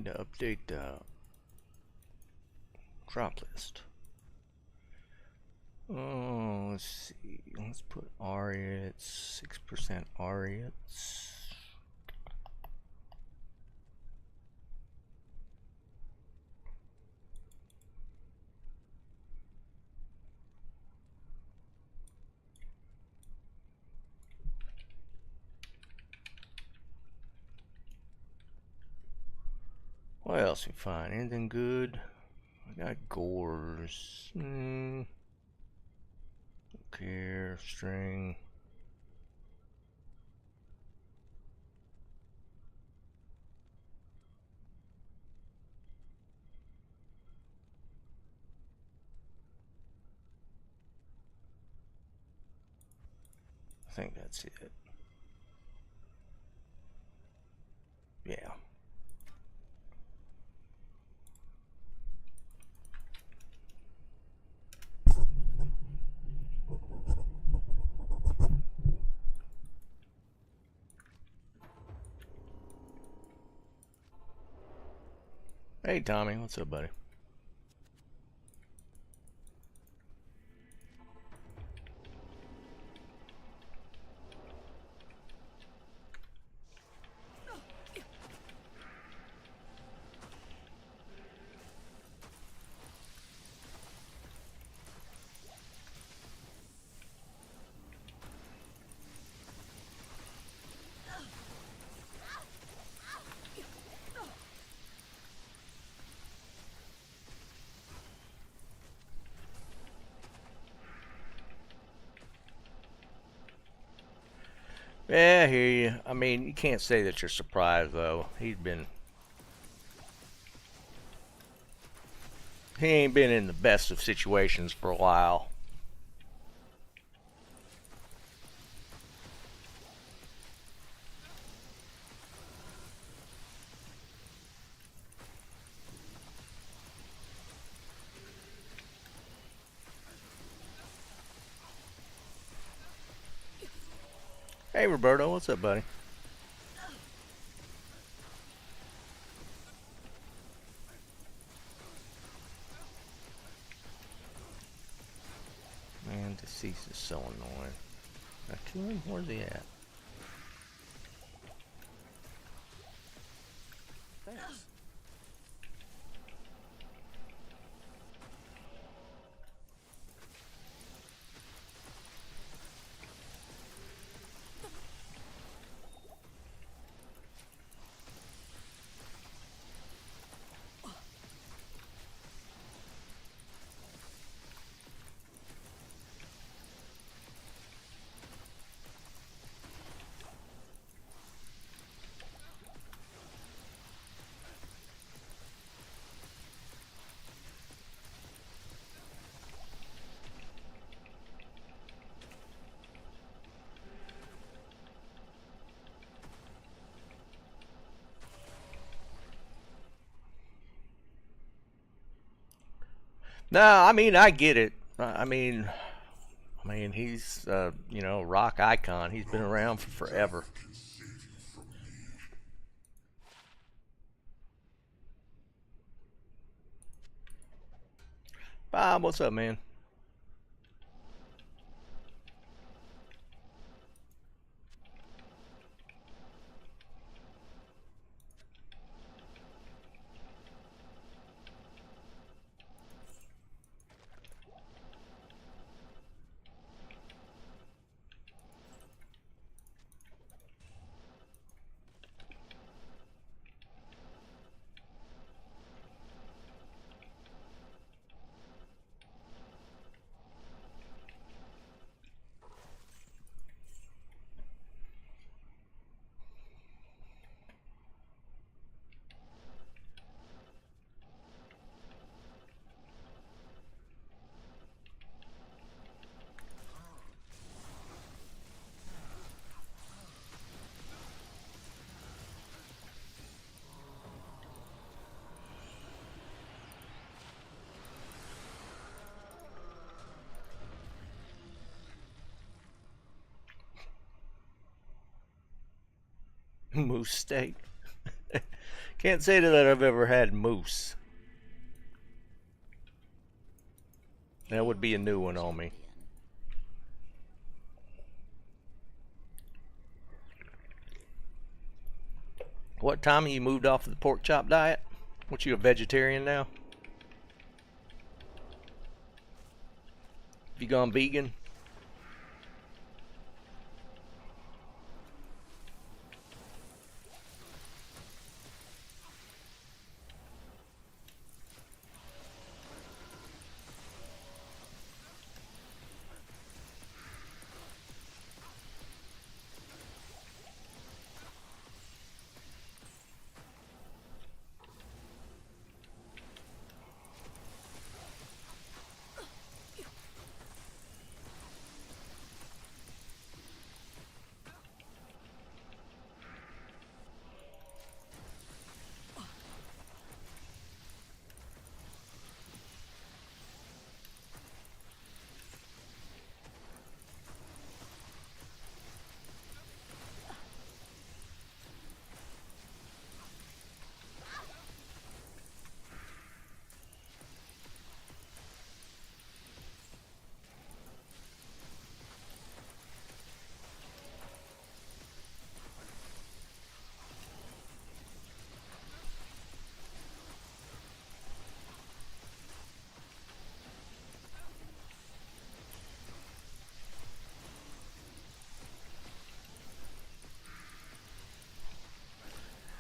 need to update the drop list. Oh, let's see. Let's put Ariats, 6% Ariats. What else we find? Anything good? I got gores. Don't care. String. I think that's it. Yeah. Hey Tommy, what's up, buddy? Yeah, I hear you. I mean, you can't say that you're surprised, though. He ain't been in the best of situations for a while. Hey Roberto, what's up, buddy? Man, deceased is so annoying. Now kill him. Where's he at? Thanks. No, I mean I get it. He's rock icon. He's been around for forever. Bob, what's up, man? Moose steak. Can't say that I've ever had moose. That would be a new one on me. What time you moved off of the pork chop diet? What, you a vegetarian now? You gone vegan?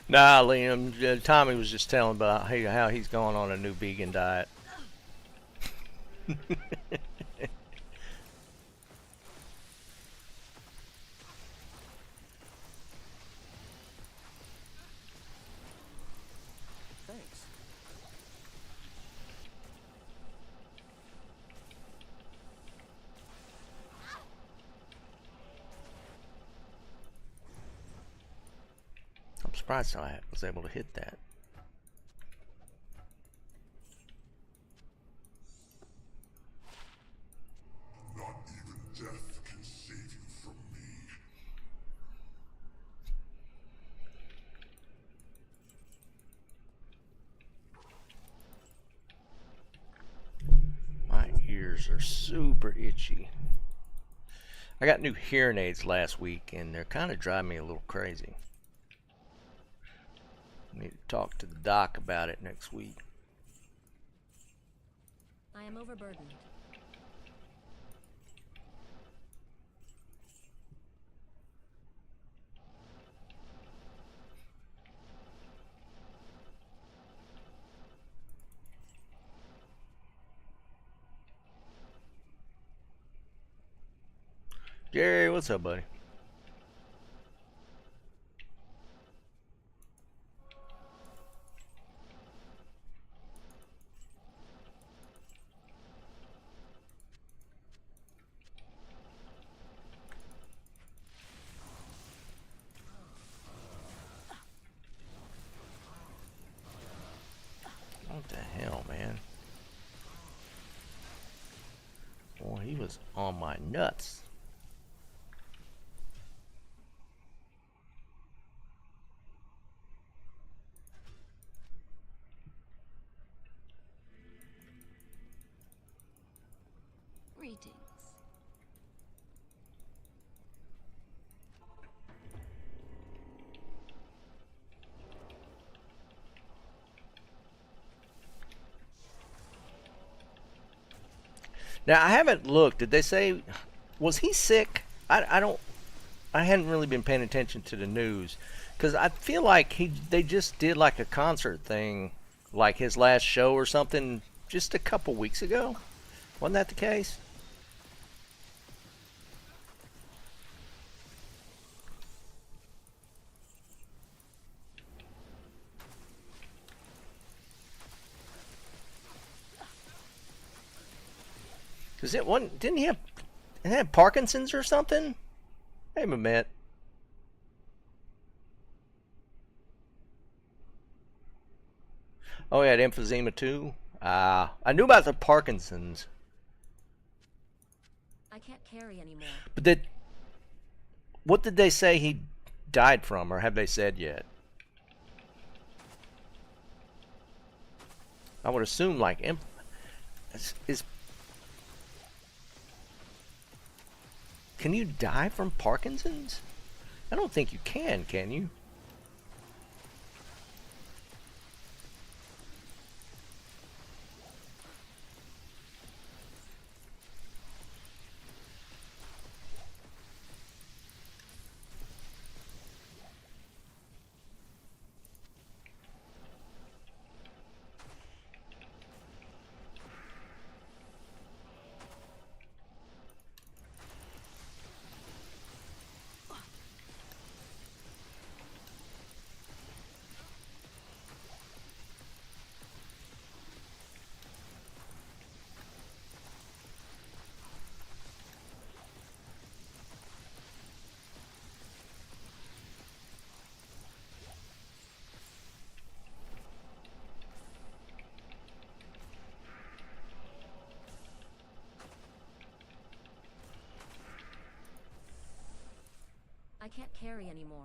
Nah, Liam. Tommy was just telling about how he's going on a new vegan diet. Thanks. I'm surprised I was able to hit that. Not even death can save you from me. My ears are super itchy. I got new hearing aids last week and they're kind of driving me a little crazy. I need to talk to the doc about it next week. I am overburdened. Jerry, what's up, buddy? What the hell, man? Boy, he was on my nuts. Greetings. Now, I haven't looked. Did they say, was he sick? I hadn't really been paying attention to the news. Because I feel like they just did like a concert thing, like his last show or something, just a couple weeks ago. Wasn't that the case? Cause it wasn't. Didn't he have Parkinson's or something? Wait a minute. Oh, he had emphysema too. I knew about the Parkinson's, I can't carry anymore. but what did they say he died from, or have they said yet? I would assume like is can you die from Parkinson's? I don't think you can you? I can't carry anymore.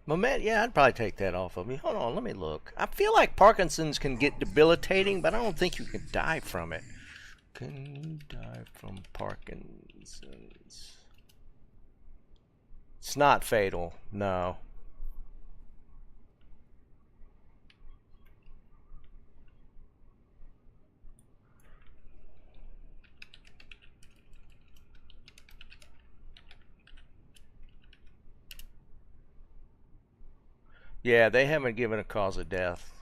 Moment, yeah, I'd probably take that off of me. Hold on, let me look. I feel like Parkinson's can get debilitating, but I don't think you can die from it. Can you die from Parkinson's? It's not fatal, no. Yeah, they haven't given a cause of death.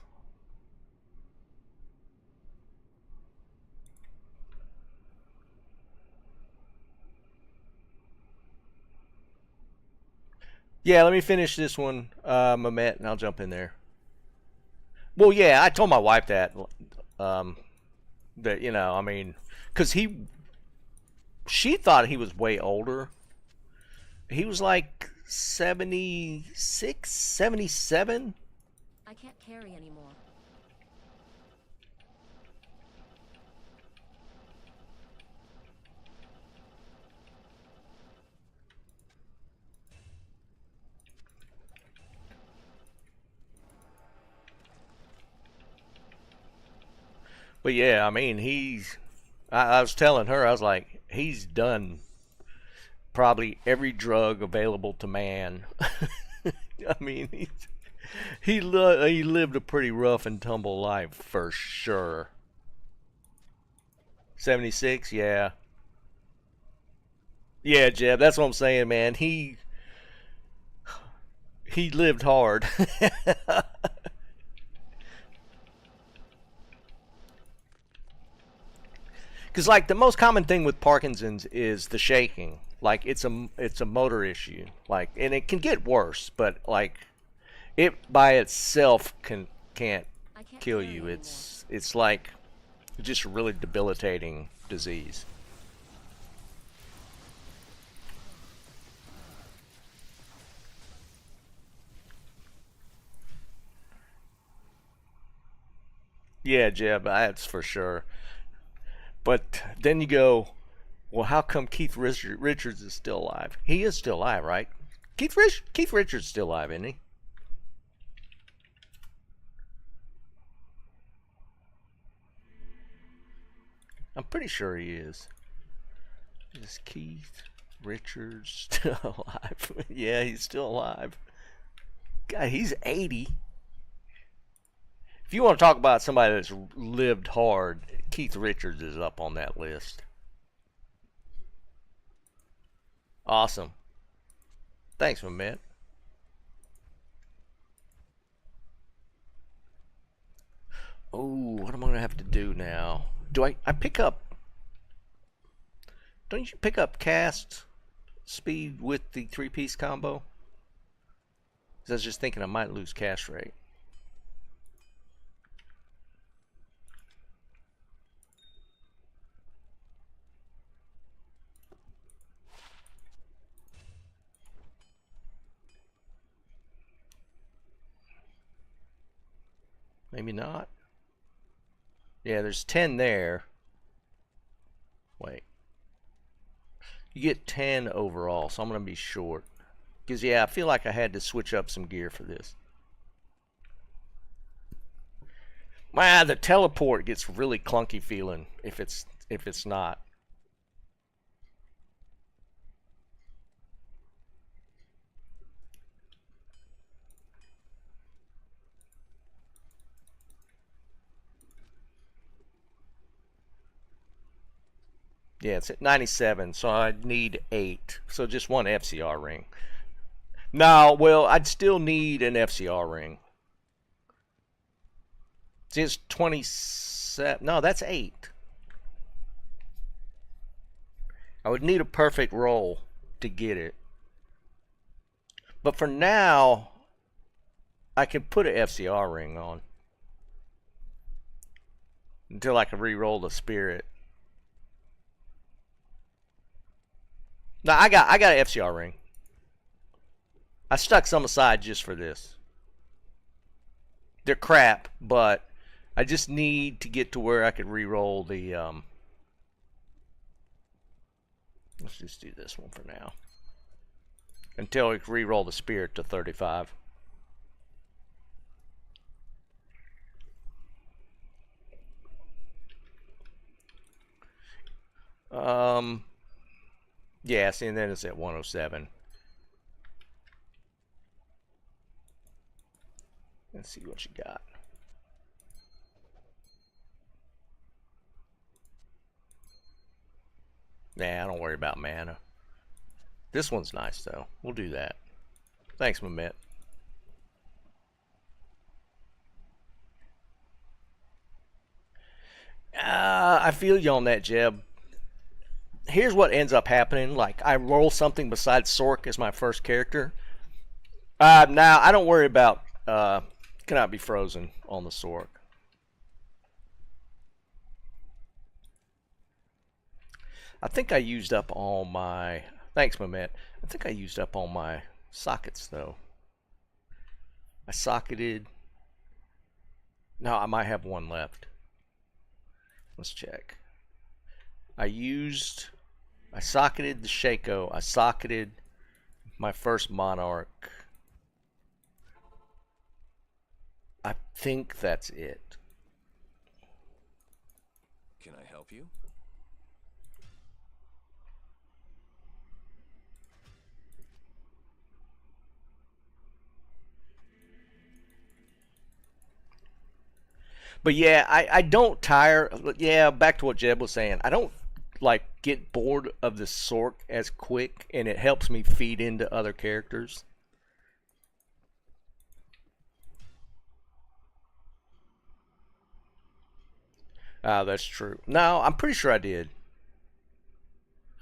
Yeah, let me finish this one, Mamet, and I'll jump in there. Well, yeah, I told my wife that, um, that I mean, because she thought he was way older. He was like 76, 77. I can't carry anymore. But yeah, I mean, I was telling her, I was like, he's done probably every drug available to man. I mean, he lived a pretty rough and tumble life for sure. 76, yeah. Yeah, Jeb, that's what I'm saying, man. He lived hard. Because like the most common thing with Parkinson's is the shaking. Like it's a motor issue. Like and it can get worse, but like it by itself can't I can't kill carry you. anymore. It's like just a really debilitating disease. Yeah, Jeb, that's for sure. But then you go, well, how come Richards is still alive? He is still alive, right? Keith Richards is still alive, isn't he? I'm pretty sure he is. Is Keith Richards still alive? Yeah, he's still alive. God, he's 80. If you want to talk about somebody that's lived hard, Keith Richards is up on that list. Awesome. Thanks, my man. Oh, what am I gonna have to do now? Do I pick up? Don't you pick up cast speed with the three-piece combo? 'Cause I was just thinking I might lose cast rate. Maybe not. Yeah, there's 10 there. Wait. You get 10 overall, so I'm going to be short. Because, yeah, I feel like I had to switch up some gear for this. Ah, the teleport gets really clunky feeling if it's not. Yeah, it's at 97, so I'd need 8. So just one FCR ring. No, well, I'd still need an FCR ring. See, it's 27. No, that's 8. I would need a perfect roll to get it. But for now, I can put an FCR ring on until I can re-roll the spirit. No, I got an FCR ring. I stuck some aside just for this. They're crap, but I just need to get to where I could re-roll the let's just do this one for now. Until we can re-roll the spirit to 35. Yeah, see, and then it's at 107. Let's see what you got. Nah, don't worry about mana. This one's nice, though. We'll do that. Thanks, Mehmet. I feel you on that, Jeb. Here's what ends up happening. Like, I roll something besides Sorc as my first character. Now, I don't worry about cannot be frozen on the Sorc. I think I used up all my... Thanks, Mehmet. I think I used up all my sockets, though. I socketed... No, I might have one left. Let's check. I socketed the Shaco. I socketed my first Monarch. I think that's it. Can I help you? But yeah, I don't tire. Yeah, back to what Jeb was saying. I don't like get bored of the Sorc as quick, and it helps me feed into other characters. That's true. No, I'm pretty sure I did.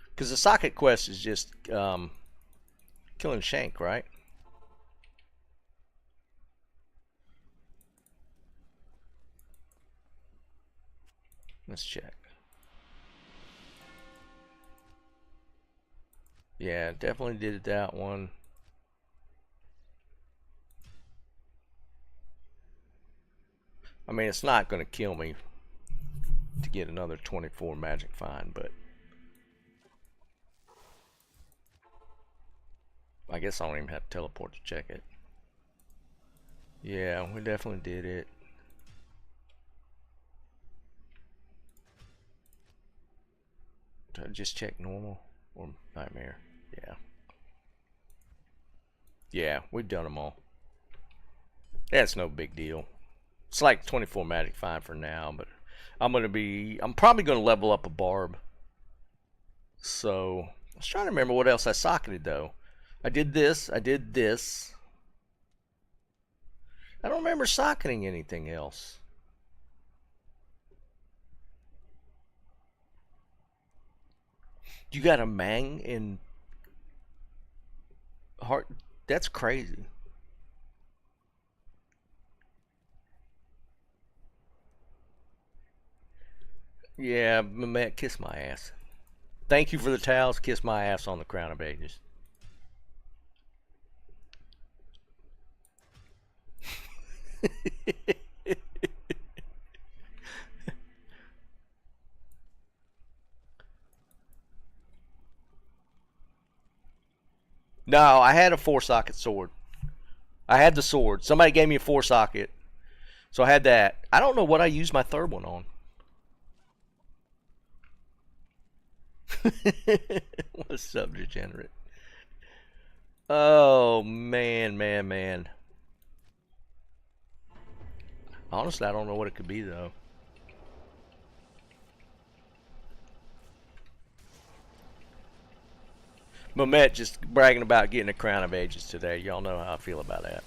Because the socket quest is just killing Shank, right? Let's check. Yeah, definitely did that one. I mean, it's not going to kill me to get another 24 magic find, but I guess I don't even have to teleport to check it. Yeah, we definitely did it. Did I just check normal or nightmare? Yeah. Yeah, we've done them all. That's no big deal. It's like 24 magic find for now, but I'm probably gonna level up a barb. So I was trying to remember what else I socketed though. I did this. I don't remember socketing anything else. You got a Mang in heart? That's crazy. Yeah, Matt, kiss my ass. Thank you for the towels. Kiss my ass on the crown of ages. No, I had a 4-socket sword. I had the sword. Somebody gave me a 4-socket. So I had that. I don't know what I used my third one on. What's up, degenerate? Oh, man, man, man. Honestly, I don't know what it could be, though. Mamet just bragging about getting a Crown of Ages today. Y'all know how I feel about that.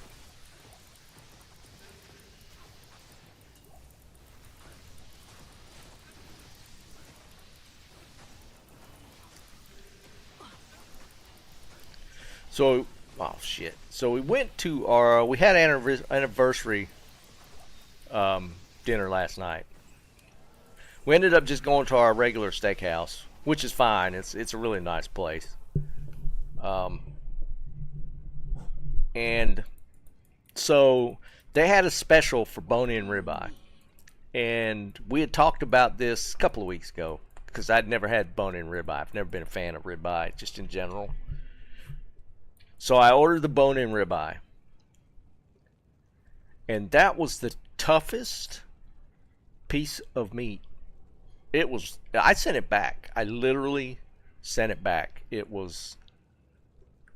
So, oh shit. So we went to our, we had an anniversary dinner last night. We ended up just going to our regular steakhouse, which is fine. It's a really nice place. And so they had a special for bone-in ribeye, and we had talked about this a couple of weeks ago because I'd never had bone-in ribeye. I've never been a fan of ribeye, just in general. So I ordered the bone-in ribeye, and that was the toughest piece of meat. It was. I sent it back. I literally sent it back. It was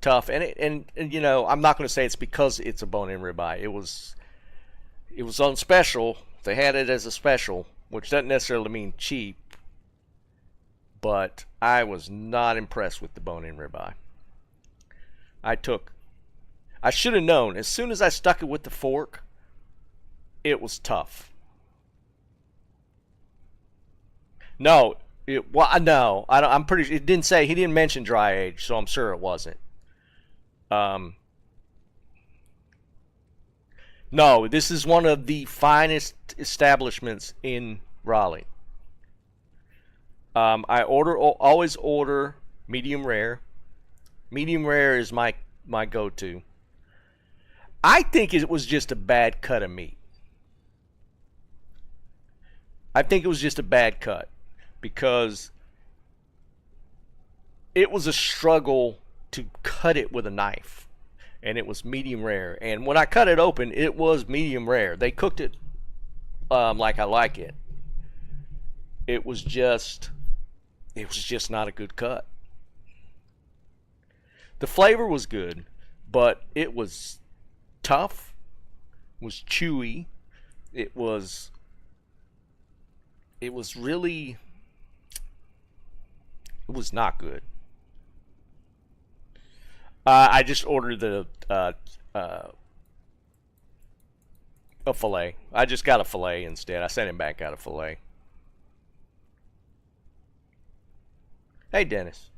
tough, and you know, I'm not going to say it's because it's a bone-in ribeye. It was on special. They had it as a special, which doesn't necessarily mean cheap, but I was not impressed with the bone-in ribeye. I should have known as soon as I stuck it with the fork, it was tough. No, no, I'm pretty sure it didn't say, he didn't mention dry age, so I'm sure it wasn't. No, this is one of the finest establishments in Raleigh. I always order medium rare. Medium rare is my go-to. I think it was just a bad cut of meat. I think it was just a bad cut because it was a struggle to cut it with a knife, and it was medium rare. And when I cut it open, it was medium rare. They cooked it like I like it. It was just not a good cut. The flavor was good, but it was tough, was chewy. It was really, it was not good. I just ordered a fillet. I just got a fillet instead. I sent him back out a fillet. Hey, Dennis.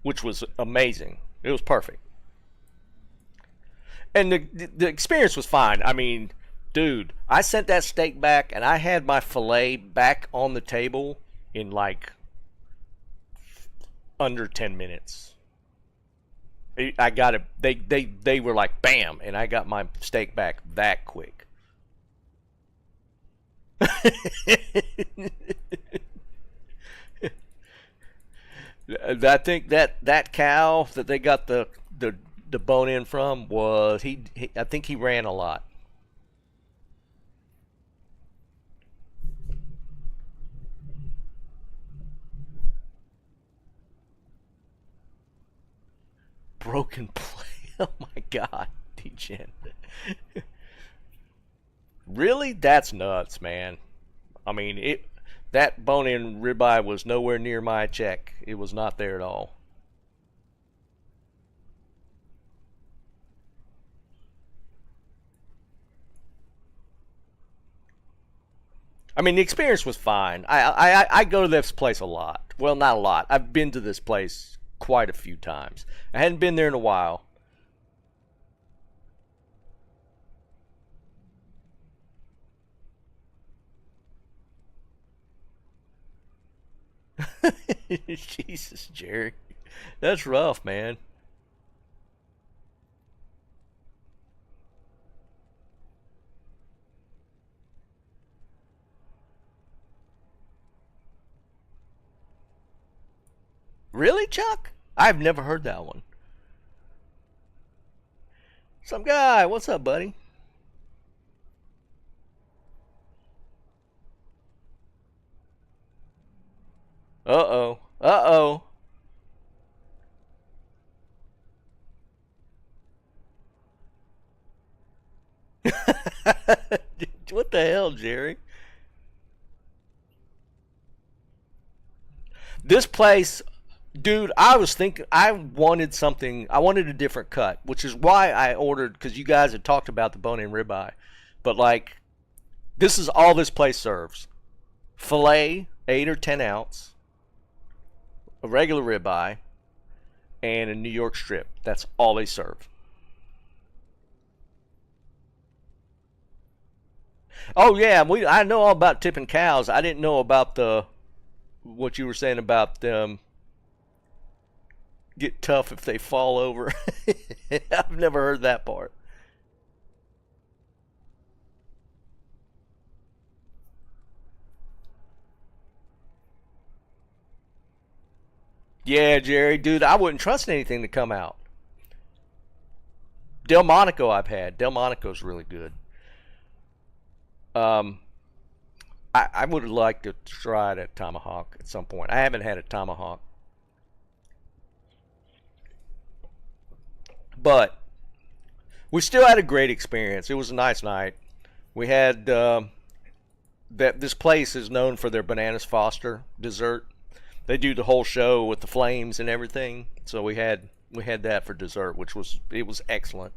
Which was amazing. It was perfect. And the experience was fine. I mean, dude, I sent that steak back and I had my fillet back on the table in like under 10 minutes. I got it. They were like bam, and I got my steak back that quick. I think that cow that they got the bone in from was he I think he ran a lot. Broken play. Oh my god, D-Gen. Really? That's nuts, man. I mean, that bone-in ribeye was nowhere near my check. It was not there at all. I mean, the experience was fine. I go to this place a lot. Well, not a lot. I've been to this place quite a few times. I hadn't been there in a while. Jesus, Jerry. That's rough, man. Really, Chuck? I've never heard that one. Some guy, what's up, buddy? Uh-oh. Uh-oh. What the hell, Jerry? This place, dude, I was thinking I wanted something. I wanted a different cut, which is why I ordered, because you guys had talked about the bone-in ribeye. But, like, this is all this place serves. Filet, 8 or 10 ounce, a regular ribeye, and a New York strip. That's all they serve. Oh yeah, I know all about tipping cows. I didn't know about the what you were saying about them get tough if they fall over. I've never heard that part. Yeah, Jerry, dude, I wouldn't trust anything to come out. Delmonico I've had. Delmonico's really good. Um, I would like to try that tomahawk at some point. I haven't had a tomahawk, but we still had a great experience. It was a nice night. We had that this place is known for their bananas Foster dessert. They do the whole show with the flames and everything. So we had that for dessert, which was it was excellent.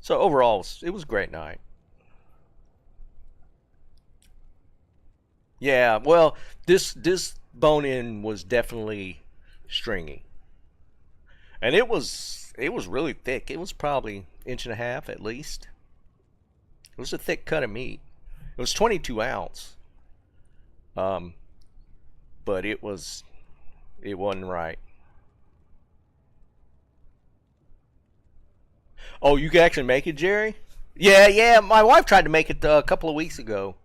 So overall, it was a great night. Yeah, well, this bone-in was definitely stringy, and it was really thick. It was probably inch and a half at least. It was a thick cut of meat. It was 22 ounce, um, but it wasn't right. Oh, you can actually make it, Jerry? Yeah, yeah. My wife tried to make it a couple of weeks ago,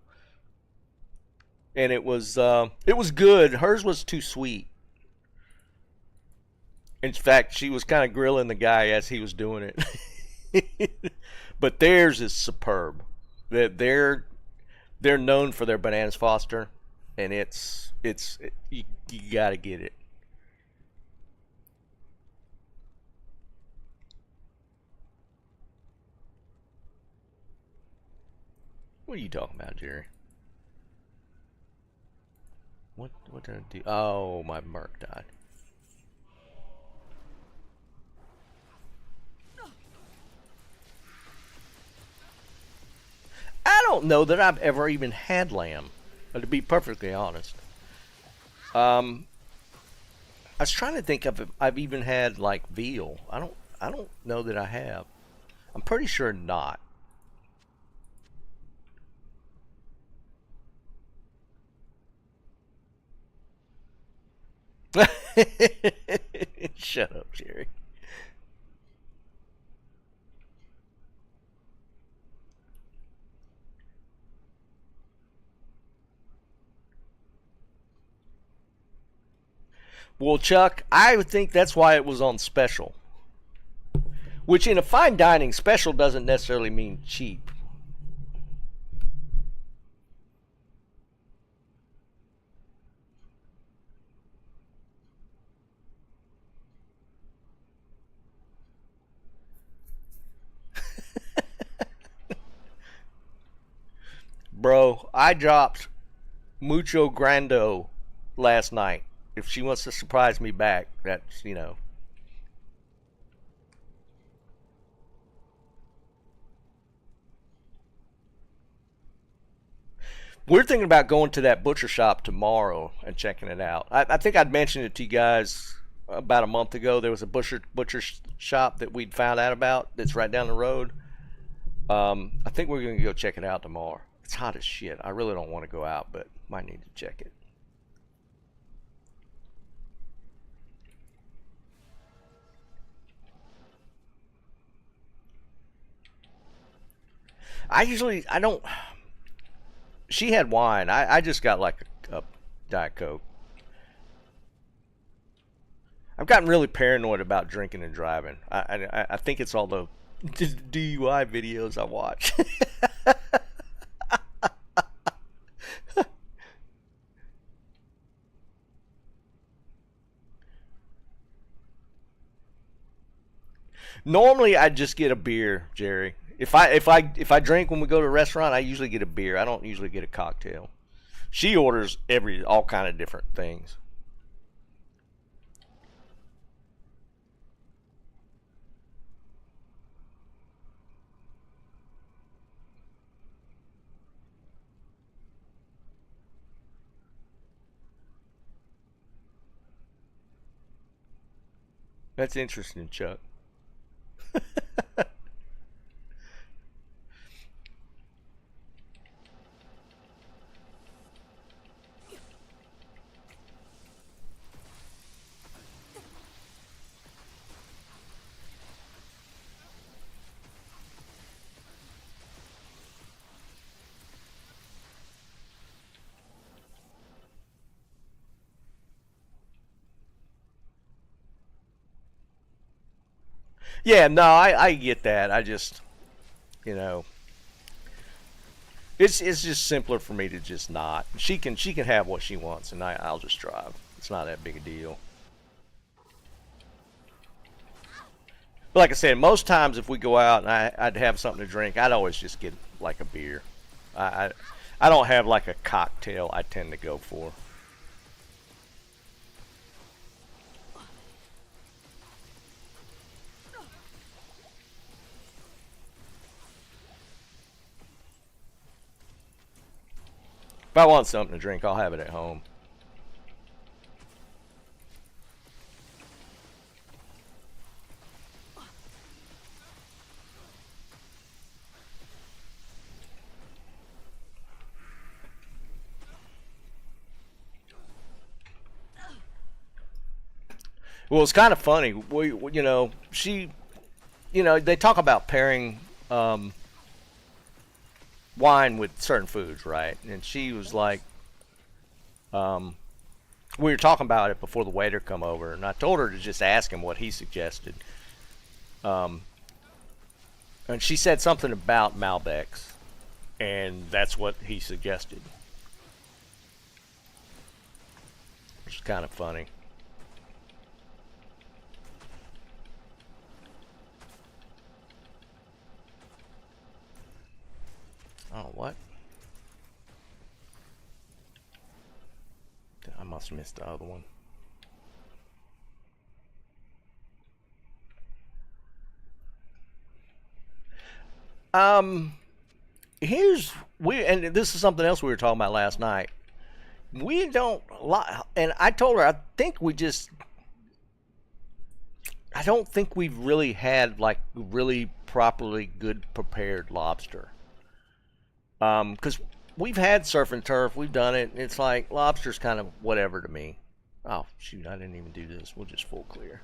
and it was good. Hers was too sweet. In fact, she was kind of grilling the guy as he was doing it. But theirs is superb. They're known for their bananas Foster, and you gotta get it. What are you talking about, Jerry? What did I do? Oh, my Merc died. I don't know that I've ever even had lamb, to be perfectly honest. Um, I was trying to think of if I've even had like veal. I don't know that I have. I'm pretty sure not. Shut up, Jerry. Well, Chuck, I would think that's why it was on special. Which in a fine dining, special doesn't necessarily mean cheap. Bro, I dropped mucho grando last night. If she wants to surprise me back, that's. We're thinking about going to that butcher shop tomorrow and checking it out. I think I'd mentioned it to you guys about a month ago. There was a butcher shop that we'd found out about that's right down the road. I think we're going to go check it out tomorrow. It's hot as shit. I really don't want to go out, but might need to check it. I don't. She had wine. I just got like a Diet Coke. I've gotten really paranoid about drinking and driving. I think it's all the DUI videos I watch. Normally, I just get a beer, Jerry. If I drink when we go to a restaurant, I usually get a beer. I don't usually get a cocktail. She orders all kind of different things. That's interesting, Chuck. Yeah, no, I get that. I just, you know, it's just simpler for me to just not. She can have what she wants, and I'll just drive. It's not that big a deal. But like I said, most times if we go out and I'd have something to drink, I'd always just get like a beer. I, I I don't have like a cocktail I tend to go for. If I want something to drink, I'll have it at home. Well, it's kind of funny. They talk about pairing wine with certain foods, right? And she was like, we were talking about it before the waiter come over, and I told her to just ask him what he suggested. Um, and she said something about Malbecs, and that's what he suggested, which is kind of funny. Oh, what? I must have missed the other one. Um, and this is something else we were talking about last night. We don't lot, and I told her I don't think we've really had like really properly good prepared lobster. Because we've had surf and turf, we've done it. It's like lobster's kind of whatever to me. Oh shoot, I didn't even do this. We'll just full clear.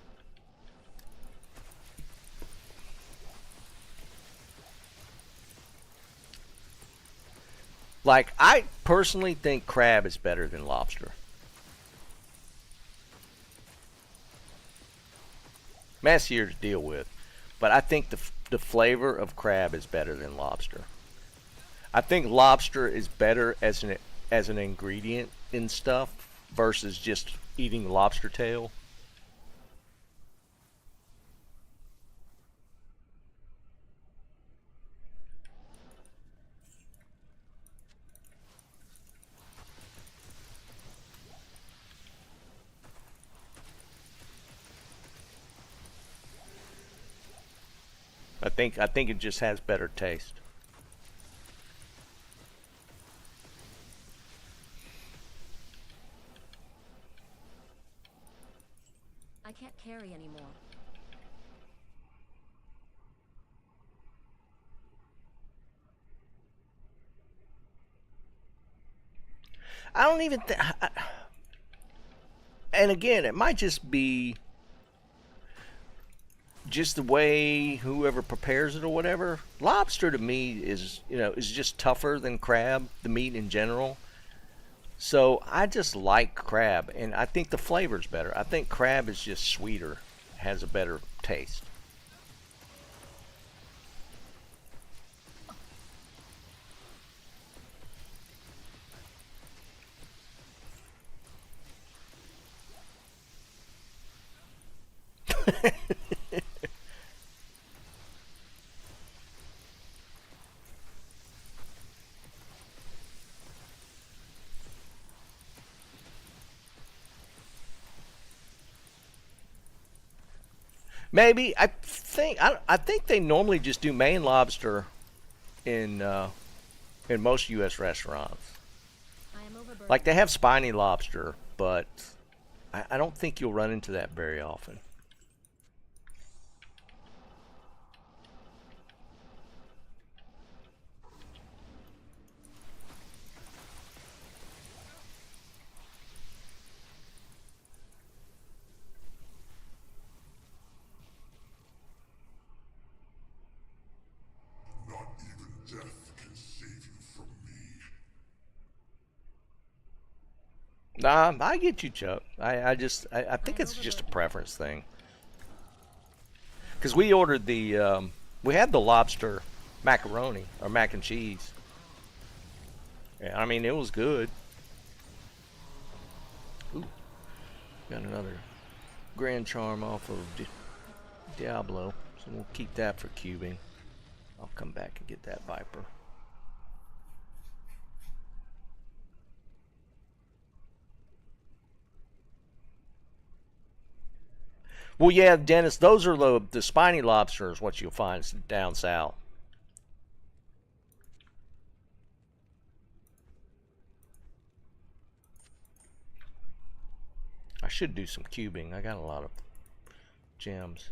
Like I personally think crab is better than lobster. Messier to deal with, but I think the flavor of crab is better than lobster. I think lobster is better as an ingredient in stuff versus just eating lobster tail. I think it just has better taste. I can't carry anymore. I don't even think. And again, it might just be just the way whoever prepares it or whatever. Lobster to me is just tougher than crab, the meat in general. So I just like crab, and I think the flavor's better. I think crab is just sweeter, has a better taste. Maybe I think they normally just do Maine lobster in most U.S. restaurants. I am overburdened. Like they have spiny lobster, but I don't think you'll run into that very often. Not even death can save you from me. Nah, I get you, Chuck. I think am it's just a overburdened. preference thing. Because we ordered we had the lobster macaroni or mac and cheese. Yeah, I mean it was good. Ooh, got another Grand Charm off of Diablo, so we'll keep that for cubing. I'll come back and get that Viper. Well, yeah, Dennis, those are the spiny lobsters. What you'll find down south. I should do some cubing. I got a lot of gems.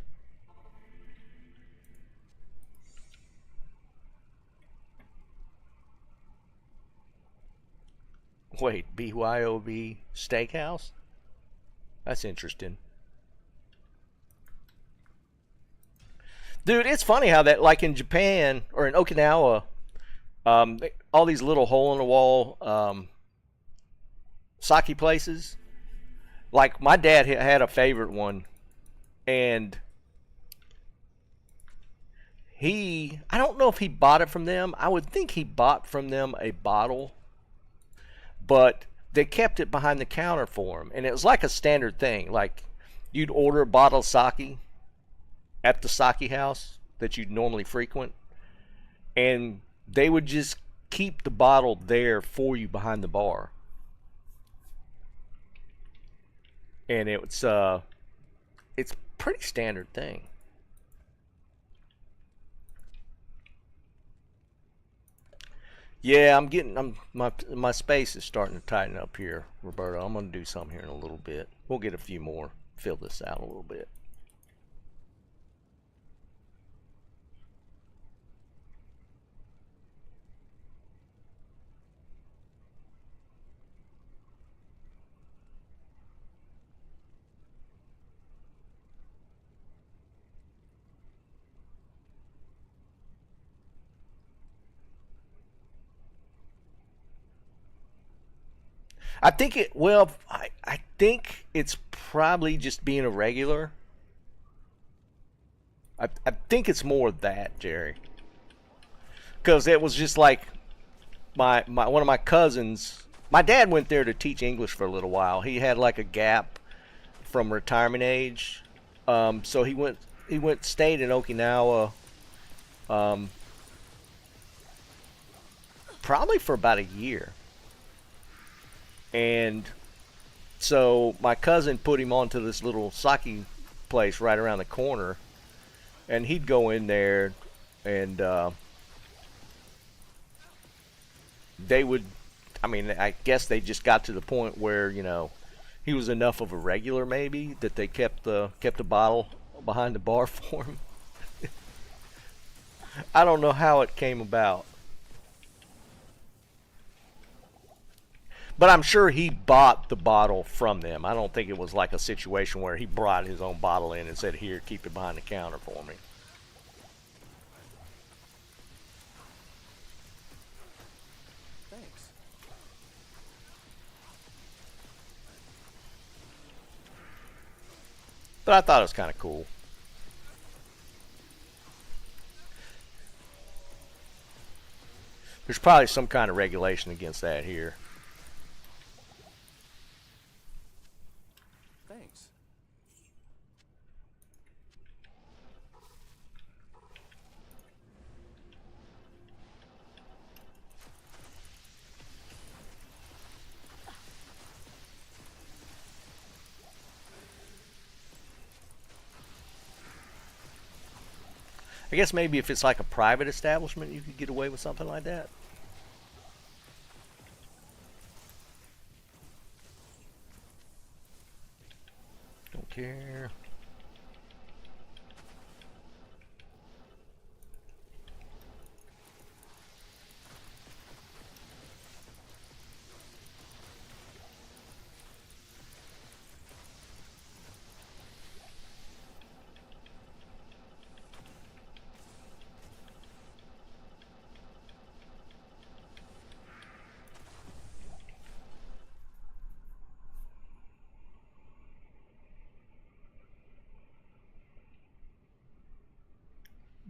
Wait, BYOB Steakhouse? That's interesting. Dude, it's funny how that, like in Japan or in Okinawa, all these little hole in the wall sake places. Like my dad had a favorite one, and I don't know if he bought it from them. I would think he bought from them a bottle, but they kept it behind the counter for him, and it was like a standard thing. Like you'd order a bottle of sake at the sake house that you'd normally frequent, and they would just keep the bottle there for you behind the bar. And it's pretty standard thing. Yeah, my space is starting to tighten up here, Roberto. I'm gonna do something here in a little bit. We'll get a few more, fill this out a little bit. I think it's probably just being a regular. I think it's more that, Jerry. Because it was just like my one of my cousins. My dad went there to teach English for a little while. He had like a gap from retirement age, so he went stayed in Okinawa, um, probably for about a year, and so my cousin put him onto this little sake place right around the corner, and he'd go in there, and they would. I mean, I guess they just got to the point where he was enough of a regular maybe that they kept the bottle behind the bar for him. I don't know how it came about, but I'm sure he bought the bottle from them. I don't think it was like a situation where he brought his own bottle in and said, "Here, keep it behind the counter for me." Thanks. But I thought it was kind of cool. There's probably some kind of regulation against that here. Thanks. I guess maybe if it's like a private establishment, you could get away with something like that. Don't care.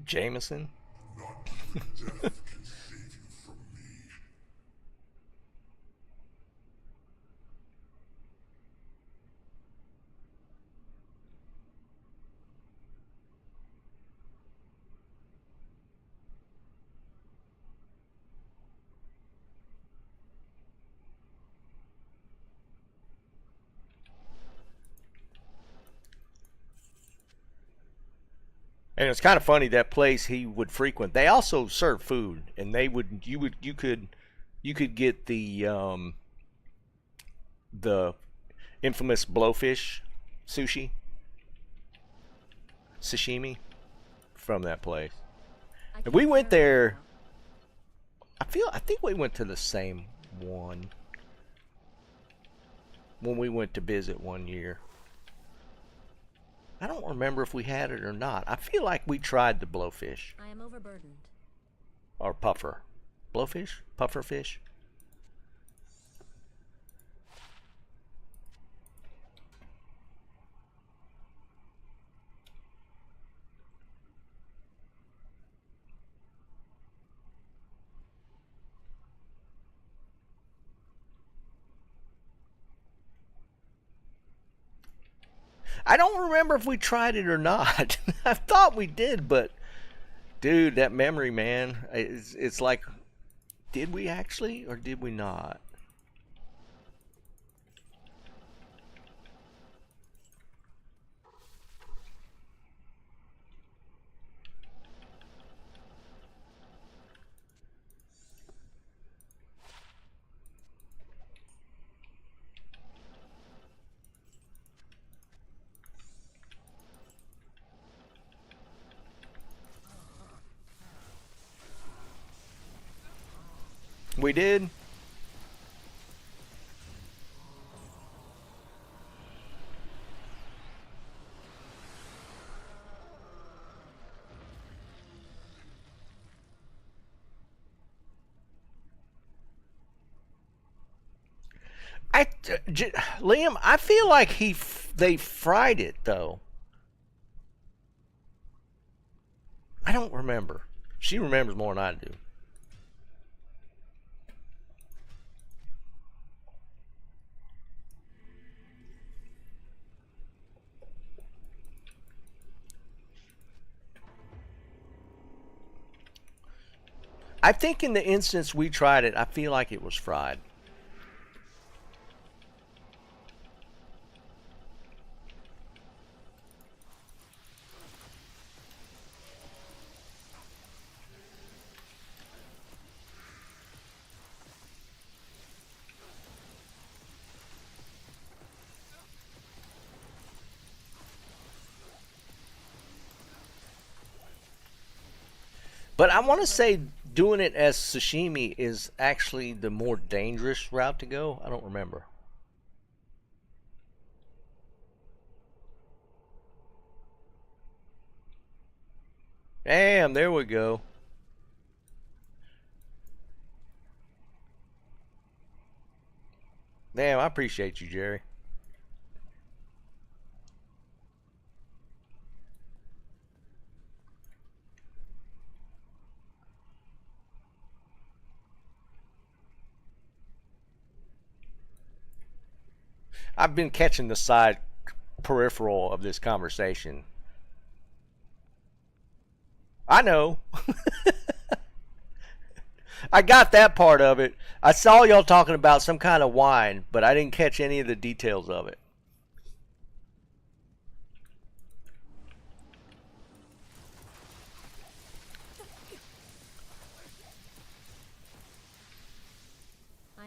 Jameson? Not even death can save you from me. And it's kind of funny that place he would frequent. They also serve food, and you could get the infamous blowfish sushi, sashimi from that place. I And can't we went carry there. anymore. I think we went to the same one when we went to visit one year. I don't remember if we had it or not. I feel like we tried the blowfish I am overburdened. or puffer. Blowfish? Puffer fish? I don't remember if we tried it or not. I thought we did, but dude, that memory, man, it's like, did we actually or did we not? We did. Liam, I feel like they fried it though. I don't remember. She remembers more than I do. I think in the instance we tried it, I feel like it was fried. But I want to say doing it as sashimi is actually the more dangerous route to go. I don't remember. Damn, there we go. Damn, I appreciate you, Jerry. I've been catching the side peripheral of this conversation. I know. I got that part of it. I saw y'all talking about some kind of wine, but I didn't catch any of the details of it.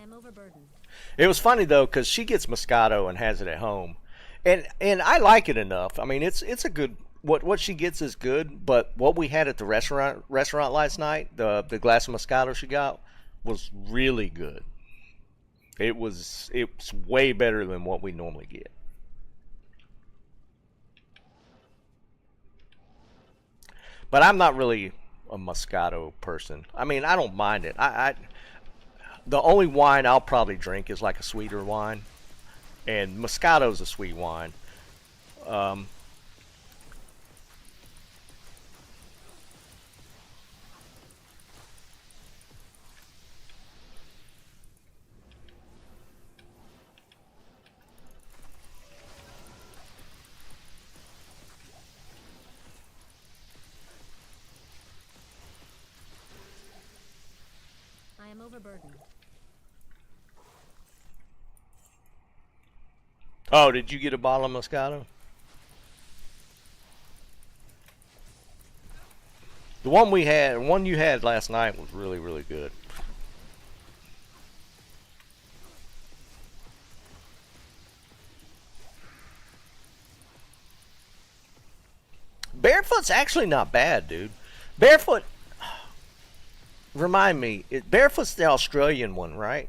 am overburdened. It was funny though, because she gets Moscato and has it at home, and I like it enough. I mean, it's a good what she gets is good, but what we had at the restaurant last night, the glass of Moscato she got was really good. It's way better than what we normally get. But I'm not really a Moscato person. I mean, I don't mind it. I the only wine I'll probably drink is like a sweeter wine, and Moscato's a sweet wine. Um, I am overburdened. oh, did you get a bottle of Moscato? The one you had last night was really, really good. Barefoot's actually not bad, dude. Barefoot, remind me, Barefoot's the Australian one, right?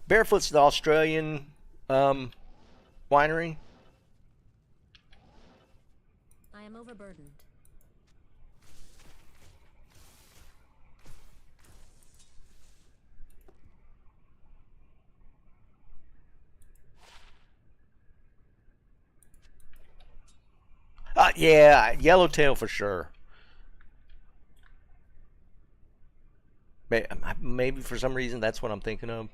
Barefoot's the Australian winery. I am overburdened. Yeah, Yellowtail for sure. Maybe for some reason that's what I'm thinking of.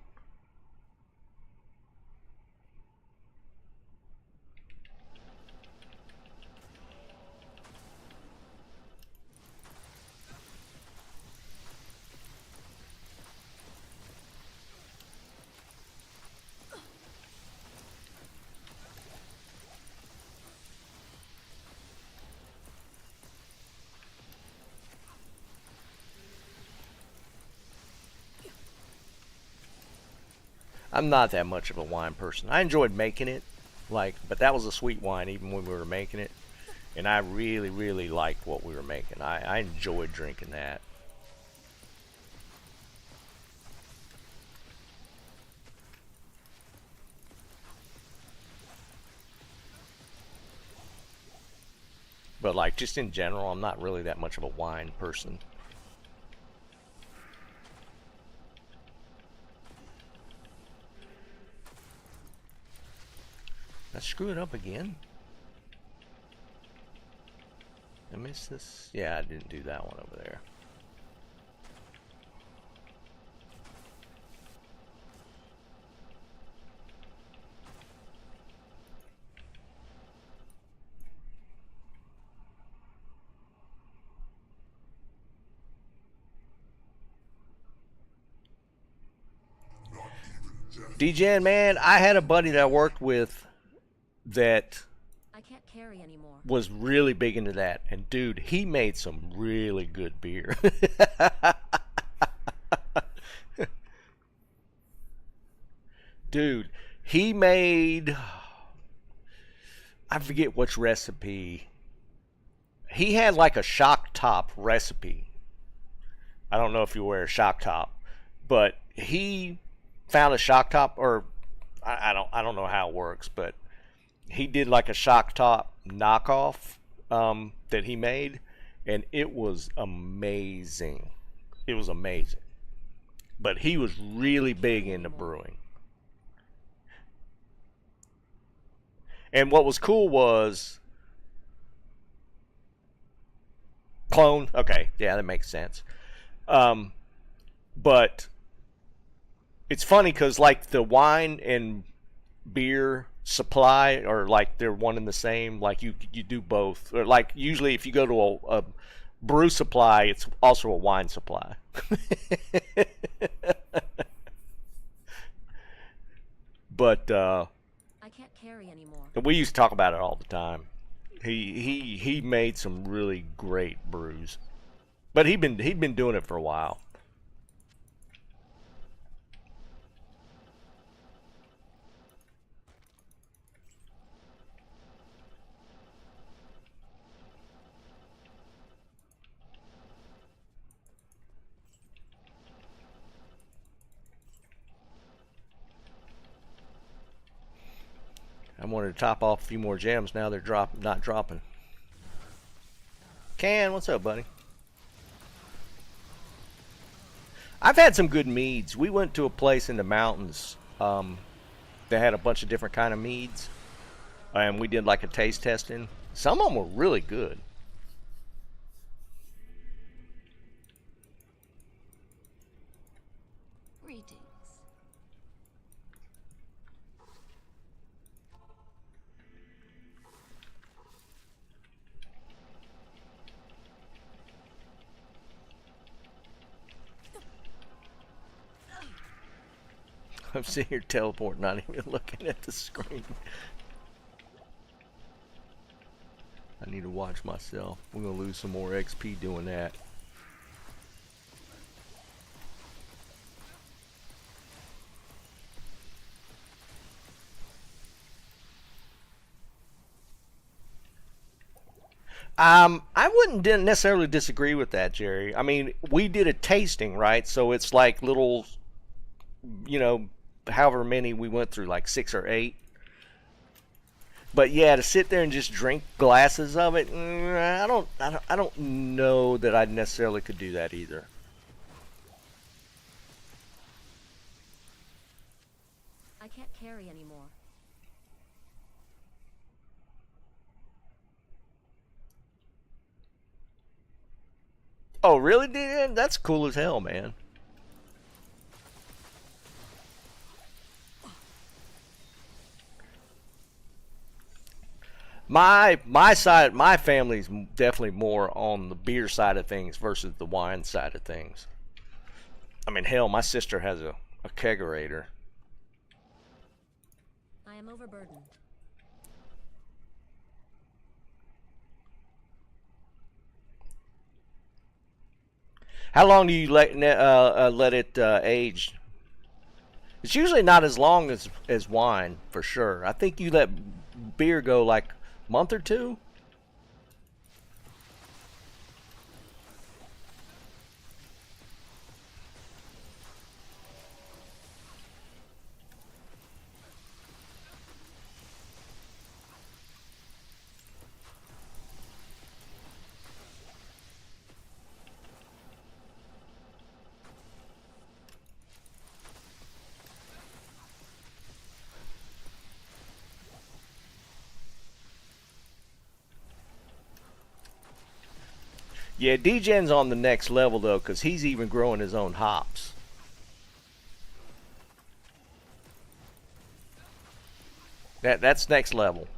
I'm not that much of a wine person. I enjoyed making it, but that was a sweet wine even when we were making it, and I really, really liked what we were making. I enjoyed drinking that. But like just in general, I'm not really that much of a wine person. Did I screw it up again? I missed this. Yeah, I didn't do that one over there. DJing, man, I had a buddy that I worked with that I can't carry anymore. was really big into that, and dude, he made some really good beer. Dude, he made, I forget which recipe. He had like a shock top recipe. I don't know if you wear a shock top, but he found a shock top, or I don't know how it works, but he did like a shock top knockoff that he made, and it was amazing. It was amazing. But he was really big into brewing. And what was cool was clone. Okay, yeah, that makes sense. But it's funny because like the wine and beer supply are like they're one and the same. Like you do both. Or like usually if you go to a brew supply, it's also a wine supply. But I can't carry anymore. we used to talk about it all the time. He made some really great brews, but he'd been doing it for a while. I wanted to top off a few more gems. Now they're not dropping. Can, what's up, buddy? I've had some good meads. We went to a place in the mountains that had a bunch of different kind of meads, and we did like a taste testing. Some of them were really good. Greetings. I'm sitting here teleporting, not even looking at the screen. I need to watch myself. We're gonna lose some more XP doing that. I wouldn't necessarily disagree with that, Jerry. I mean, we did a tasting, right? So it's like little, you know, however many we went through, like 6 or 8. But yeah, to sit there and just drink glasses of it, I don't know that I necessarily could do that either. I can't carry anymore. Oh, really, dude? That's cool as hell, man. My family's definitely more on the beer side of things versus the wine side of things. I mean, hell, my sister has a kegerator. I am overburdened. How long do you let it age? It's usually not as long as wine, for sure. I think you let beer go like a month or 2. Yeah, DGen's on the next level though, because he's even growing his own hops. That's next level.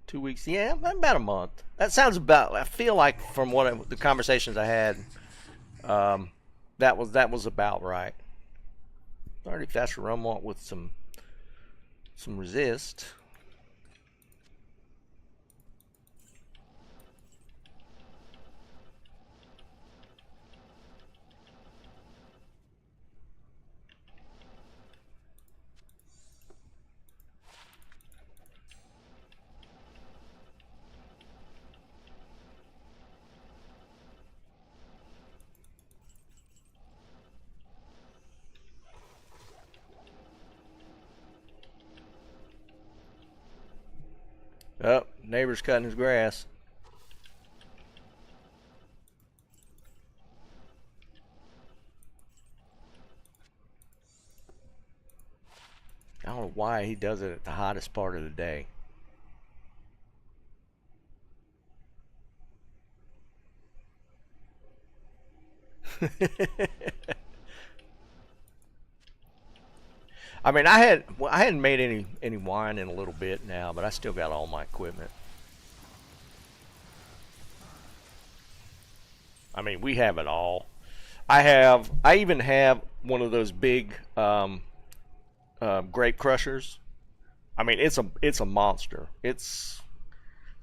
Two weeks, yeah, about a month. That sounds about. I feel like from the conversations I had, that was about right. 30 faster run walk with some resist. Oh, neighbor's cutting his grass. I don't know why he does it at the hottest part of the day. I mean, I hadn't made any wine in a little bit now, but I still got all my equipment. I mean, we have it all. I even have one of those big grape crushers. I mean, it's a monster. It's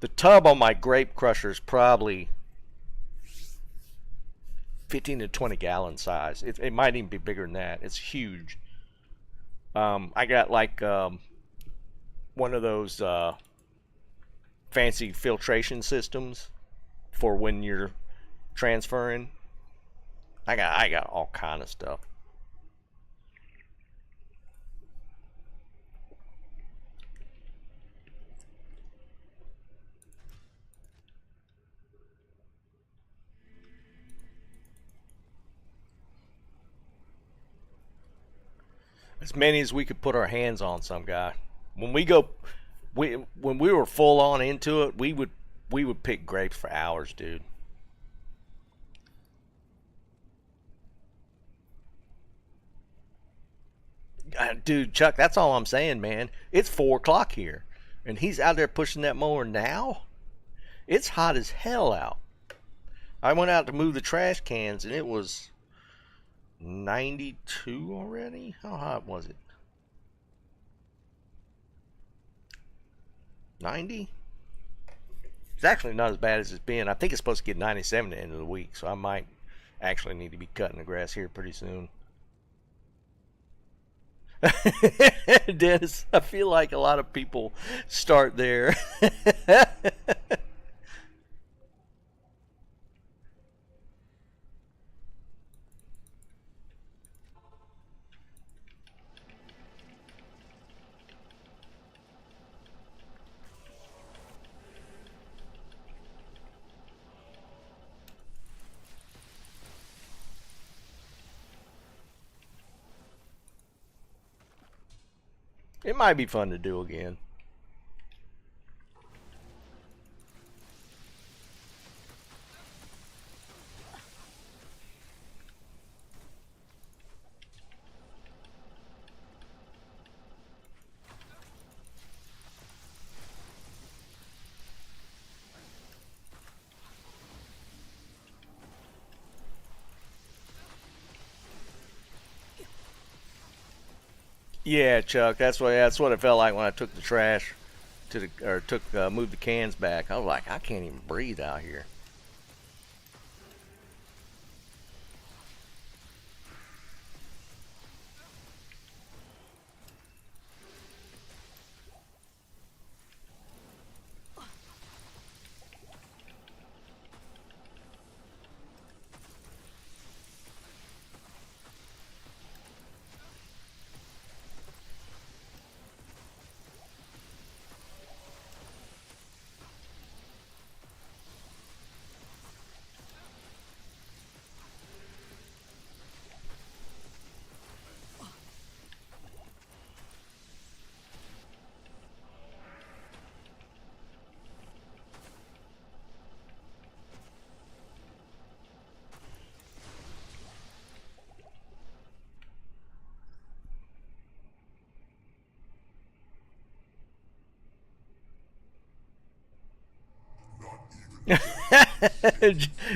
the tub on my grape crusher is probably 15 to 20 gallon size. It might even be bigger than that. It's huge. I got like one of those fancy filtration systems for when you're transferring. I got all kind of stuff. As many as we could put our hands on, some guy. When we go, when we were full on into it, we would pick grapes for hours, dude. Dude, Chuck, that's all I'm saying, man. It's 4 o'clock here, and he's out there pushing that mower now. It's hot as hell out. I went out to move the trash cans, and it was 92 already. How hot was it? 90? It's actually not as bad as it's been. I think it's supposed to get 97 at the end of the week, so I might actually need to be cutting the grass here pretty soon. Dennis, I feel like a lot of people start there. It might be fun to do again. Yeah, Chuck, that's what it felt like when I took the trash to the or took moved the cans back. I was like, I can't even breathe out here.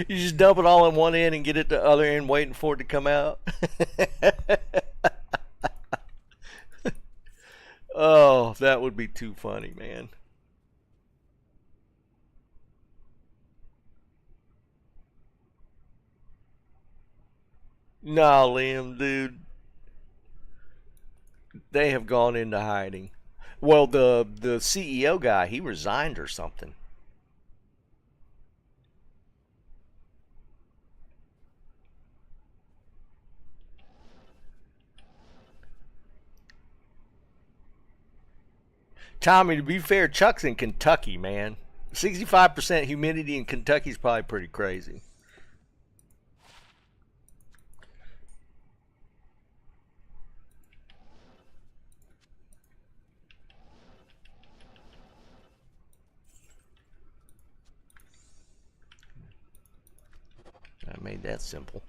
You just dump it all in one end and get it to the other end, waiting for it to come out. Oh, that would be too funny, man. No, Liam, dude, they have gone into hiding. Well, the CEO guy, he resigned or something. Tommy, to be fair, Chuck's in Kentucky, man. 65% humidity in Kentucky is probably pretty crazy. I made that simple.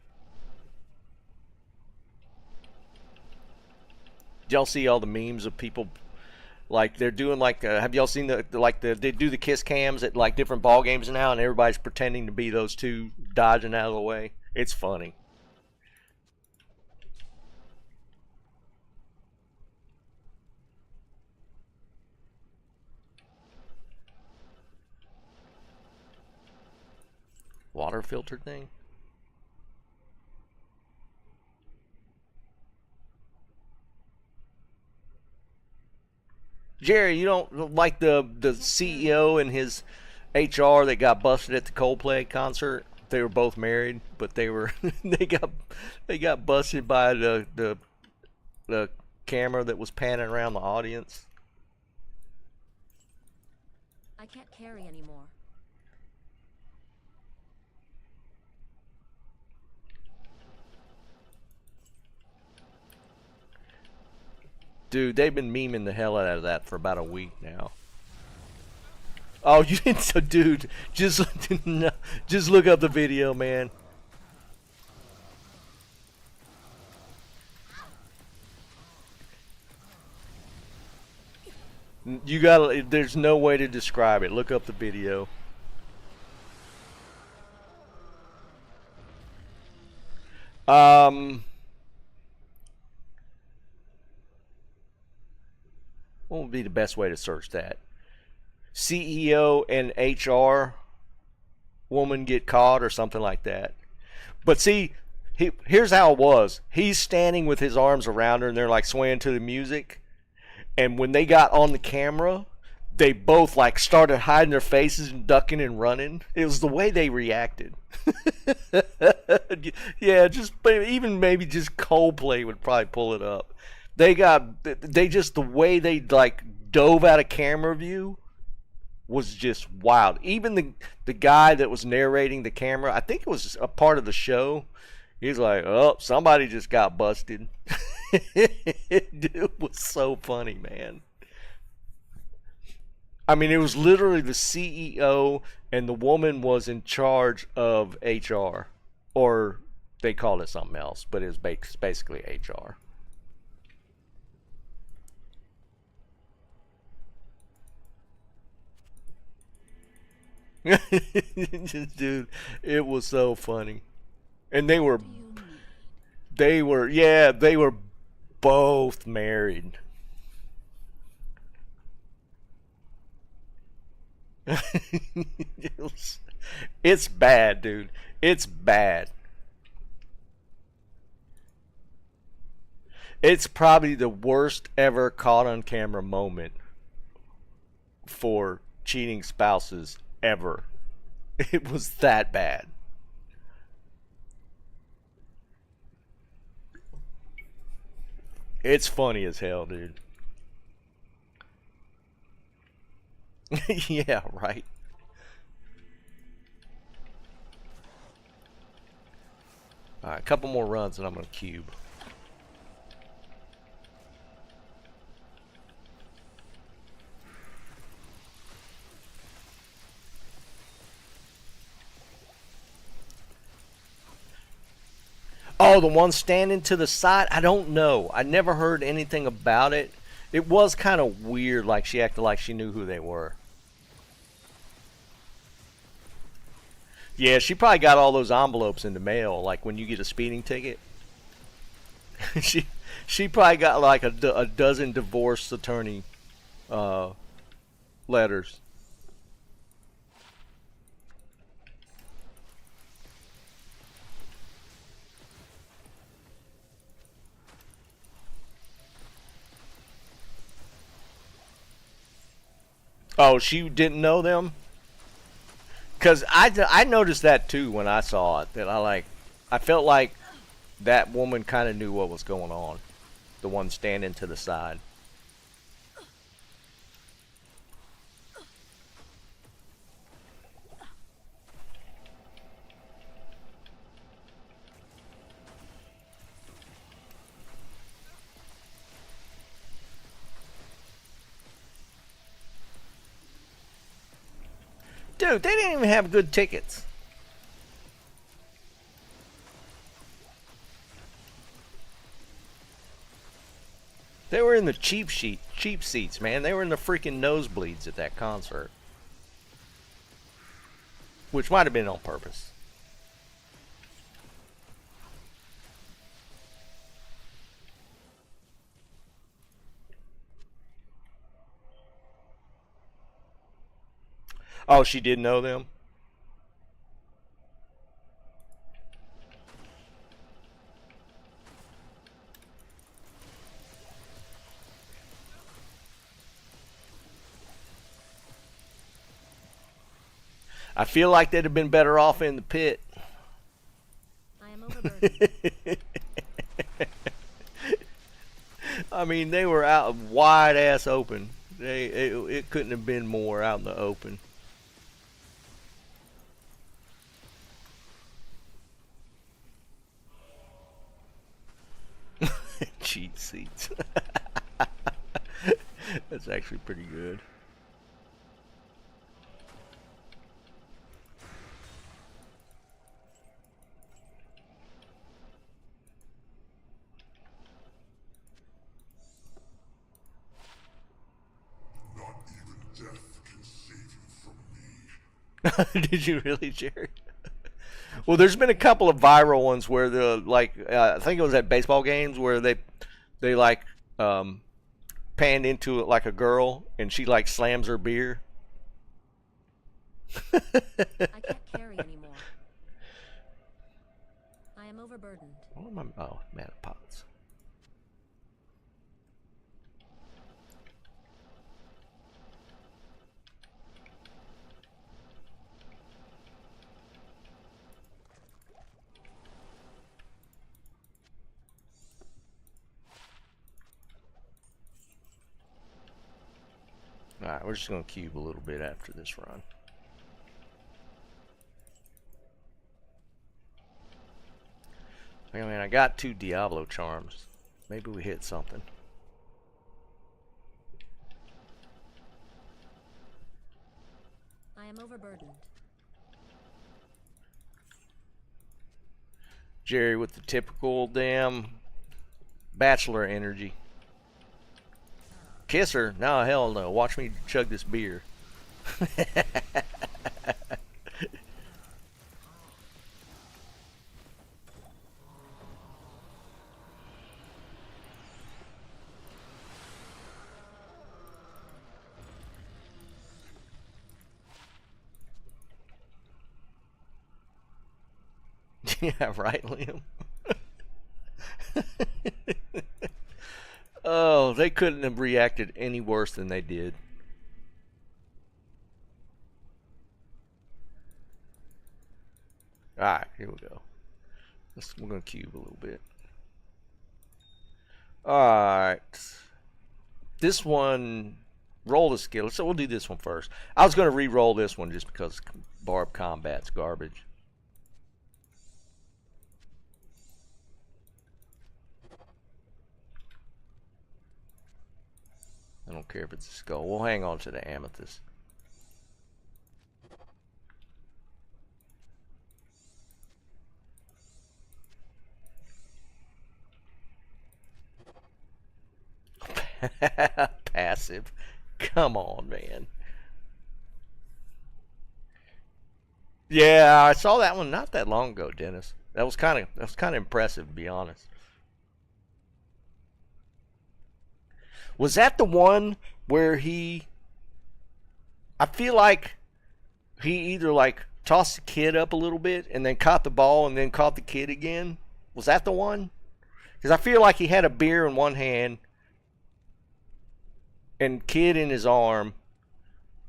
Did y'all see all the memes of people like they're doing like have y'all seen they do the kiss cams at like different ball games now, and everybody's pretending to be those two dodging out of the way? It's funny. Water filter thing. Jerry, you don't like the CEO and his HR that got busted at the Coldplay concert. They were both married, but they were they got busted by the camera that was panning around the audience. I can't carry anymore. Dude, they've been memeing the hell out of that for about a week now. Oh, you didn't, so dude, just just look up the video, man. You gotta, there's no way to describe it. Look up the video. What would be the best way to search that? CEO and HR woman get caught or something like that. But see, here's how it was. He's standing with his arms around her and they're like swaying to the music. And when they got on the camera, they both like started hiding their faces and ducking and running. It was the way they reacted. Yeah, just even maybe just Coldplay would probably pull it up. They just the way they like dove out of camera view was just wild. Even the guy that was narrating the camera, I think it was a part of the show. He's like, "Oh, somebody just got busted." It was so funny, man. I mean, it was literally the CEO and the woman was in charge of HR, or they called it something else, but it was basically HR. Dude, it was so funny. And yeah, they were both married. It's bad, dude. It's bad. It's probably the worst ever caught on camera moment for cheating spouses ever. It was that bad. It's funny as hell, dude. Yeah, right. Alright, a couple more runs and I'm gonna cube. Oh, the one standing to the side? I don't know. I never heard anything about it. It was kind of weird, like she acted like she knew who they were. Yeah, she probably got all those envelopes in the mail, like when you get a speeding ticket. she she probably got like a dozen divorce attorney uh, letters. Oh, she didn't know them? Because I noticed that too when I saw it. That I felt like that woman kind of knew what was going on. The one standing to the side. Dude, they didn't even have good tickets. They were in the cheap seats, man. They were in the freaking nosebleeds at that concert. Which might have been on purpose. Oh, she did know them? I feel like they'd have been better off in the pit. I am overburdened. I mean, they were out wide ass open. It couldn't have been more out in the open. Cheat seats. That's actually pretty good. Not even death can save you from me. Did you really, Jerry? Well, there's been a couple of viral ones where the I think it was at baseball games where they like panned into it like a girl and she like slams her beer. I can't carry anymore. I am overburdened. What am I? Oh, mana pots. Alright, we're just going to cube a little bit after this run. I mean, I got 2 Diablo charms. Maybe we hit something. I am overburdened. Jerry with the typical damn bachelor energy. Kiss her? No, hell no. Watch me chug this beer. Yeah, right, Liam? Oh, they couldn't have reacted any worse than they did. Alright, here we go. We're going to cube a little bit. Alright. This one, roll the skill. So we'll do this one first. I was going to re-roll this one just because barb combat's garbage. I don't care if it's a skull. We'll hang on to the amethyst. Passive. Come on, man. Yeah, I saw that one not that long ago, Dennis. That was kind of impressive, to be honest. Was that the one where I feel like he either like tossed the kid up a little bit and then caught the ball and then caught the kid again? Was that the one? Because I feel like he had a beer in one hand and kid in his arm,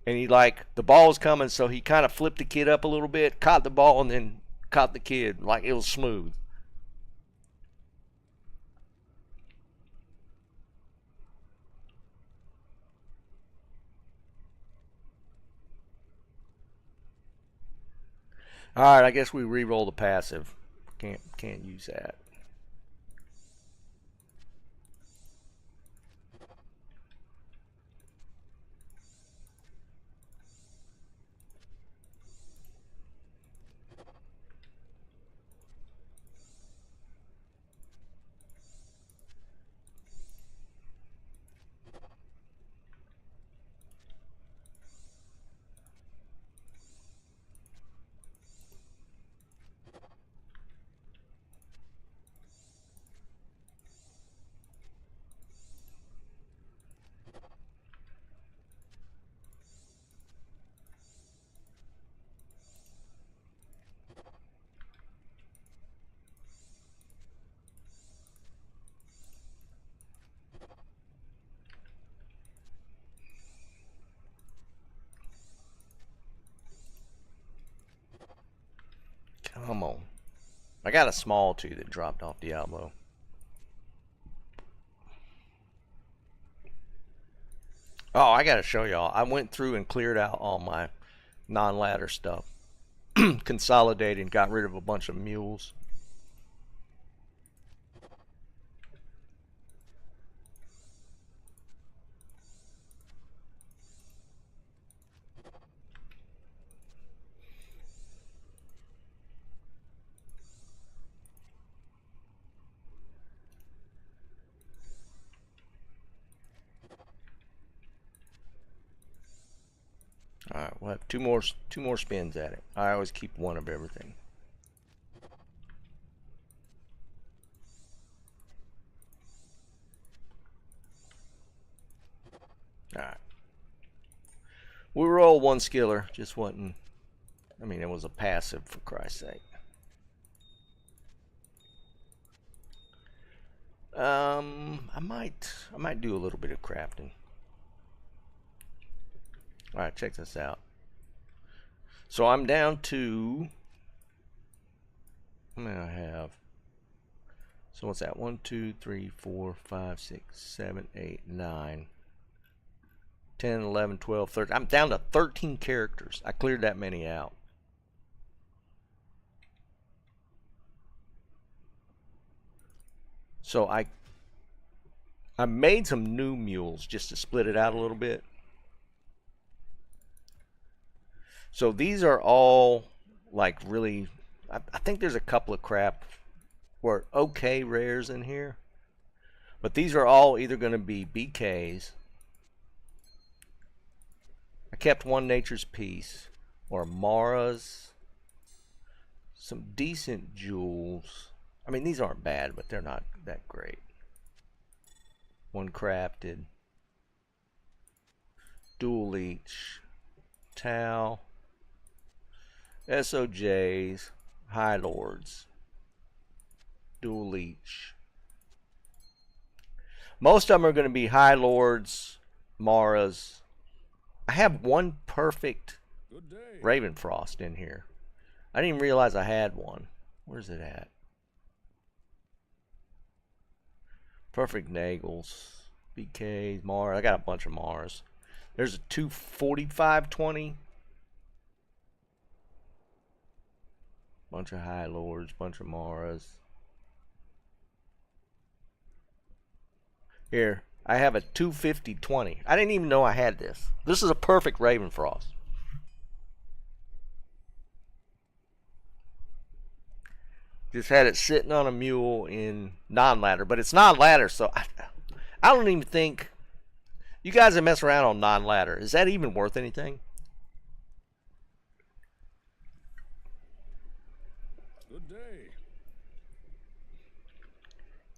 and he like the ball was coming, so he kind of flipped the kid up a little bit, caught the ball, and then caught the kid. Like it was smooth. All right, I guess we re-roll the passive. Can't use that. Come on. I got a small too that dropped off Diablo. Oh, I gotta show y'all. I went through and cleared out all my non-ladder stuff. Consolidated and got rid of a bunch of mules. All right, we'll have two more spins at it. I always keep one of everything. All right. We roll one skiller, just wasn't. I mean, it was a passive for Christ's sake. I might do a little bit of crafting. All right, check this out. So I'm down to. How many I have? So what's that? 1, 2, 3, 4, 5, 6, 7, 8, 9, 10, 11, 12, 13. I'm down to 13 characters. I cleared that many out. So I made some new mules just to split it out a little bit. So these are all like really, I think there's a couple of crap or okay rares in here. But these are all either going to be BKs. I kept one Nature's Peace or Mara's. Some decent jewels. I mean, these aren't bad, but they're not that great. One crafted. Dual Leech. Tau. SOJs. High Lords. Dual Leech. Most of them are going to be High Lords, Maras. I have one perfect Ravenfrost in here. I didn't even realize I had one. Where's it at? Perfect Nagels, BKs, Mars. I got a bunch of Mars. There's a 245-20. Bunch of High Lords, bunch of Maras. Here, I have a 250-20. I didn't even know I had this. This is a perfect Ravenfrost. Just had it sitting on a mule in non-ladder, but it's non-ladder, so I don't even think you guys that mess around on non-ladder. Is that even worth anything? Good day.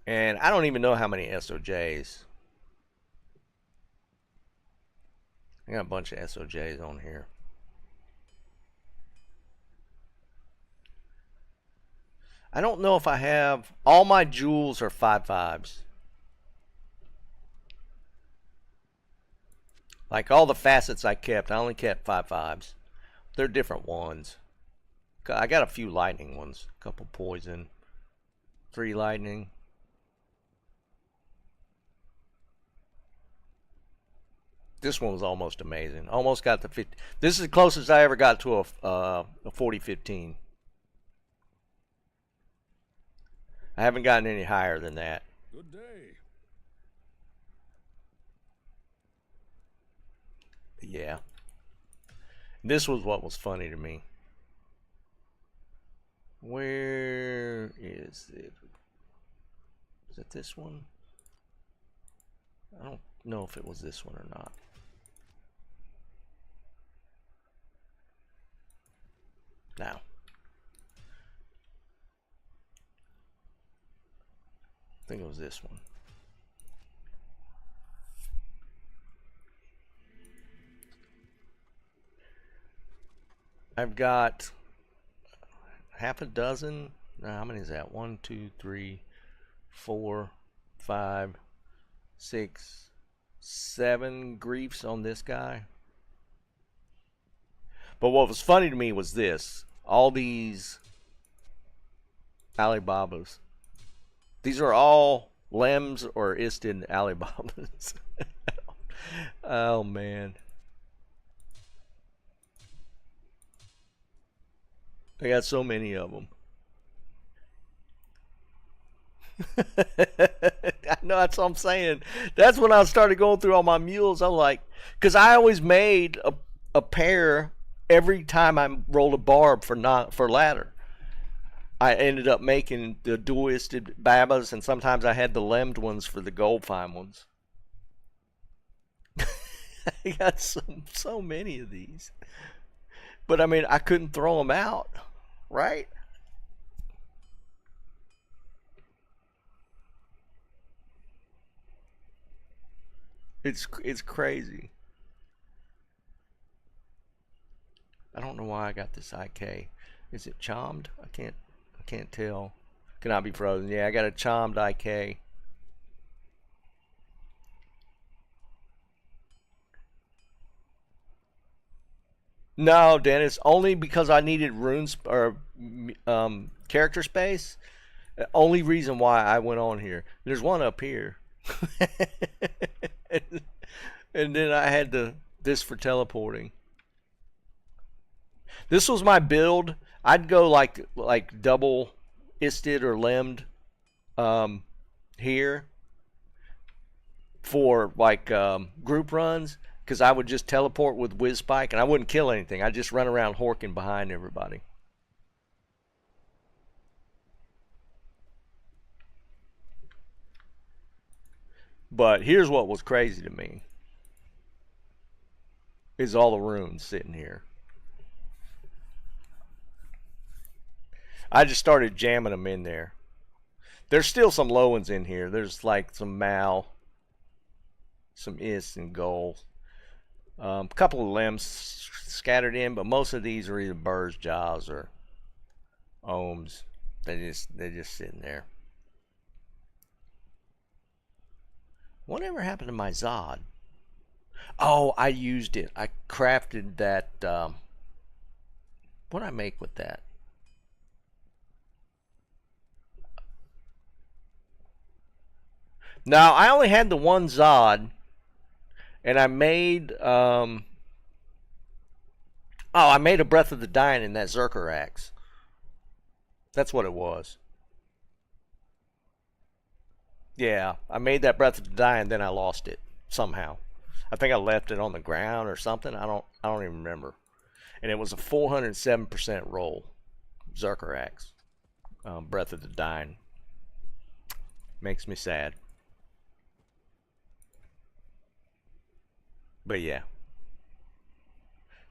And I don't even know how many SOJs. I got a bunch of SOJs on here. I don't know if I have. All my jewels are 5.5s. Like all the facets I kept, I only kept 5.5s. They're different ones. I got a few lightning ones. A couple poison. 3 lightning. This one was almost amazing. Almost got the 50. This is the closest I ever got to a 40-15. I haven't gotten any higher than that. Good day. Yeah. This was what was funny to me. Where is it? Is it this one? I don't know if it was this one or not. Now. I think it was this one. I've got half a dozen. How many is that? 1, 2, 3, 4, 5, 6, 7 griefs on this guy. But what was funny to me was this. All these Alibabas. These are all Lems or Isted Alibabas. Oh man. I got so many of them. I know, that's what I'm saying. That's when I started going through all my mules. I'm like, because I always made a pair every time I rolled a barb for ladder. I ended up making the dual-isted babas, and sometimes I had the lemmed ones for the gold fine ones. I got so many of these, but I mean, I couldn't throw them out, right? It's crazy. I don't know why I got this IK. Is it chommed? I can't tell. Cannot be frozen. Yeah, I got a chommed IK. No, Dennis, only because I needed runes or character space. Only reason why I went on here. There's one up here. And then I had this for teleporting. This was my build. I'd go like double isted or lemmed here for like group runs, because I would just teleport with whiz spike and I wouldn't kill anything. I'd just run around horking behind everybody. But here's what was crazy to me is all the runes sitting here. I just started jamming them in there. There's still some low ones in here. There's like some Mal, some Is and Gold. A couple of limbs scattered in, but most of these are either Burrs, Jaws, or Ohms. They're just sitting there. Whatever happened to my Zod? Oh, I used it. I crafted that. What did I make with that? Now, I only had the one Zod, and I made, I made a Breath of the Dying in that Zerker axe. That's what it was. Yeah, I made that Breath of the Dying, then I lost it somehow. I think I left it on the ground or something. I don't even remember. And it was a 407% roll, Zerker axe, Breath of the Dying. Makes me sad. But yeah.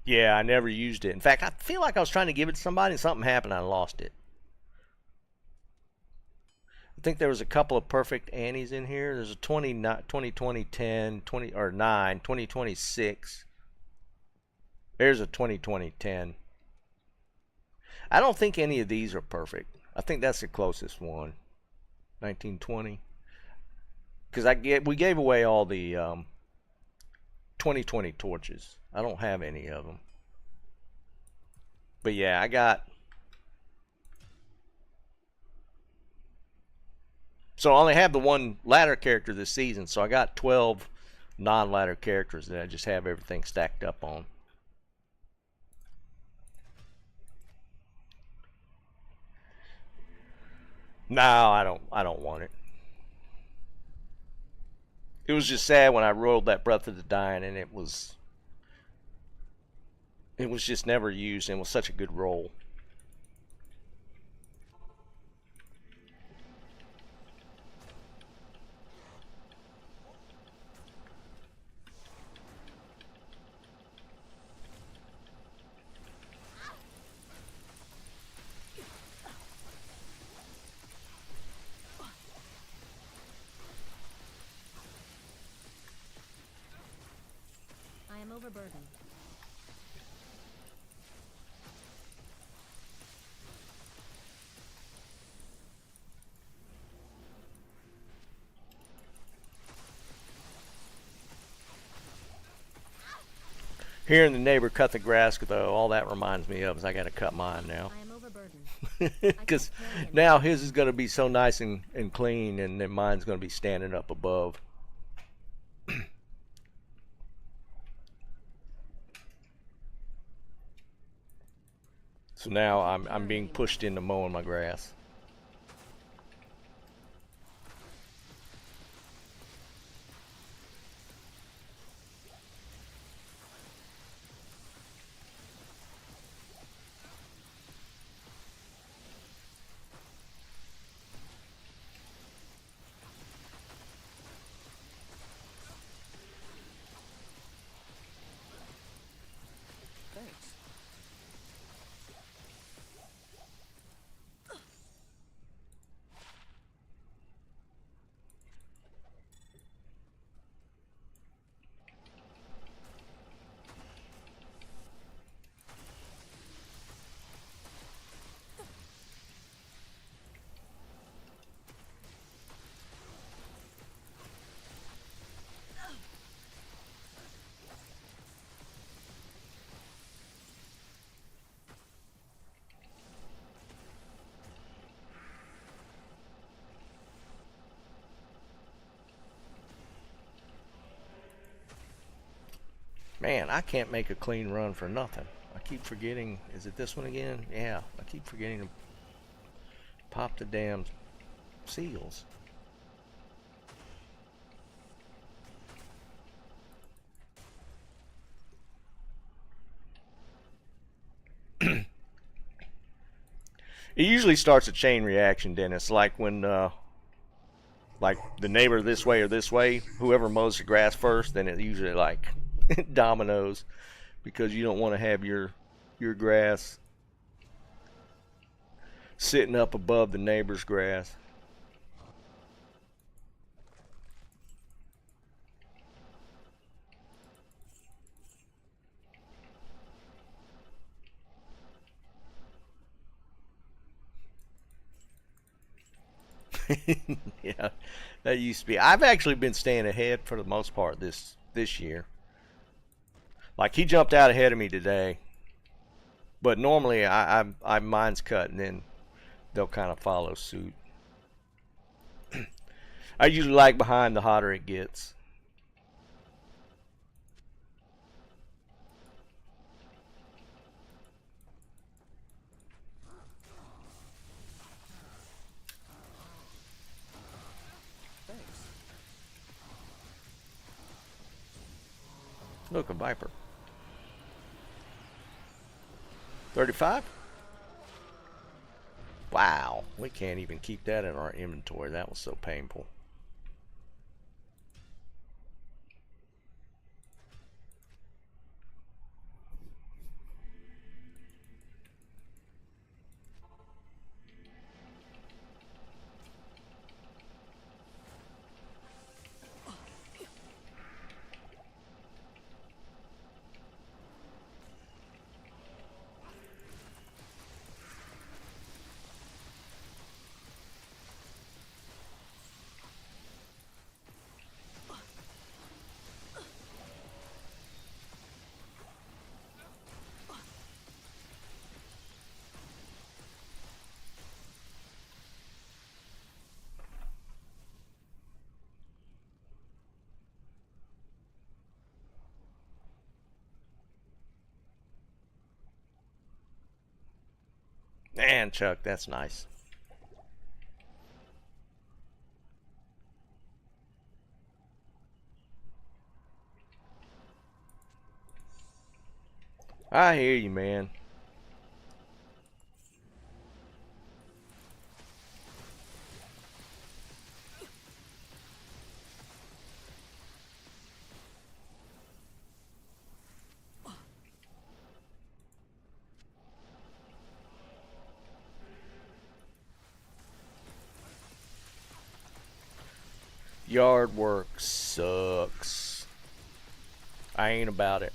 Yeah, I never used it. In fact, I feel like I was trying to give it to somebody and something happened and I lost it. I think there was a couple of perfect Annies in here. There's a 2020 10, 20 or 9, 2026. There's a 2020 10. I don't think any of these are perfect. I think that's the closest one. 1920. Because we gave away all the 2020 torches. I don't have any of them. But yeah, I got. So I only have the one ladder character this season, so I got 12 non-ladder characters that I just have everything stacked up on. No, I don't want it. It was just sad when I rolled that Breath of the Dying and it was just never used and was such a good roll. I am overburdened. Hearing the neighbor cut the grass, though, all that reminds me of is I got to cut mine now. I am overburdened. Because now his is going to be so nice and clean, and then mine's going to be standing up above. So now I'm being pushed into mowing my grass. Thanks. Man, I can't make a clean run for nothing. I keep forgetting. Is it this one again? Yeah, I keep forgetting to pop the damn seals. It usually starts a chain reaction, Dennis. Like when, like the neighbor this way or this way, whoever mows the grass first, then it usually like dominoes, because you don't want to have your grass sitting up above the neighbor's grass. Yeah, that used to be. I've actually been staying ahead for the most part this year. Like he jumped out ahead of me today, but normally I mine's cut and then they'll kind of follow suit. I usually lag behind the hotter it gets. Thanks. Look, a viper. 35? Wow, we can't even keep that in our inventory. That was so painful. Man, Chuck, that's nice. I hear you, man. Yard work sucks. I ain't about it.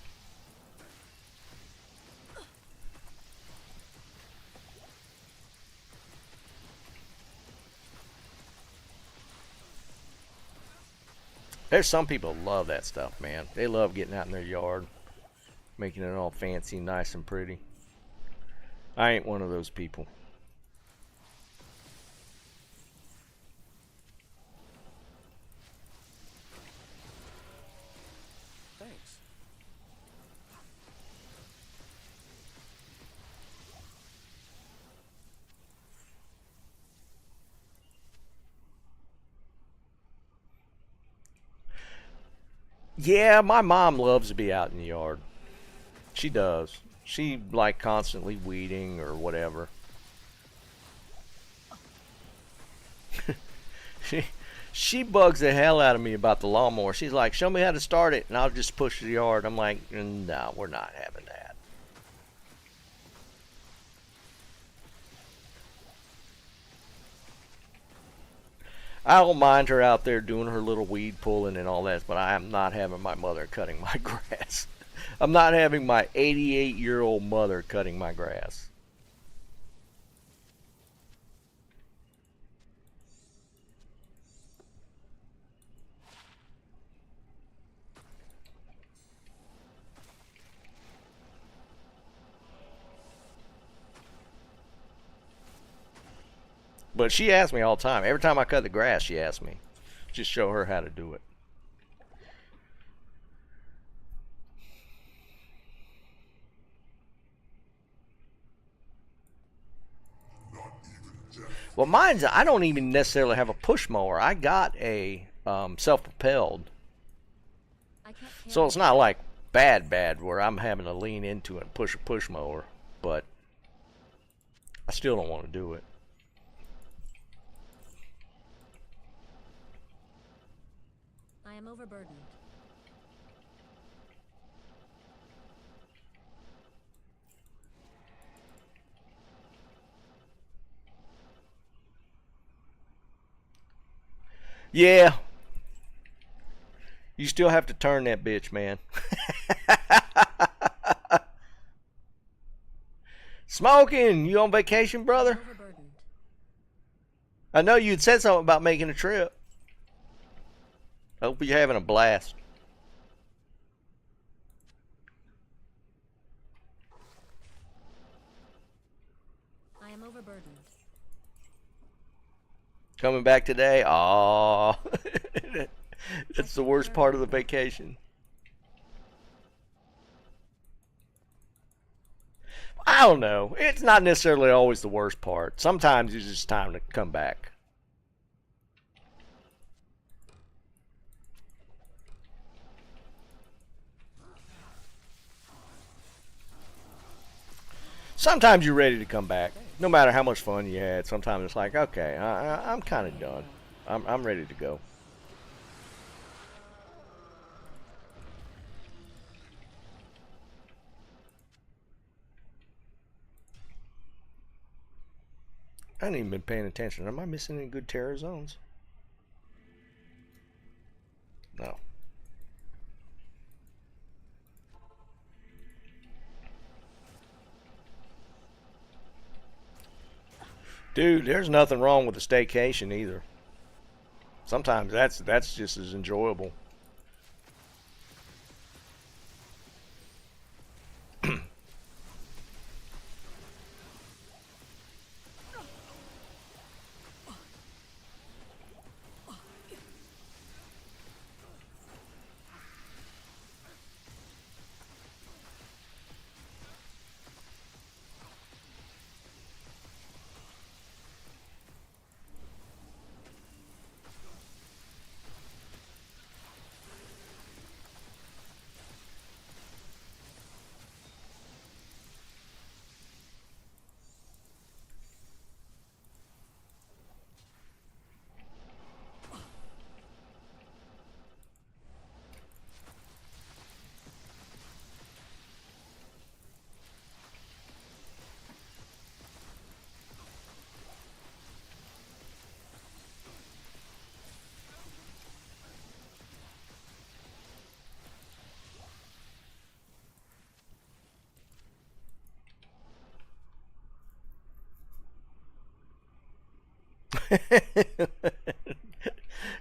There's some people love that stuff, man. They love getting out in their yard, making it all fancy, nice and pretty. I ain't one of those people. Yeah, my mom loves to be out in the yard. She does. She like constantly weeding or whatever. she she bugs the hell out of me about the lawnmower. She's like, "Show me how to start it, and I'll just push the yard." I'm like, "No, we're not having that." I don't mind her out there doing her little weed pulling and all that, but I am not having my mother cutting my grass. I'm not having my 88-year-old mother cutting my grass. But she asks me all the time. Every time I cut the grass, she asks me. Just show her how to do it. Well, mine's, I don't even necessarily have a push mower. I got a self-propelled. So it's not like bad where I'm having to lean into it and push a push mower. But I still don't want to do it. I am overburdened. Yeah. You still have to turn that bitch, man. Smoking, you on vacation, brother? Overburdened. I know you'd said something about making a trip. I hope you're having a blast. I am overburdened. Coming back today? Aw. That's the worst part of the vacation. I don't know. It's not necessarily always the worst part. Sometimes it's just time to come back. Sometimes you're ready to come back. No matter how much fun you had, sometimes it's like, okay, I'm kind of done. I'm ready to go. I haven't even been paying attention. Am I missing any good terror zones? No. Dude, there's nothing wrong with a staycation either. Sometimes that's just as enjoyable.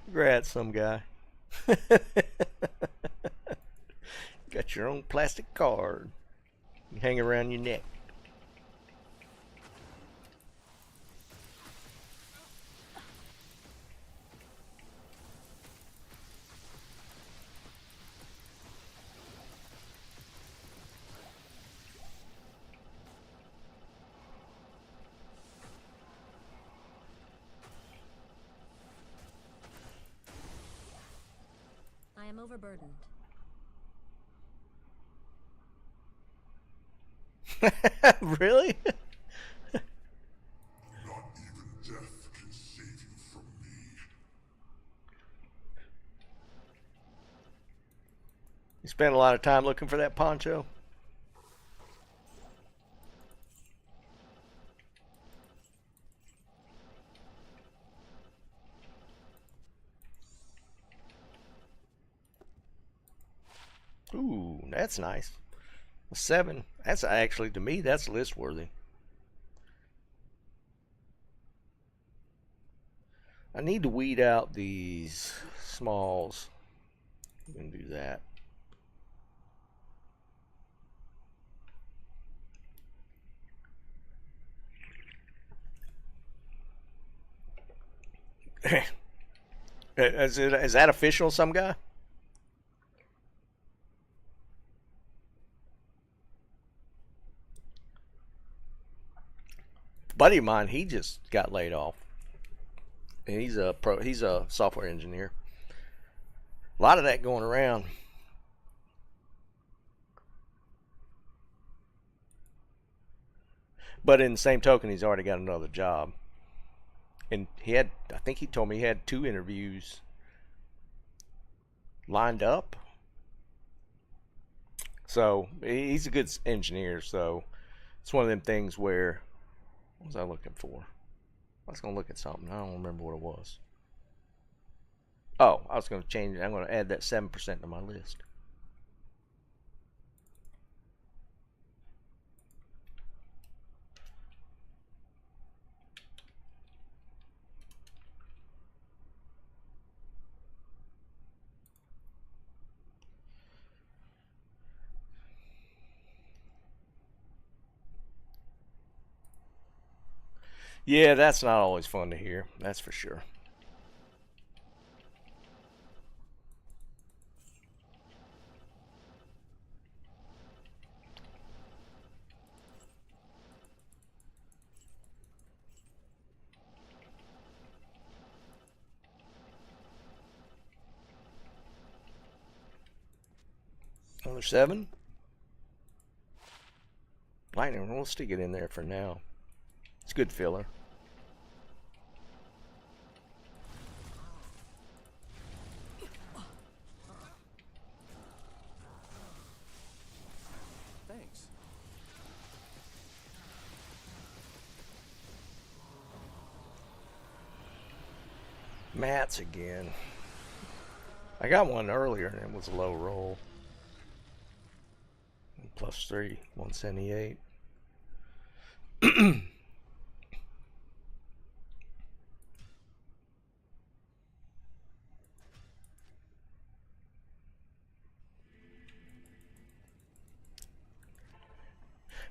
Congrats, some guy. Got your own plastic card. You hang around your neck. I am overburdened. Really? Not even death can save you from me. You spent a lot of time looking for that poncho? Ooh, that's nice. A 7. That's actually, to me, that's list worthy. I need to weed out these smalls. We can do that. Is that official, some guy? Buddy of mine, he just got laid off. And he's a software engineer. A lot of that going around. But in the same token, he's already got another job. And I think he told me he had 2 interviews lined up. So he's a good engineer. So it's one of them things where, what was I looking for? I was going to look at something. I don't remember what it was. Oh, I was going to change it. I'm going to add that 7% to my list. Yeah, that's not always fun to hear. That's for sure. Another 7. Lightning, we'll stick it in there for now. It's good filler. Thanks. Mats again. I got one earlier and it was a low roll. +3, 178.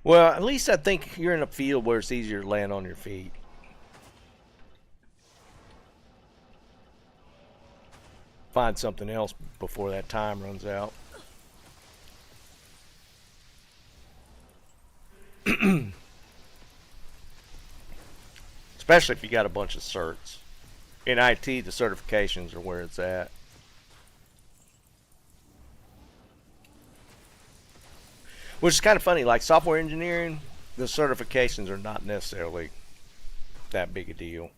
Well, at least I think you're in a field where it's easier to land on your feet. Find something else before that time runs out. Especially if you got a bunch of certs. In IT, the certifications are where it's at. Which is kind of funny, like software engineering, the certifications are not necessarily that big a deal.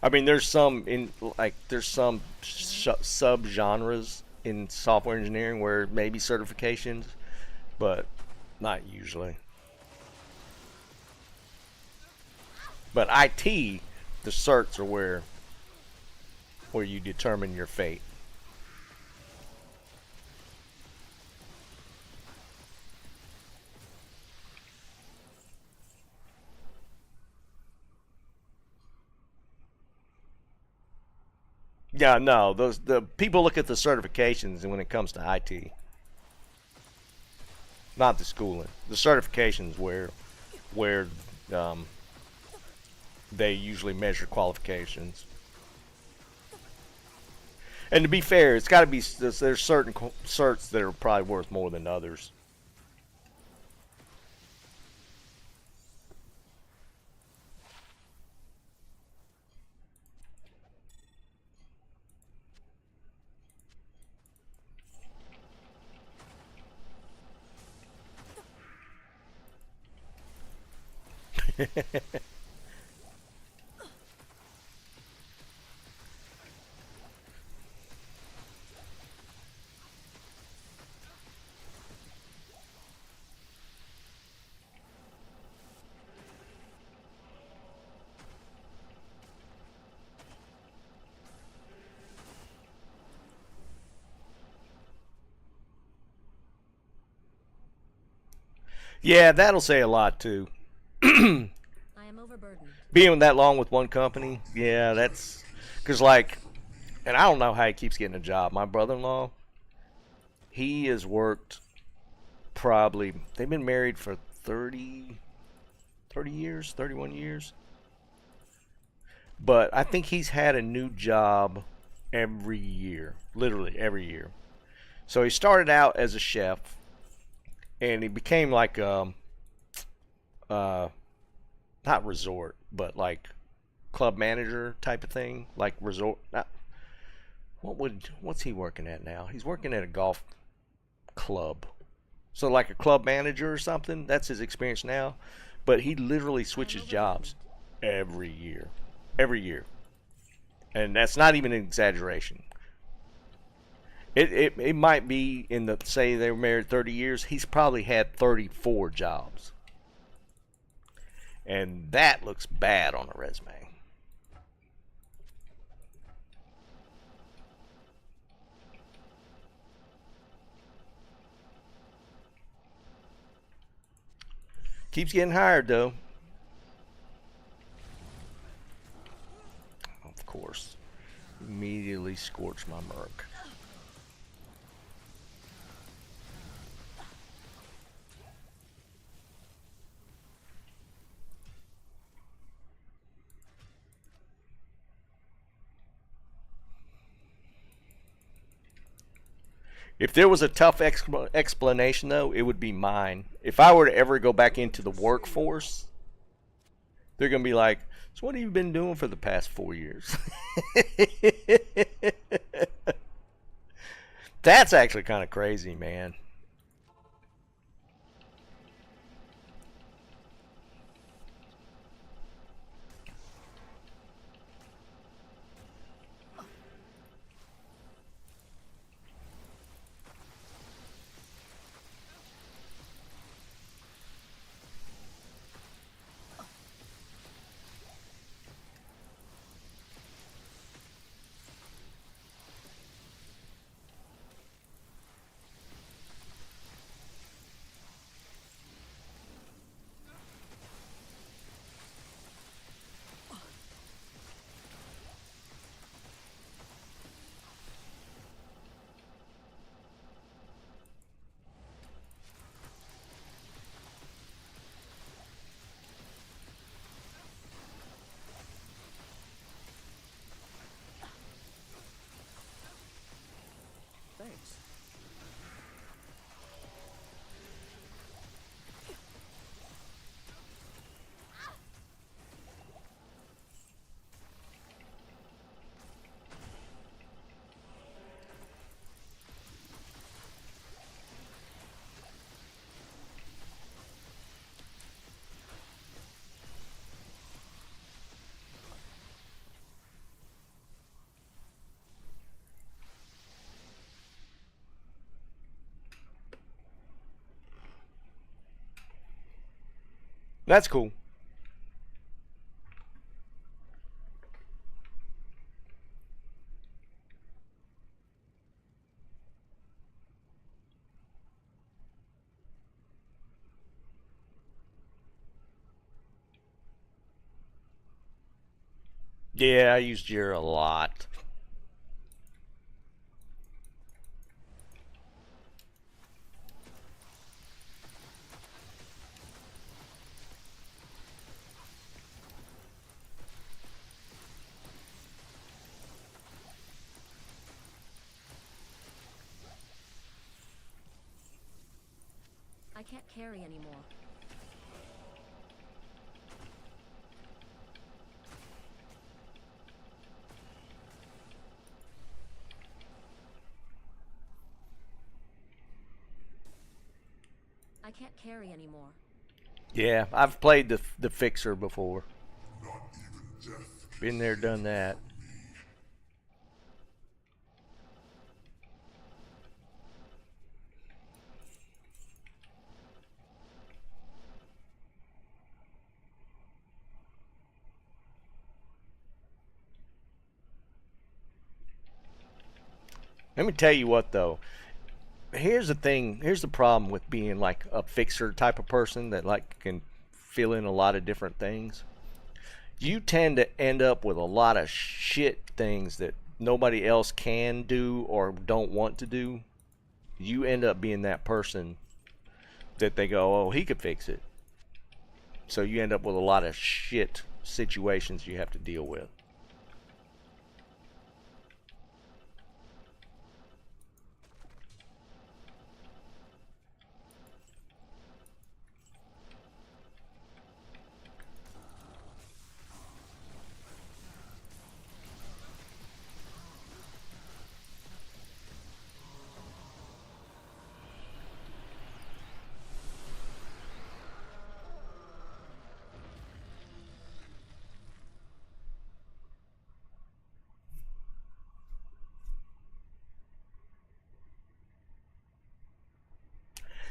I mean, there's some sub genres in software engineering where maybe certifications, but not usually. But IT, the certs are where you determine your fate. Yeah, no, the people look at the certifications, and when it comes to IT, not the schooling, the certifications where they usually measure qualifications. And to be fair, it's got to be there's certain certs that are probably worth more than others. Yeah, that'll say a lot too. I am overburdened. Being that long with one company, yeah, that's because like, and I don't know how he keeps getting a job. My brother-in-law, he has worked probably. They've been married for 30 years, 31 years. But I think he's had a new job every year, literally every year. So he started out as a chef, and he became like uh, not resort, but like club manager type of thing, like resort. Not, what's he working at now? He's working at a golf club, so like a club manager or something. That's his experience now. But he literally switches jobs every year, every year, and that's not even an exaggeration. It might be in the say they were married 30 years. He's probably had 34 jobs, and that looks bad on a resume. Keeps getting hired though. Of course, immediately scorch my merc. If there was a tough explanation, though, it would be mine. If I were to ever go back into the workforce, they're going to be like, so what have you been doing for the past 4 years? That's actually kind of crazy, man. Thanks. That's cool. Yeah, I use Jira a lot. I can't carry anymore. I can't carry anymore. Yeah, I've played the fixer before. Not even death can Been there, done that. Let me tell you what though. Here's the thing. Here's the problem with being like a fixer type of person that like can fill in a lot of different things. You tend to end up with a lot of shit things that nobody else can do or don't want to do. You end up being that person that they go, oh, he could fix it. So you end up with a lot of shit situations you have to deal with.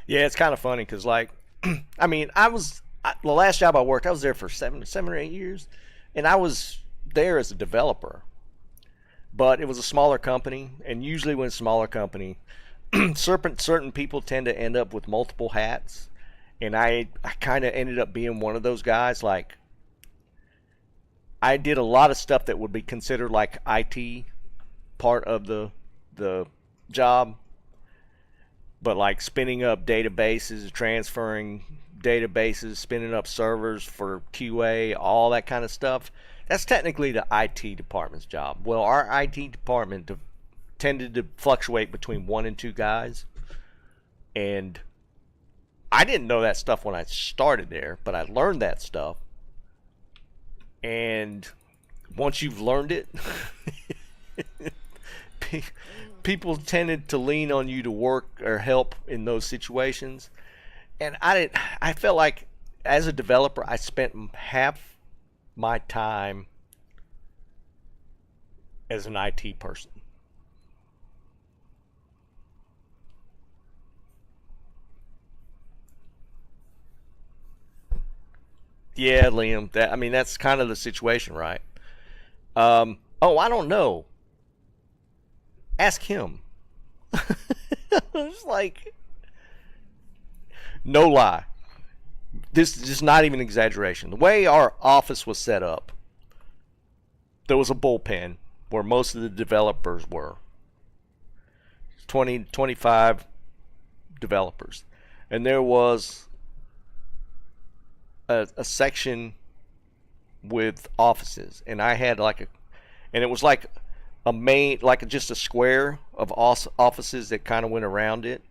Yeah, it's kind of funny because, like, I mean, the last job I worked, I was there for seven or 8 years, and I was there as a developer. But it was a smaller company, and usually when it's a smaller company, certain people tend to end up with multiple hats, and I kind of ended up being one of those guys. Like, I did a lot of stuff that would be considered like IT part of the job, but like spinning up databases, transferring databases, spinning up servers for QA, all that kind of stuff. That's technically the IT department's job. Well, our IT department tended to fluctuate between 1 and 2 guys, and I didn't know that stuff when I started there, but I learned that stuff. And once you've learned it, people tended to lean on you to work or help in those situations. And I felt like as a developer, I spent half my time as an IT person. Yeah, Liam. I mean, that's kind of the situation, right? Oh, I don't know. Ask him. It's like, no lie. This is just not even exaggeration. The way our office was set up, there was a bullpen where most of the developers were. 20, 25 developers. And there was a section with offices. And I had and it was like a main, like just a square of offices that kind of went around it.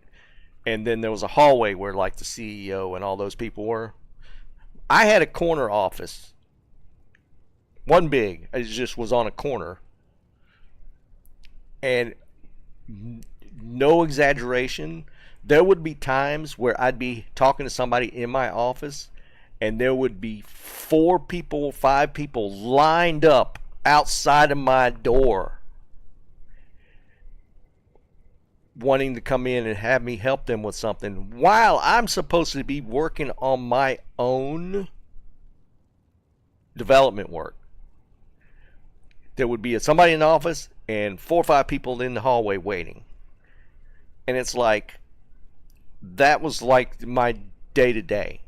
And then there was a hallway where like the CEO and all those people were. I had a corner office. One big. It just was on a corner. And no exaggeration, there would be times where I'd be talking to somebody in my office and there would be 4 people, 5 people lined up outside of my door wanting to come in and have me help them with something while I'm supposed to be working on my own development work. There would be somebody in the office and 4 or 5 people in the hallway waiting. And it's like, that was like my day to day.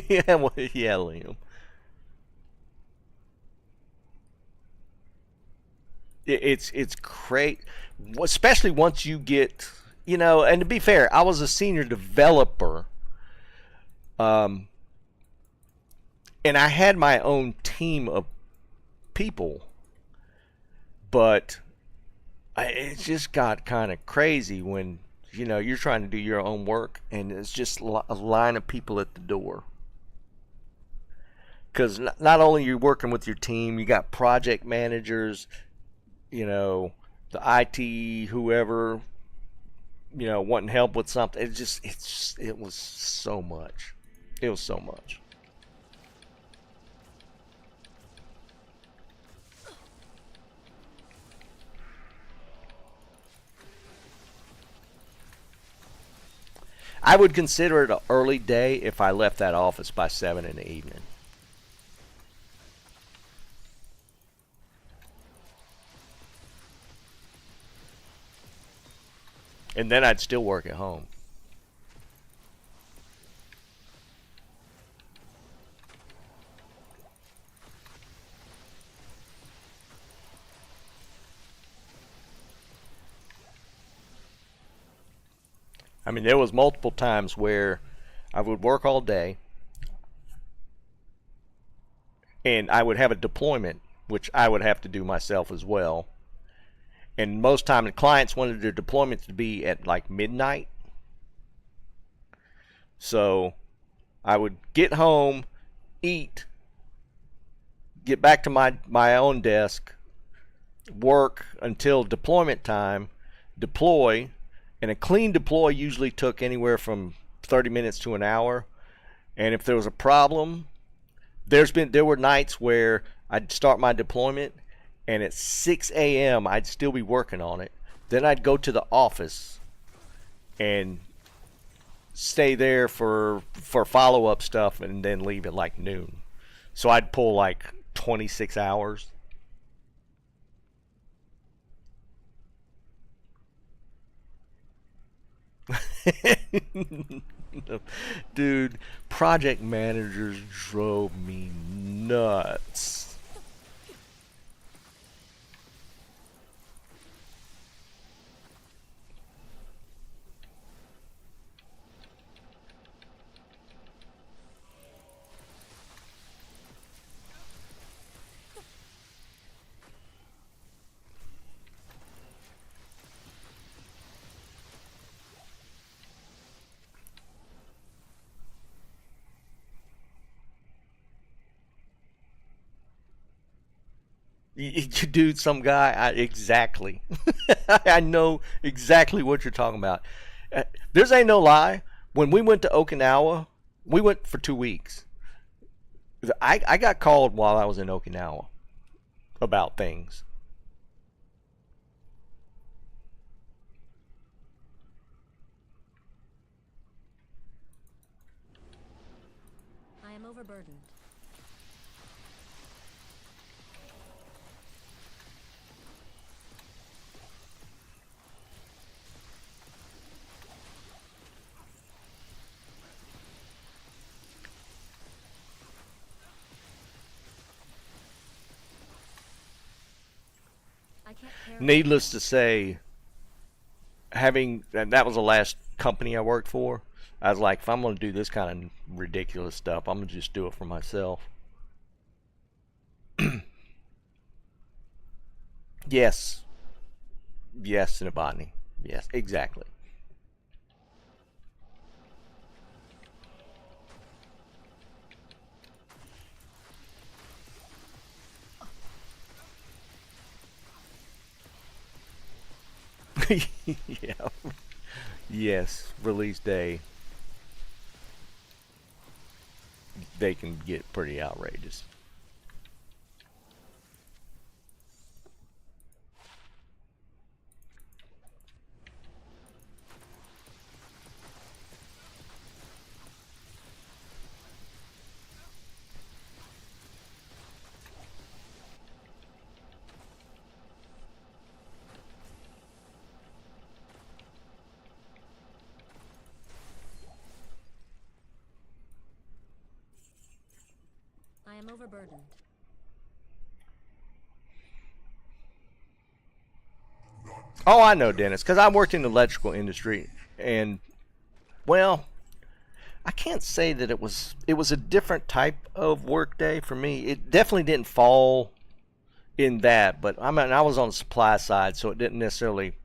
Yeah, well, yeah, Liam. It's great, especially once you get, and to be fair, I was a senior developer, and I had my own team of people, but it just got kind of crazy when you're trying to do your own work and it's just a line of people at the door. Because not only you're working with your team, you got project managers, you know, the IT, whoever, you know, wanting help with something. It was so much. It was so much. I would consider it an early day if I left that office by 7 in the evening. And then I'd still work at home. I mean, there was multiple times where I would work all day and I would have a deployment, which I would have to do myself as well. And most time the clients wanted their deployments to be at like midnight. So I would get home, eat, get back to my own desk, work until deployment time, deploy, and a clean deploy usually took anywhere from 30 minutes to an hour. And if there was a problem, there were nights where I'd start my deployment and at 6 a.m. I'd still be working on it. Then I'd go to the office and stay there for follow-up stuff and then leave at like noon. So I'd pull like 26 hours. Dude, project managers drove me nuts. Dude, some guy, exactly. I know exactly what you're talking about. There's ain't no lie. When we went to Okinawa, we went for 2 weeks. I got called while I was in Okinawa about things. I am overburdened. I can't carry Needless anymore. to say, and that was the last company I worked for. I was like, if I'm going to do this kind of ridiculous stuff, I'm going to just do it for myself. Yes. Yes, Nabotny. Yes, exactly. Yeah. Yes, release day. They can get pretty outrageous. I am overburdened. Oh, I know, Dennis, because I worked in the electrical industry, and well, I can't say that it was a different type of work day for me. It definitely didn't fall in that, but I mean, I was on the supply side, so it didn't necessarily,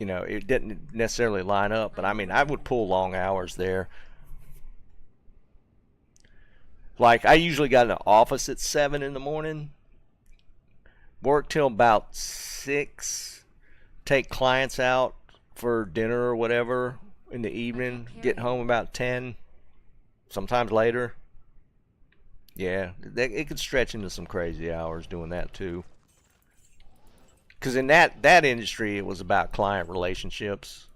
it didn't necessarily line up. But I mean, I would pull long hours there. Like, I usually got in the office at 7 in the morning, work till about 6, take clients out for dinner or whatever in the evening, get home about 10, sometimes later. Yeah, it could stretch into some crazy hours doing that too. Because in that industry, it was about client relationships.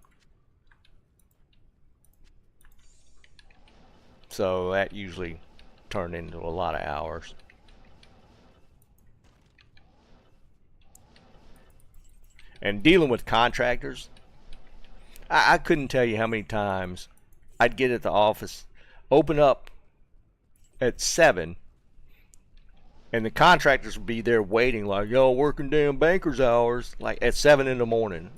So that usually turned into a lot of hours. And dealing with contractors, I couldn't tell you how many times I'd get at the office, open up at 7, and the contractors would be there waiting like, yo, working damn banker's hours, like at 7 in the morning.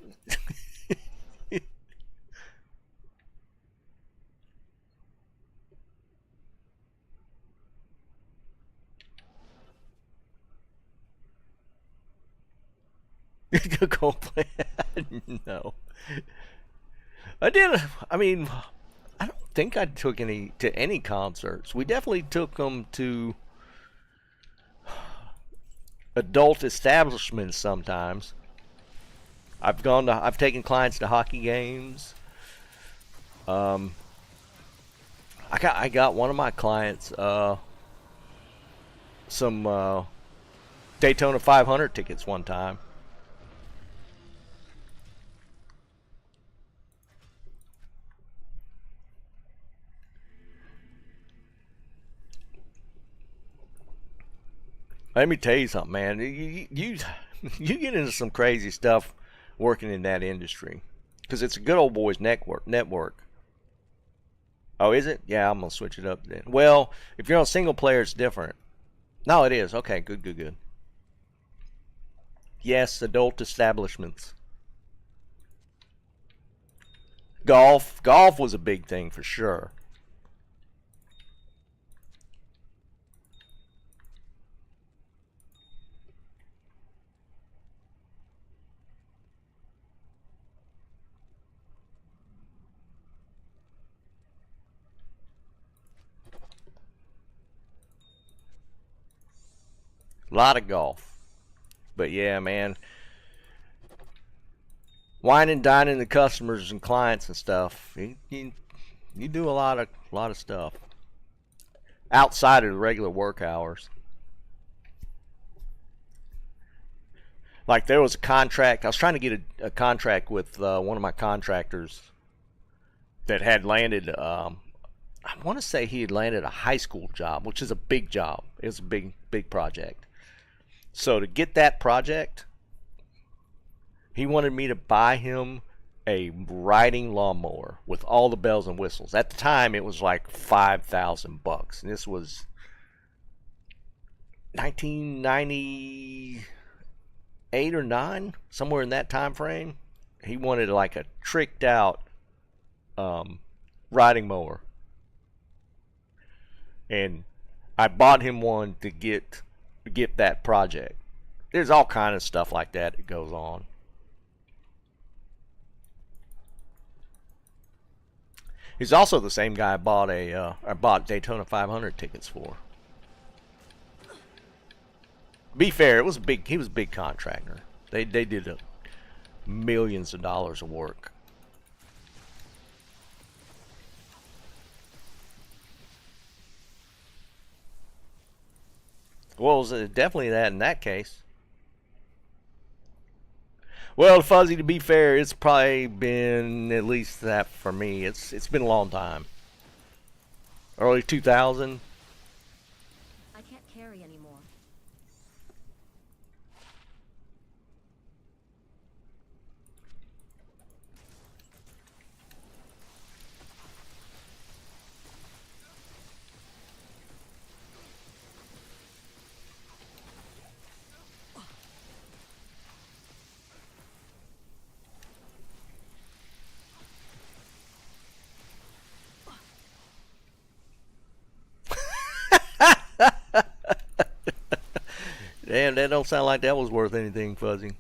Go play. No. I did. I mean, I don't think I took any to any concerts. We definitely took them to adult establishments sometimes. I've taken clients to hockey games. I got one of my clients some Daytona 500 tickets one time. Let me tell you something, man. You get into some crazy stuff working in that industry because it's a good old boys network. Oh, is it? Yeah, I'm gonna switch it up then. Well, if you're on single player, it's different. No, it is. Okay, good. Yes, adult establishments. Golf was a big thing for sure. A lot of golf. But yeah, man, wine and dining the customers and clients and stuff. You do a lot of stuff outside of the regular work hours. Like there was a contract. I was trying to get a contract with one of my contractors that had landed. I want to say he had landed a high school job, which is a big job. It was a big project. So to get that project, he wanted me to buy him a riding lawnmower with all the bells and whistles. At the time, it was like $5,000, and this was 1998 or 9, somewhere in that time frame. He wanted like a tricked out riding mower, and I bought him one to get that project. There's all kind of stuff like that goes on. He's also the same guy I bought Daytona 500 tickets for. Be fair, he was a big contractor. They did millions of dollars of work. Well, it was definitely that in that case. Well, Fuzzy, to be fair, it's probably been at least that for me. It's been a long time. Early 2000. I can't carry anymore. Damn, that don't sound like that was worth anything, Fuzzy.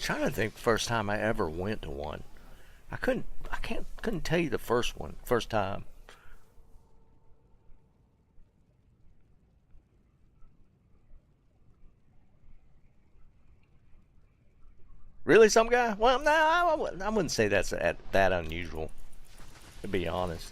Trying to think the first time I ever went to one. Couldn't tell you the first time. Really, some guy? Well, no, I wouldn't say that's that unusual, to be honest.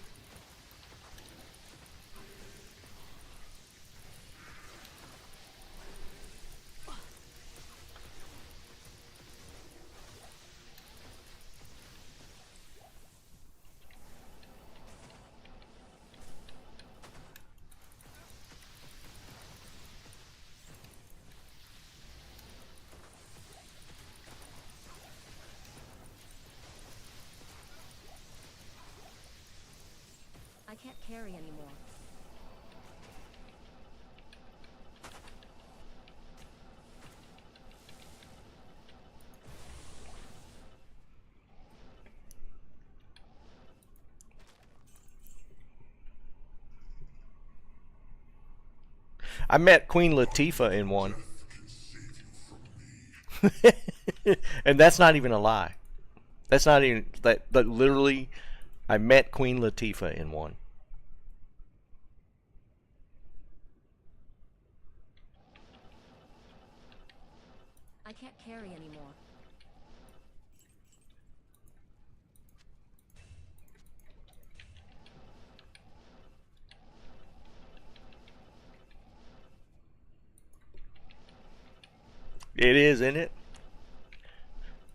I can't carry anymore. I met Queen Latifah in one. And that's not even a lie. That's not even that. But literally, I met Queen Latifah in one. I can't carry anymore. It is, isn't it?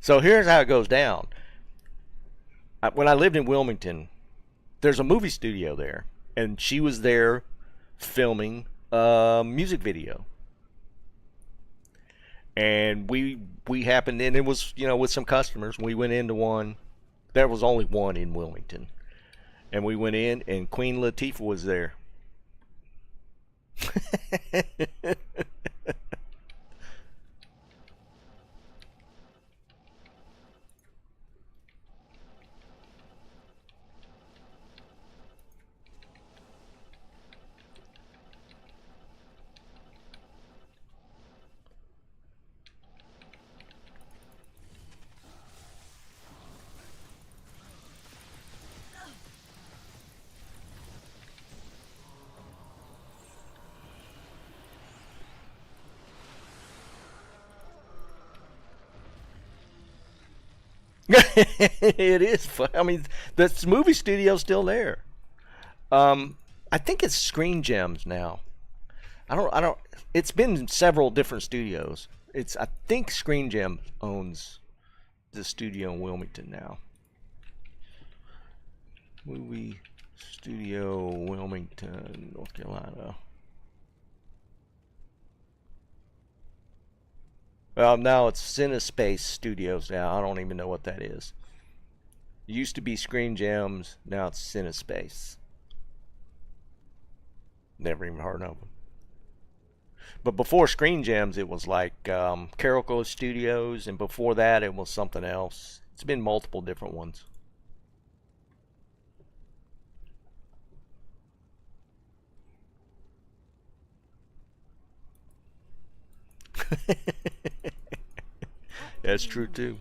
So here's how it goes down. When I lived in Wilmington, there's a movie studio there, and she was there filming a music video. And we happened in. It was, with some customers. We went into one. There was only one in Wilmington, and we went in, and Queen Latifah was there. It is fun. I mean, the movie studio's still there. I think it's Screen Gems now. I don't. It's been several different studios. I think Screen Gems owns the studio in Wilmington now. Movie Studio, Wilmington, North Carolina. Well, now it's CineSpace Studios now. I don't even know what that is. It used to be Screen Gems. Now it's CineSpace. Never even heard of them. But before Screen Gems, it was like Carolco Studios, and before that, it was something else. It's been multiple different ones. That's true too.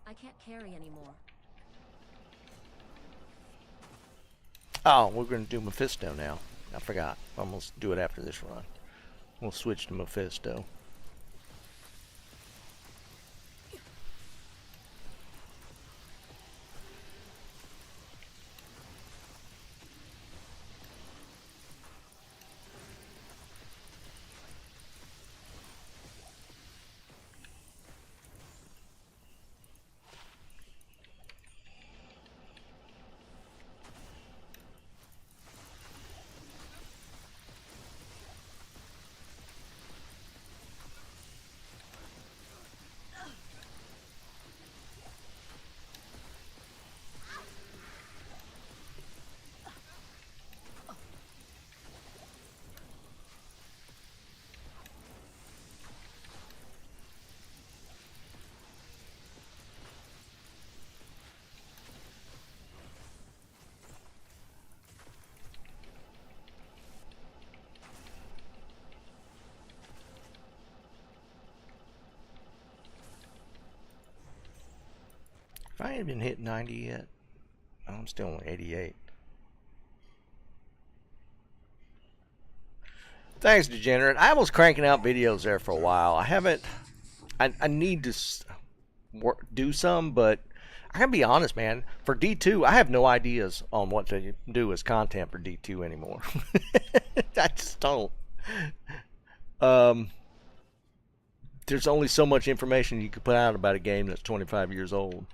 I can't carry anymore. Oh, we're going to do Mephisto now. I forgot. I'm going to do it after this run. We'll switch to Mephisto. I ain't even hit 90 yet. I'm still only 88. Thanks, Degenerate. I was cranking out videos there for a while. I haven't. I need to do some, but I gotta be honest, man. For D2, I have no ideas on what to do as content for D2 anymore. I just don't. There's only so much information you can put out about a game that's 25 years old.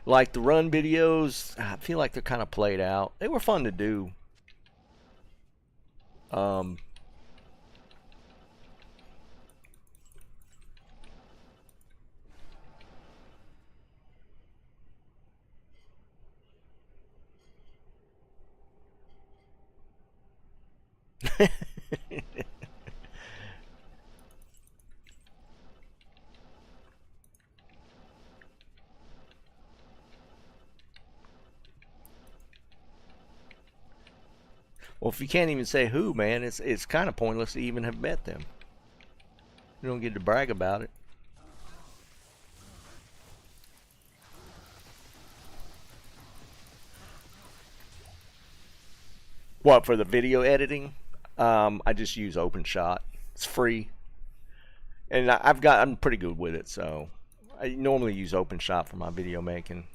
Like the run videos, I feel like they're kind of played out. They were fun to do. Well, if you can't even say who, man, it's kind of pointless to even have met them. You don't get to brag about it. What, for the video editing? I just use OpenShot. It's free, and I'm pretty good with it. So I normally use OpenShot for my video making.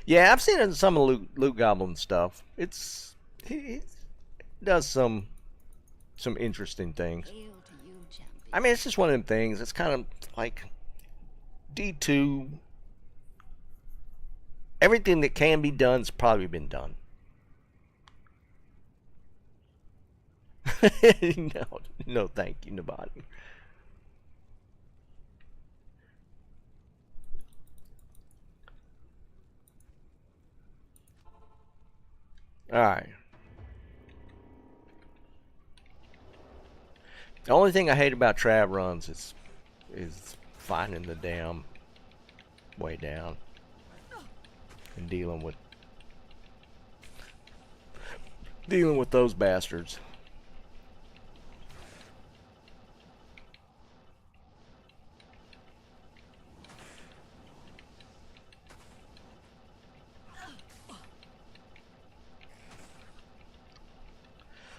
Yeah, I've seen it in some of the Loot Goblin stuff. It does some interesting things. Hail to you, champion. I mean, it's just one of them things. It's kind of like D2. Everything that can be done's probably been done. No, thank you, nobody. All right. The only thing I hate about trad runs is finding the damn way down and dealing with those bastards.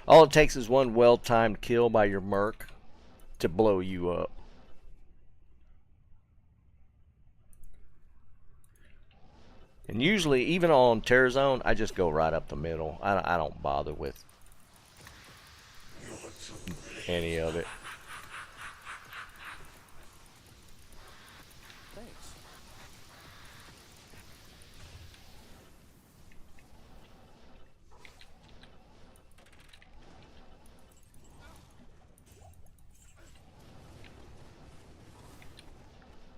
All it takes is one well-timed kill by your merc to blow you up. And usually, even on Terror Zone, I just go right up the middle. I don't bother with any of it. Thanks.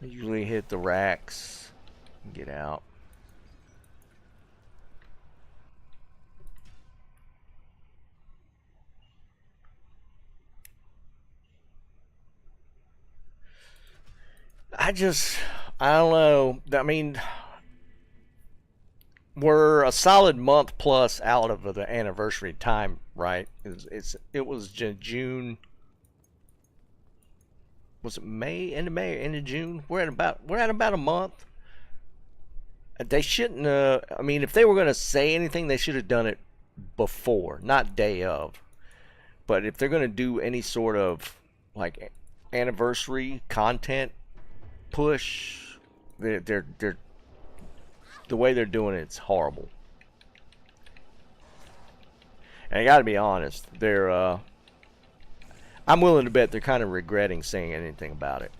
I usually hit the racks and get out. I don't know. I mean, we're a solid month plus out of the anniversary time, right? It was June. Was it May? End of May or end of June? We're at about a month. They shouldn't. I mean, if they were going to say anything, they should have done it before, not day of. But if they're going to do any sort of like anniversary content push, they're the way they're doing it's horrible. And I got to be honest, I'm willing to bet they're kind of regretting saying anything about it.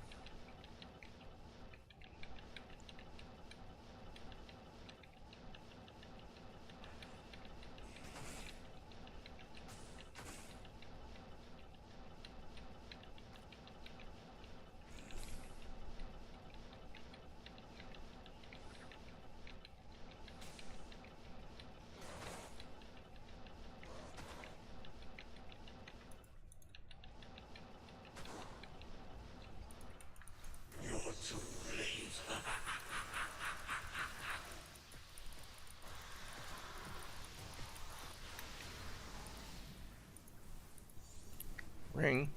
Ring.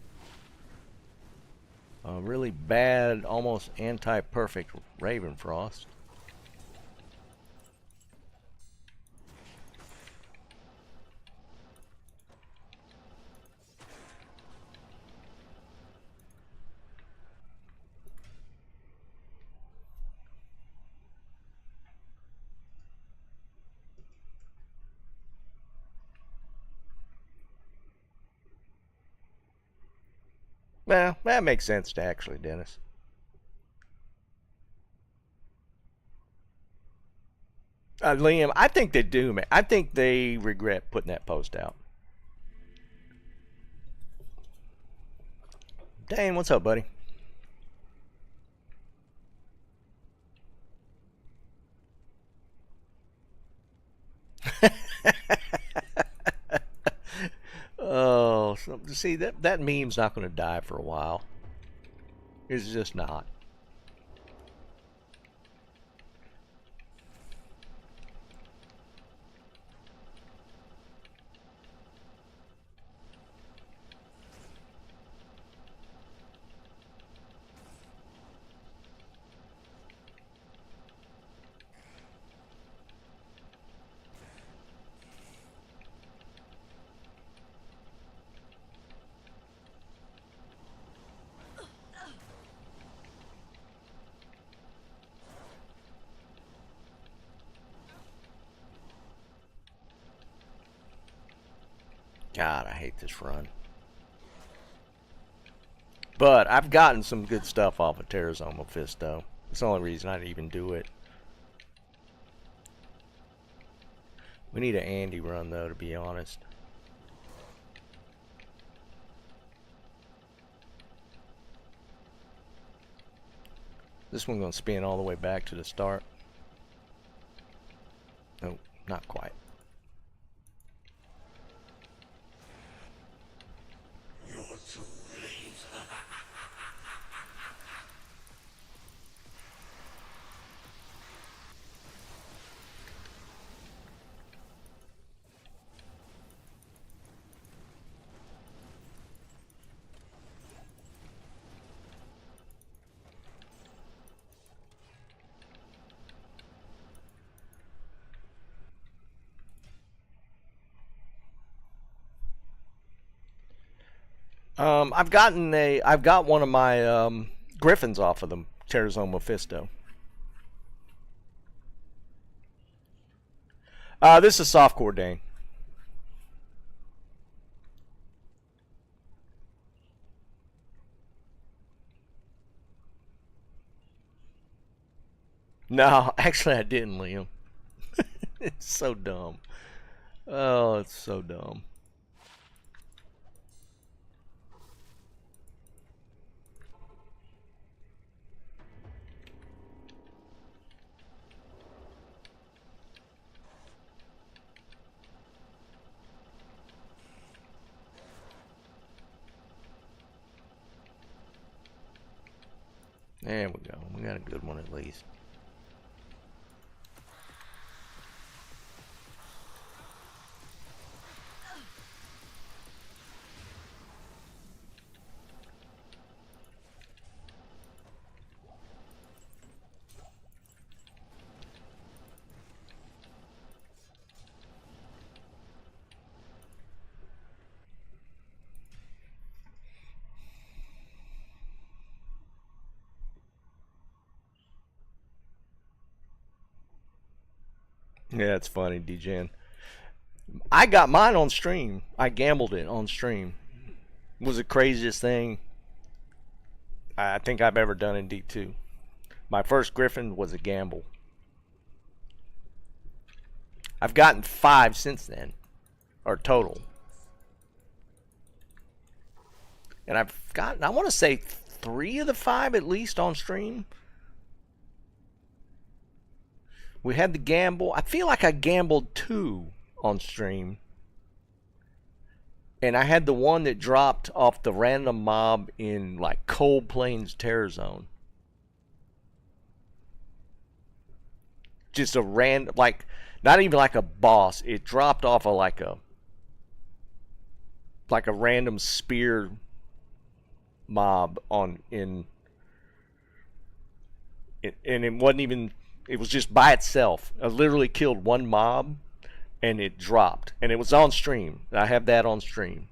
really bad, almost anti-perfect Ravenfrost. Well, that makes sense to actually, Dennis. Liam, I think they do, man. I think they regret putting that post out. Dane, what's up, buddy? Oh, so, see, that meme's not going to die for a while. It's just not. God, I hate this run. But I've gotten some good stuff off of Terrazone Mephisto. It's the only reason I'd even do it. We need an Andy run, though, to be honest. This one's going to spin all the way back to the start. No, not quite. I've got one of my Griffins off of them, Terrazone Mephisto. This is softcore Dane. No, actually I didn't, Liam. It's so dumb. Oh, it's so dumb. There we go. We got a good one at least. Yeah, it's funny, DJN. I got mine on stream. I gambled it on stream. It was the craziest thing I think I've ever done in D2. My first Griffin was a gamble. I've gotten 5 since then, or total. And I've gotten, I want to say 3 of the 5 at least on stream. We had the gamble. I feel like I gambled 2 on stream. And I had the one that dropped off the random mob in like Cold Plains Terror Zone. Just a random, like, not even like a boss. It dropped off of like a random spear mob in and it wasn't even. It was just by itself. I literally killed one mob, and it dropped, and it was on stream. I have that on stream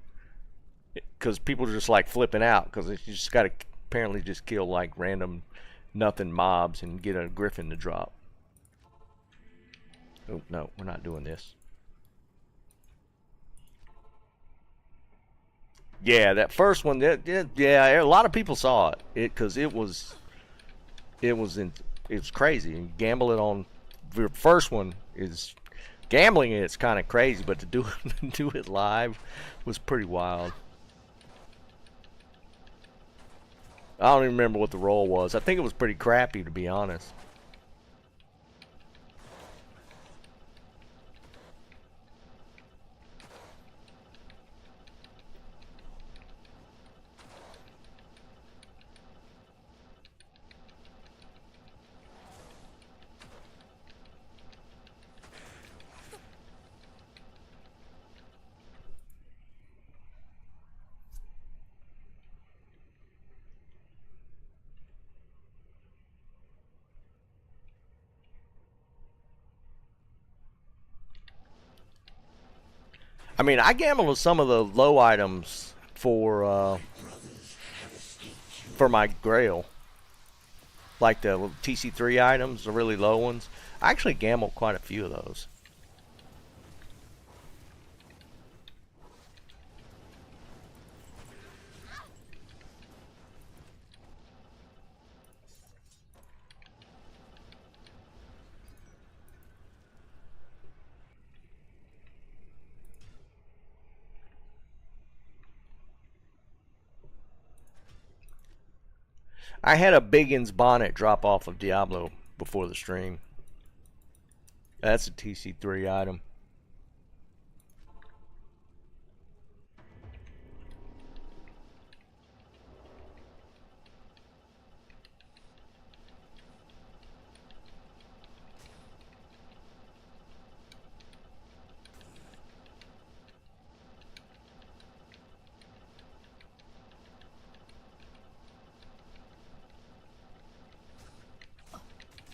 because people are just like flipping out because you just got to apparently just kill like random nothing mobs and get a griffin to drop. Oh no, we're not doing this. Yeah, that first one, yeah, a lot of people saw it because it was crazy. And gambling on the first one is gambling. It's kind of crazy, but to do do it live was pretty wild. I don't even remember what the roll was. I think it was pretty crappy, to be honest. I mean, I gambled with some of the low items for my Grail, like the TC3 items, the really low ones. I actually gambled quite a few of those. I had a Biggins bonnet drop off of Diablo before the stream. That's a TC3 item.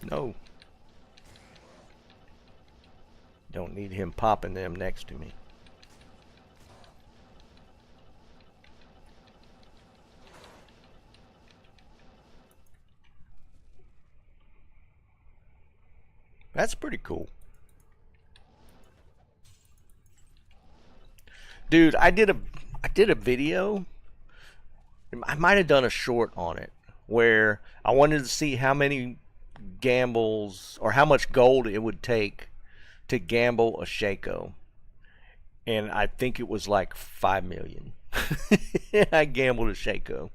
No. Don't need him popping them next to me. That's pretty cool. Dude, I did a video. I might have done a short on it where I wanted to see how many gambles or how much gold it would take to gamble a Shaco, and I think it was like 5 million. I gambled a Shaco.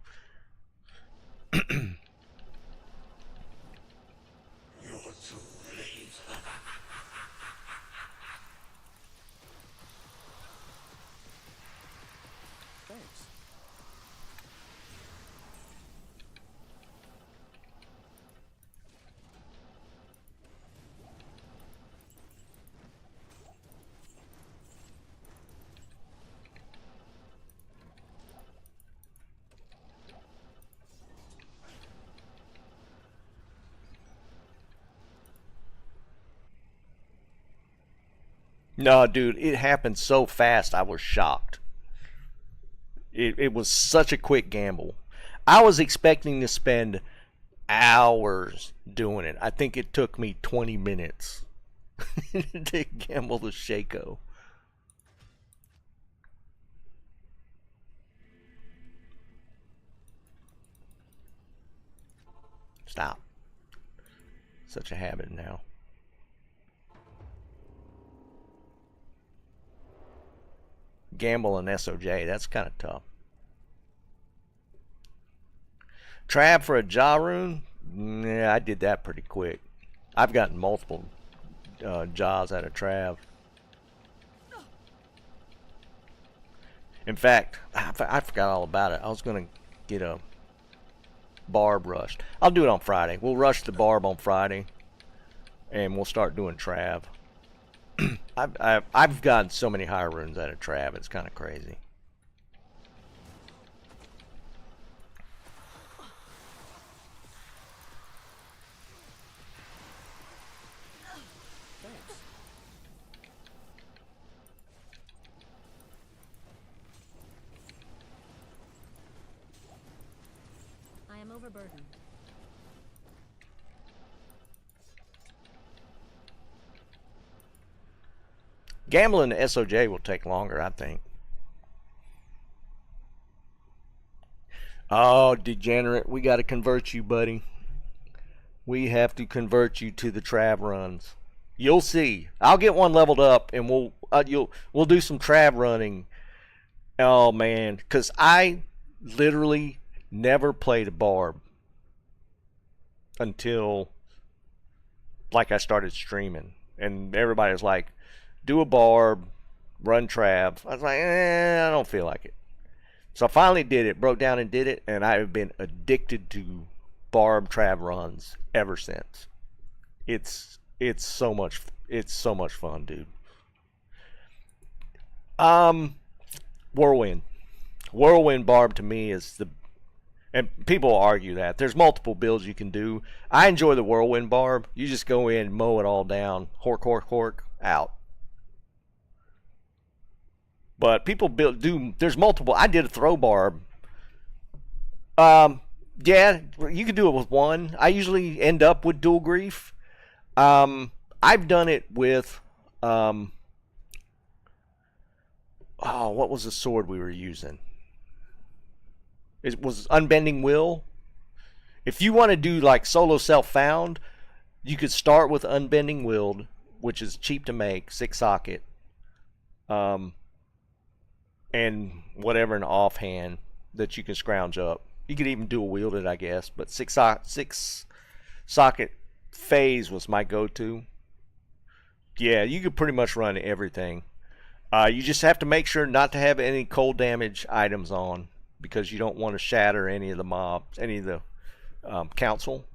Thanks. No, dude, it happened so fast I was shocked. It was such a quick gamble. I was expecting to spend hours doing it. I think it took me 20 minutes to gamble the Shaco. Stop. Such a habit now. Gamble and SOJ, that's kind of tough. Trav for a jaw rune? Yeah, I did that pretty quick. I've gotten multiple jaws out of Trav. In fact, I forgot all about it. I was going to get a barb rushed. I'll do it on Friday. We'll rush the barb on Friday, and we'll start doing Trav. I've gotten so many high runes out of Trav, it's kind of crazy. overburdened. Gambling SOJ will take longer, I think. Oh, degenerate, we got to convert you, buddy. We have to convert you to the Trav runs. You'll see. I'll get one leveled up, and we'll do some Trav running. Oh man, because I literally never played a barb until like I started streaming, and everybody was like, "Do a barb, run Trav." I was like, I don't feel like it. So I finally did it, broke down and did it, and I have been addicted to barb Trav runs ever since. It's so much fun, dude. Whirlwind barb to me is the, and people argue that there's multiple builds you can do. I enjoy the whirlwind barb. You just go in, mow it all down, hork, out. But people there's multiple. I did a throw barb. Yeah, you can do it with one. I usually end up with dual grief. I've done it with, oh, what was the sword we were using? It was Unbending Will. If you want to do like solo self-found, you could start with Unbending Will, which is cheap to make, 6 socket. And whatever an offhand that you can scrounge up. You could even dual wield it, I guess. But 6 socket phase was my go-to. Yeah, you could pretty much run everything. You just have to make sure not to have any cold damage items on, because you don't want to shatter any of the mobs, any of the council.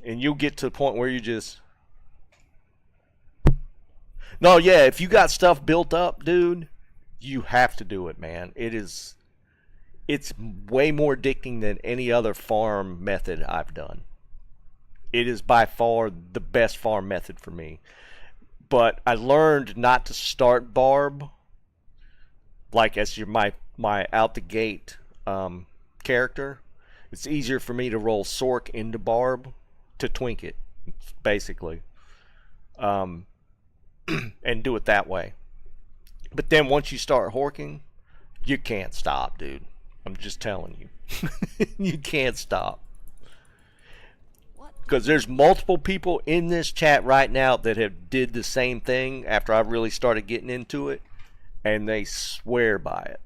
And you'll get to the point where you just... No, yeah, if you got stuff built up, dude, you have to do it, man. It's way more addicting than any other farm method I've done. It is by far the best farm method for me. But I learned not to start barb like as my out the gate character. It's easier for me to roll sorc into barb to twink it, basically. And do it that way. But then once you start horking, you can't stop, dude. I'm just telling you. You can't stop. Because there's multiple people in this chat right now that have did the same thing after I really started getting into it, and they swear by it.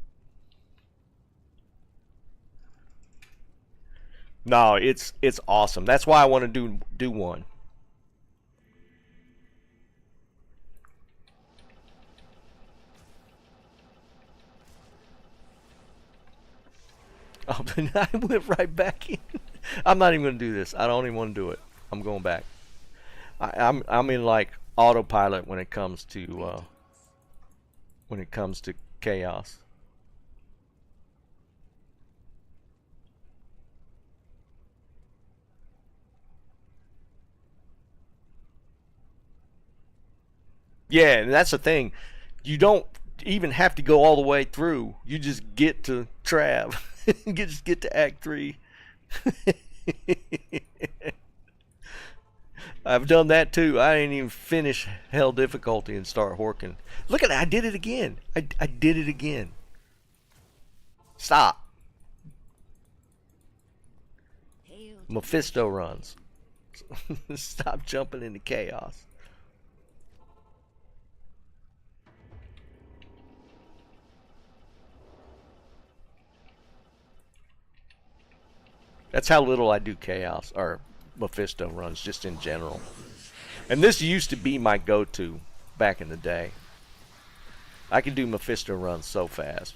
No, it's awesome. That's why I want to do one. Oh, but I went right back in. I'm not even going to do this. I don't even want to do it. I'm going back. I'm in like autopilot when it comes to chaos. Yeah, and that's the thing. You don't even have to go all the way through. You just get to Trav. Just get to Act 3. I've done that too. I didn't even finish hell difficulty and start horking. Look at that. I did it again. I did it again. Stop. Mephisto runs. Stop jumping into chaos. That's how little I do chaos or Mephisto runs, just in general. And this used to be my go-to back in the day. I could do Mephisto runs so fast,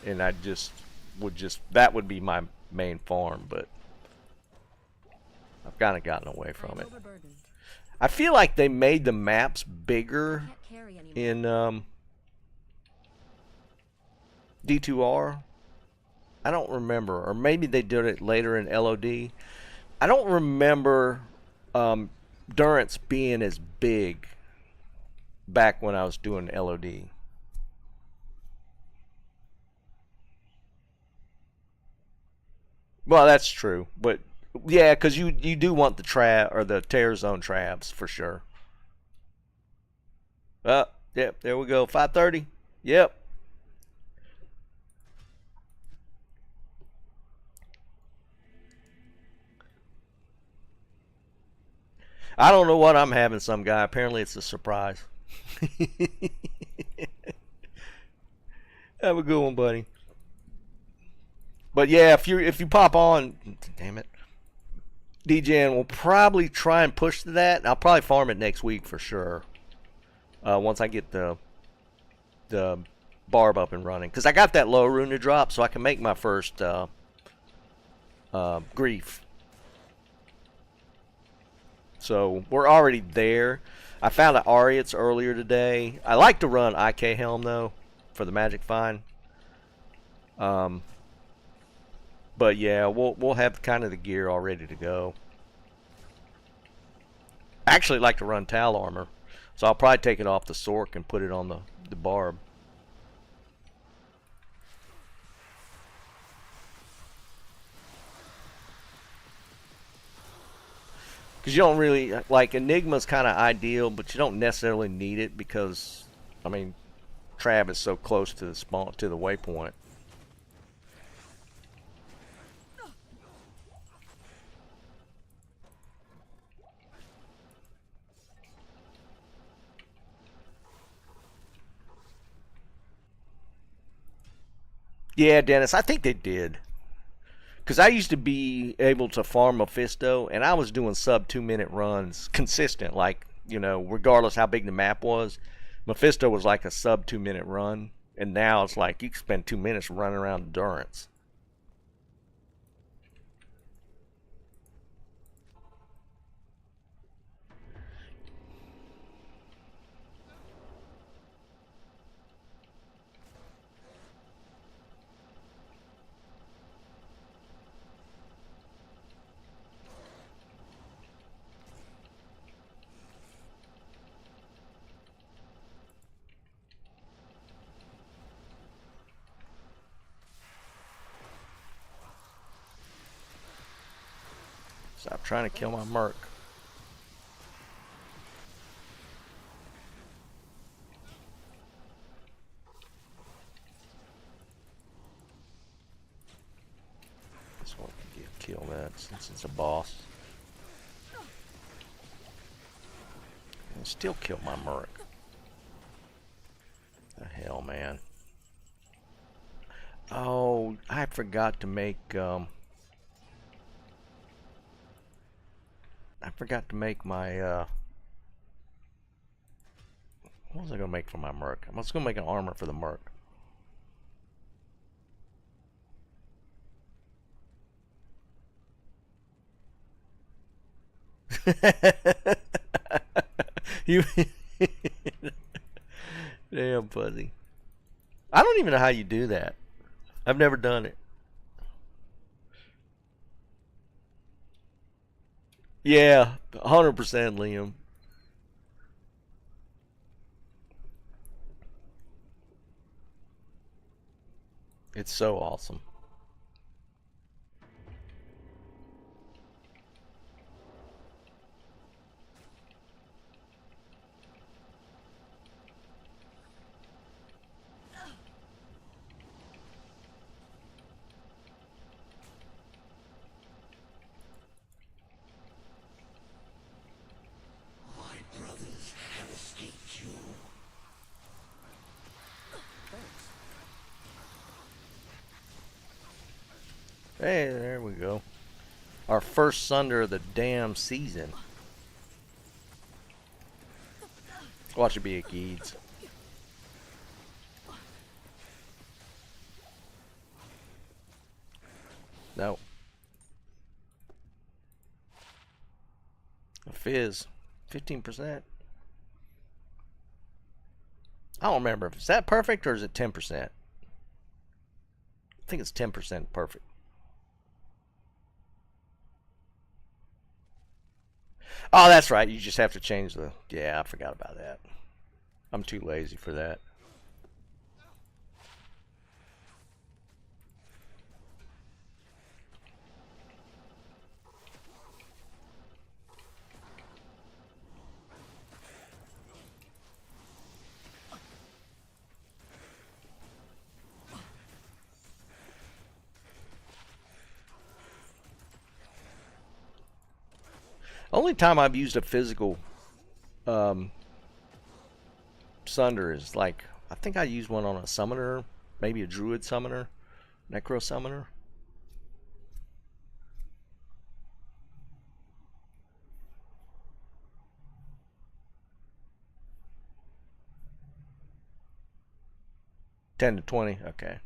and I just would that would be my main farm, but I've kind of gotten away from it. I feel like they made the maps bigger in D2R. I don't remember, or maybe they did it later in LOD. I don't remember Durance being as big back when I was doing LOD. Well, that's true, but yeah, because you do want the trap or the tear zone traps for sure. Yep, there we go. 5:30. Yep. I don't know what I'm having, some guy. Apparently, it's a surprise. Have a good one, buddy. But yeah, if you pop on, damn it, DJing, we'll probably try and push to that. I'll probably farm it next week for sure. Once I get the barb up and running, because I got that low rune to drop, so I can make my first grief. So we're already there. I found an Ariats earlier today. I like to run IK Helm though for the magic find. But yeah, we'll have kind of the gear all ready to go. I actually like to run Tal armor, so I'll probably take it off the sorc and put it on the barb. Because you don't really, like, Enigma's kind of ideal, but you don't necessarily need it because, I mean, Trav is so close to the spawn, to the waypoint. Yeah, Dennis, I think they did. Because I used to be able to farm Mephisto, and I was doing sub 2-minute runs consistent, like, you know, regardless how big the map was. Mephisto was like a sub 2-minute run, and now it's like you can spend 2 minutes running around endurance. Stop trying to kill my merc. This one can kill that since it's a boss. And still kill my merc. The hell, man. Oh, I forgot to make my what was I gonna make for my merc? I was gonna make an armor for the merc. You damn fuzzy. I don't even know how you do that. I've never done it. Yeah, 100% Liam. It's so awesome. My brothers have escaped you. Thanks. Hey, there we go. Our first Sunder of the damn season. Watch it be a Geeds. No. A fizz. 15%. I don't remember. Is that perfect or is it 10%? I think it's 10% perfect. Oh, that's right. You just have to change the... Yeah, I forgot about that. I'm too lazy for that. Only time I've used a physical um, sunder is like, I think I used one on a summoner, maybe a druid summoner, necro summoner. $10 to $20, okay.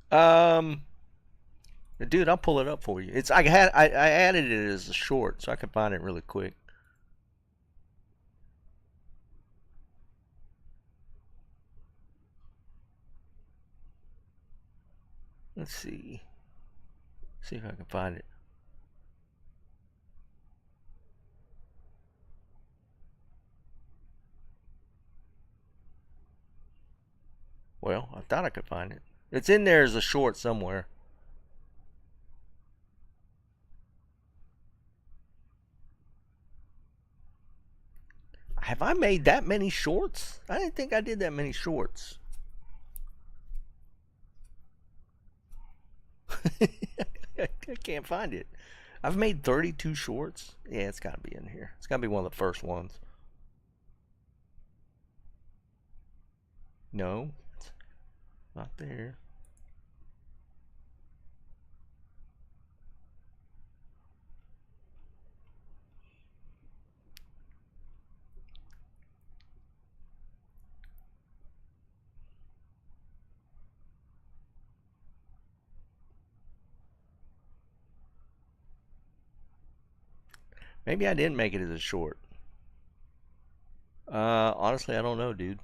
Um, Dude, I'll pull it up for you. It's I added it as a short, so I can find it really quick. Let's see. See if I can find it. Well, I thought I could find it. It's in there as a short somewhere. Have I made that many shorts? I didn't think I did that many shorts. I can't find it. I've made 32 shorts. Yeah, it's got to be in here. It's got to be one of the first ones. No, it's not there. Maybe I didn't make it as a short. Honestly, I don't know, dude.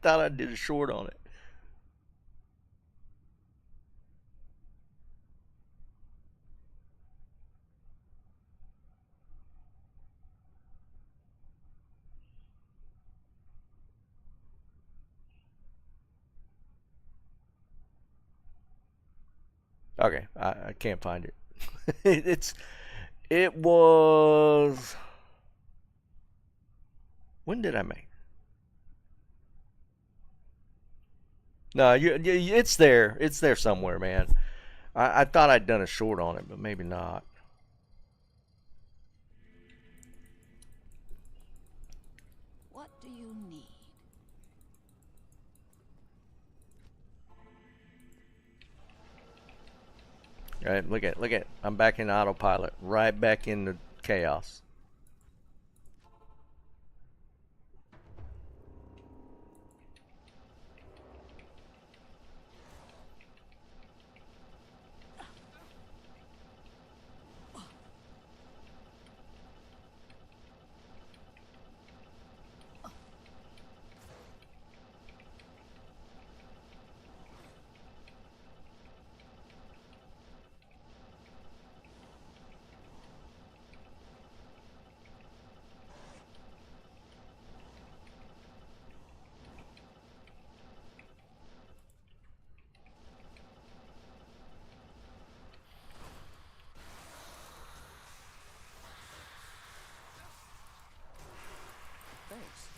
Thought I did a short on it. Okay, I can't find it. It was, when did I make? No, it's there. It's there somewhere, man. I thought I'd done a short on it, but maybe not. What do you need? All right, look at. I'm back in autopilot, right back into chaos. Thanks.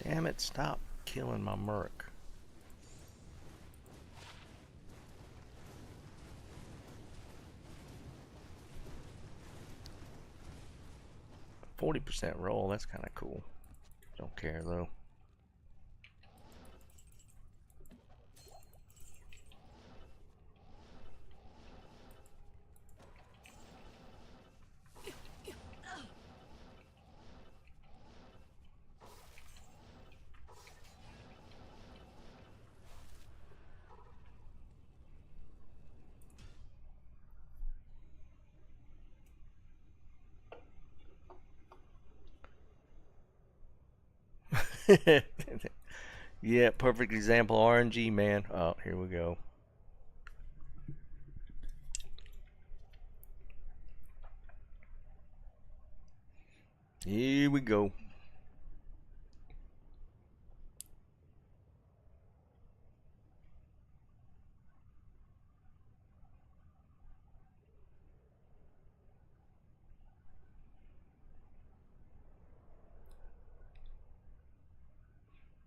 Damn it! Stop killing my merc. 40% roll. That's kind of cool. Don't care though. Yeah, perfect example. RNG, man. Oh, here we go. Here we go.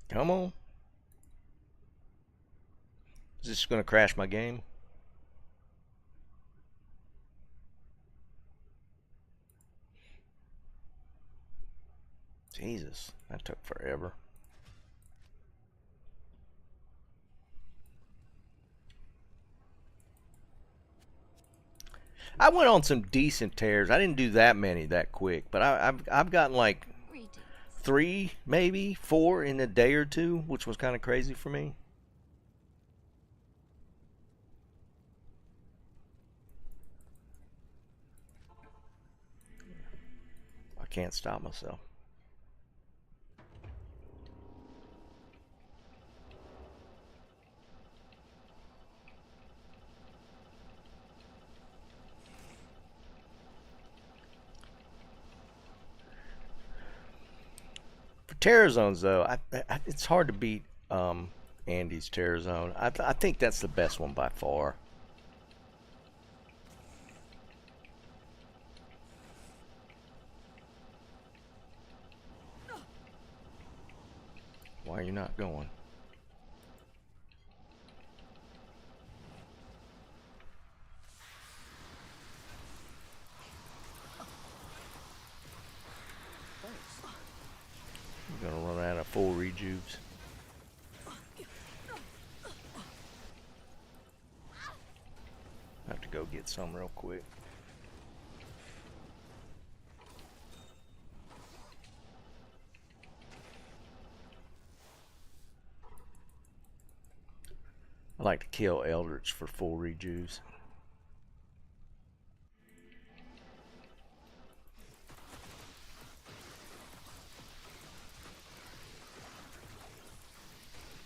Come on. Is this going to crash my game? Jesus, that took forever. I went on some decent tears. I didn't do that many that quick, but I've gotten like Greetings. 3, maybe 4 in a day or two, which was kind of crazy for me. I can't stop myself. For Terror Zones, though, it's hard to beat Andy's Terror Zone. I think that's the best one by far. Why are you not going? Thanks. I'm gonna run out of full rejuves. I have to go get some real quick. I like to kill Eldritch for full rejuves.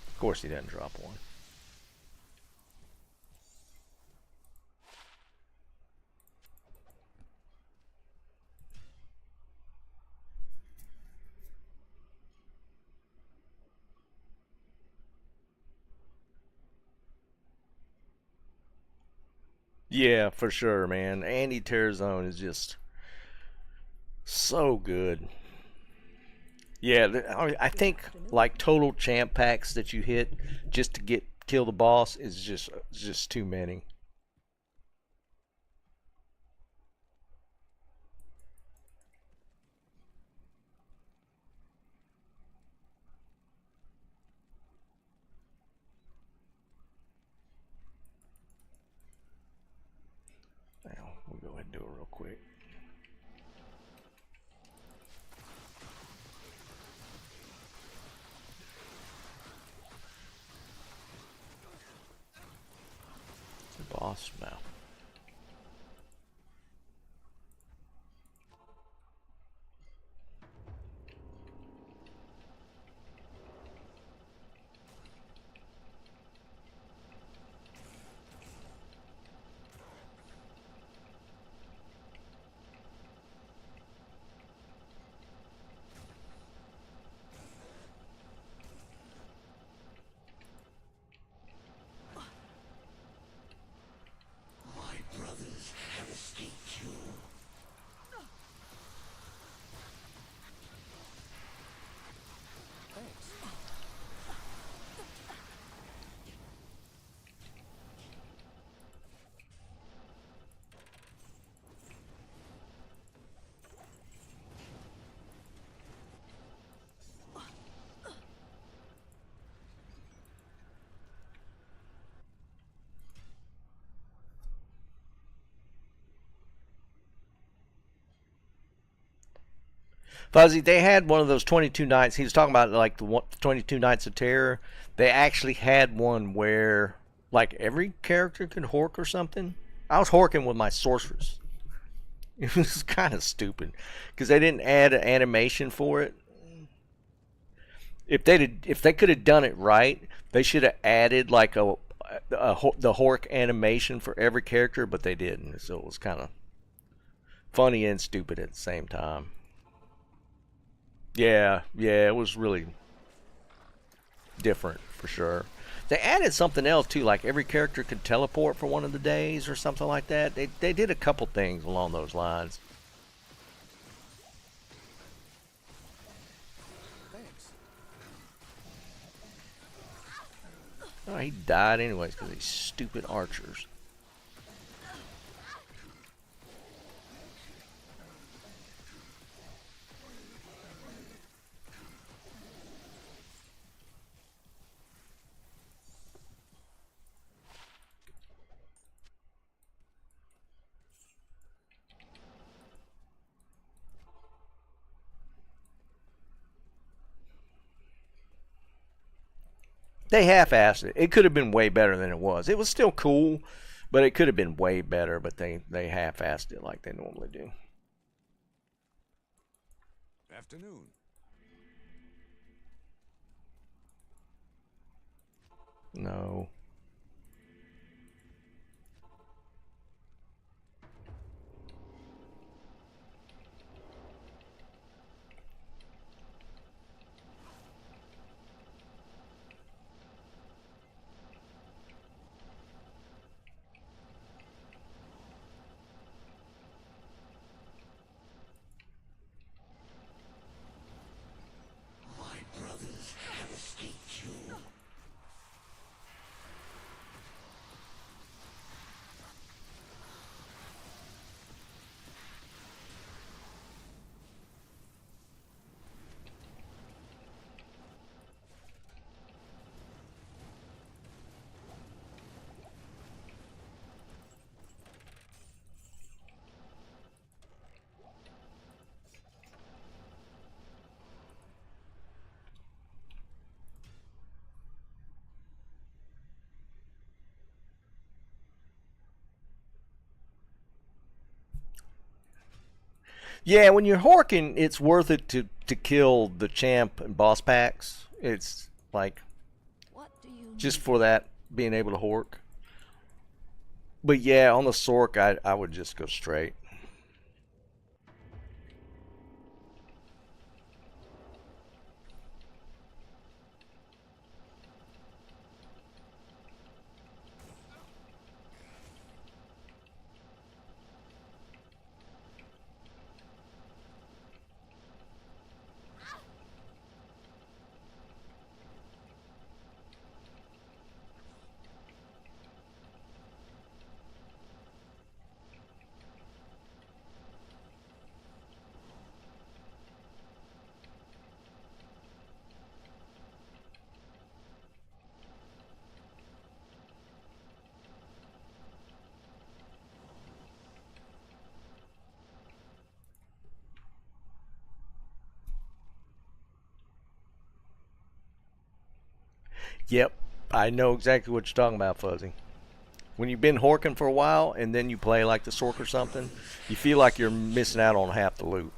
Of course he doesn't drop one. Yeah, for sure, man. Andy Terror Zone is just so good. Yeah, I think like total champ packs that you hit just to kill the boss is just too many. Now we'll go ahead and do it real quick. The boss now. My brothers have escaped you. Thanks. Fuzzy, they had one of those 22 nights. He was talking about like the 22 nights of terror. They actually had one where like every character could hork or something. I was horking with my sorceress. It was kind of stupid because they didn't add an animation for it. If they could have done it right, they should have added like the hork animation for every character, but they didn't. So it was kind of funny and stupid at the same time. Yeah, it was really different for sure. They added something else too, like every character could teleport for one of the days or something like that. They did a couple things along those lines. Thanks. Oh, he died anyways because these stupid archers. They half-assed it. It could have been way better than it was. It was still cool, but it could have been way better. But they half-assed it like they normally do. Afternoon. No. My brothers have escaped you. Yeah, when you're horking, it's worth it to kill the champ and boss packs. It's like What do you just need? for that being able to hork. But yeah, on the sorc, I would just go straight. Yep, I know exactly what you're talking about, Fuzzy. When you've been horking for a while and then you play like the sorc or something, you feel like you're missing out on half the loot.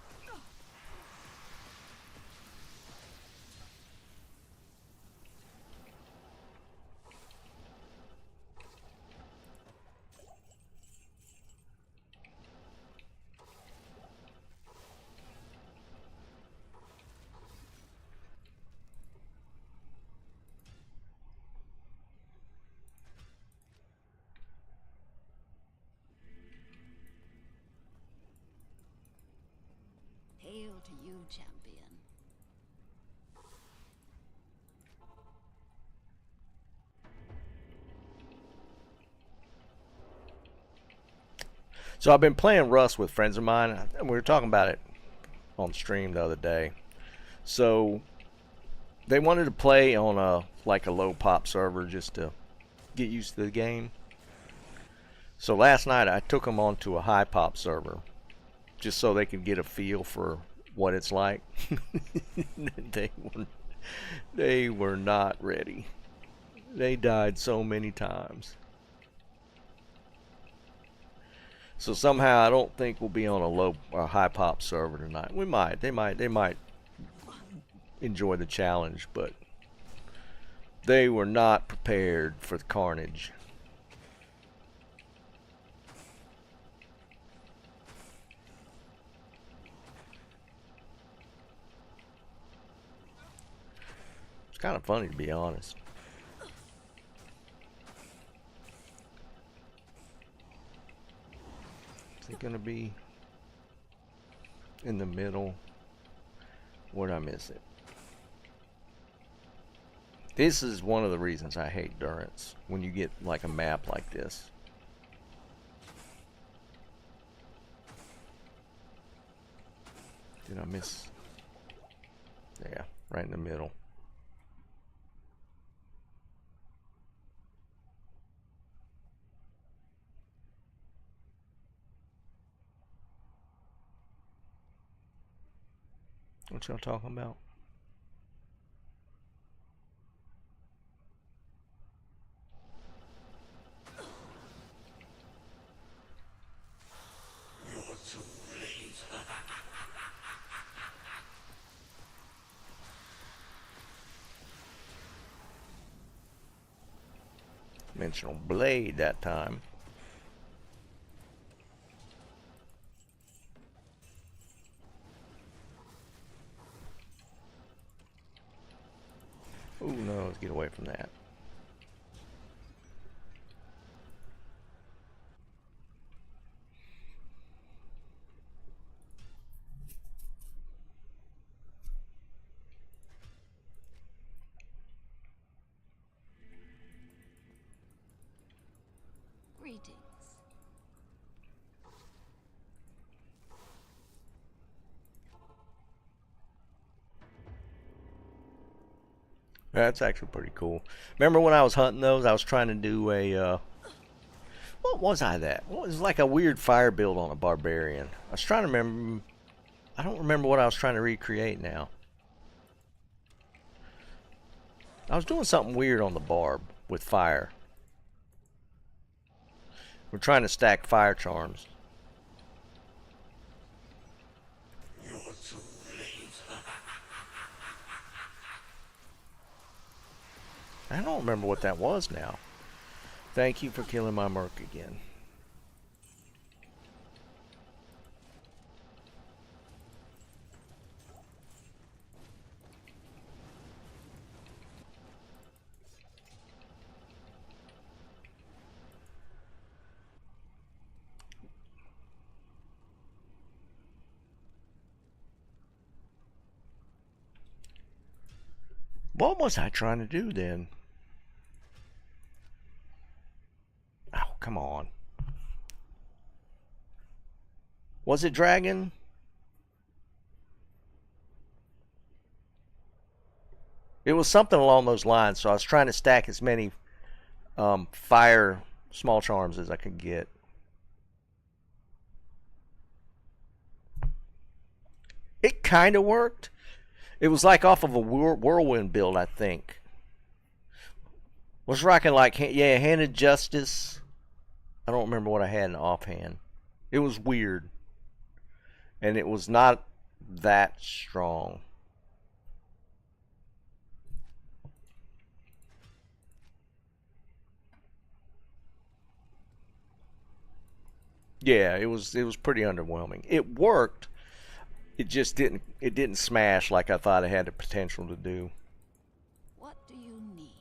Hail to you, champion. So I've been playing Rust with friends of mine, and we were talking about it on stream the other day. So they wanted to play on a low pop server just to get used to the game. So last night I took them onto a high pop server just so they could get a feel for what it's like. they were they were not ready. They died so many times. So somehow I don't think we'll be on a low or high pop server tonight. We might. They might enjoy the challenge, but they were not prepared for the carnage. It's kind of funny, to be honest. Is it gonna be in the middle? Where'd I miss it? This is one of the reasons I hate Durance when you get like a map like this. Did I miss? Yeah, right in the middle. What y'all talking about? Dimensional blade that time. Oh no, let's get away from that. Greetings. That's actually pretty cool. Remember when I was hunting those, I was trying to do a, what was I that? What was like a weird fire build on a barbarian. I was trying to remember, I don't remember what I was trying to recreate now. I was doing something weird on the barb with fire. We're trying to stack fire charms. I don't remember what that was now. Thank you for killing my merc again. What was I trying to do then? Oh, come on. Was it dragon? It was something along those lines, so I was trying to stack as many fire small charms as I could get. It kind of worked. It was like off of a whirlwind build, I think. Was rocking like, yeah, handed justice. I don't remember what I had in offhand. It was weird. And it was not that strong. Yeah, it was pretty underwhelming. It worked. It just didn't smash like I thought it had the potential to do. What do you need?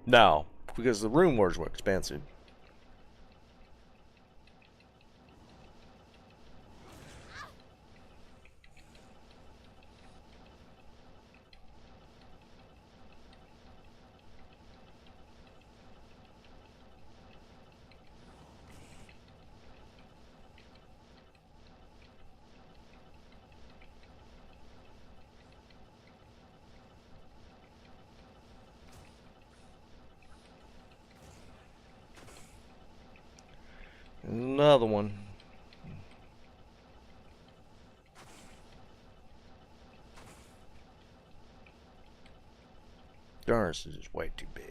No, because the rune words were expensive. Another one. Darn, this is just way too big.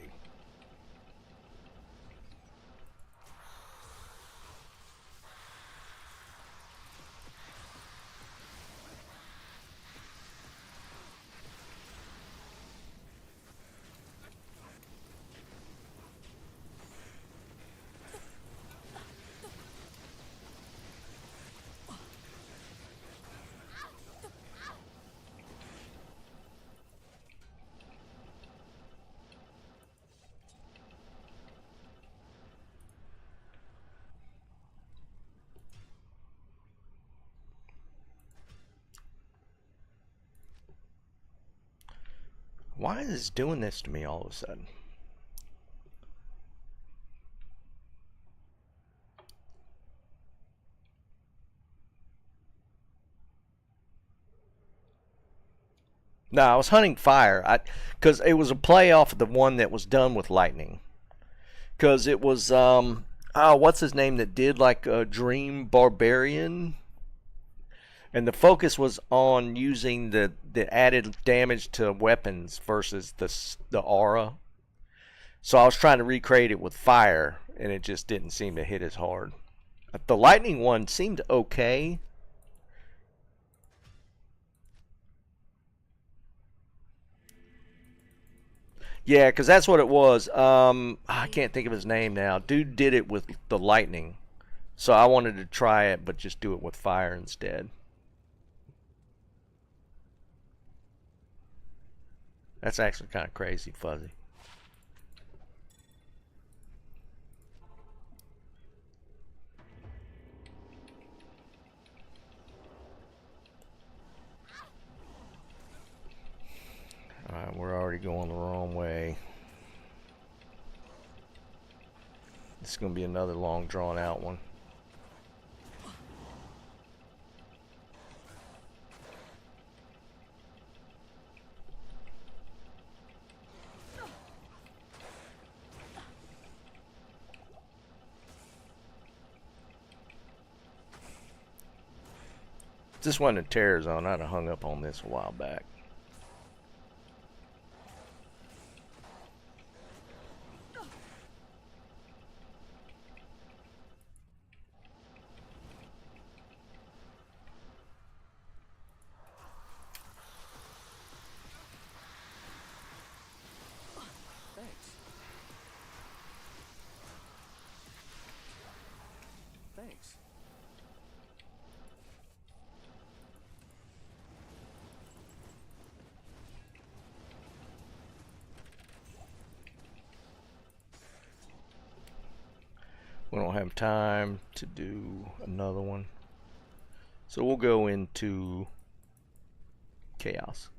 Why is this doing this to me all of a sudden? No, I was hunting fire. Because it was a play off of the one that was done with lightning. Because it was what's his name that did like a Dream Barbarian, and the focus was on using the added damage to weapons versus the aura. So I was trying to recreate it with fire, and it just didn't seem to hit as hard. The lightning one seemed okay. Yeah, because that's what it was. I can't think of his name now. Dude did it with the lightning. So I wanted to try it, but just do it with fire instead. That's actually kind of crazy, Fuzzy. Alright, we're already going the wrong way. This is going to be another long, drawn-out one. If this wasn't a terror zone, I'd have hung up on this a while back. Thanks. Thanks. We don't have time to do another one. So we'll go into chaos.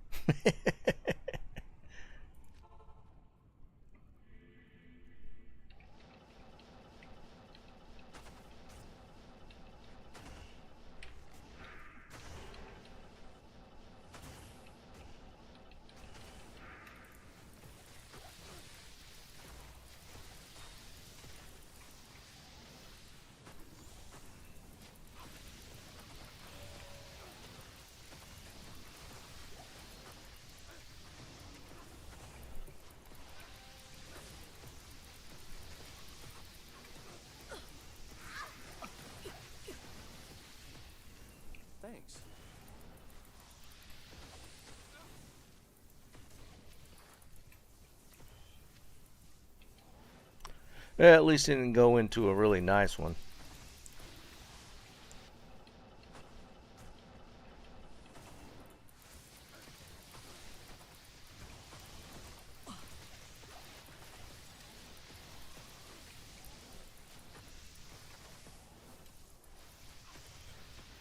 Thanks. Yeah, at least it didn't go into a really nice one.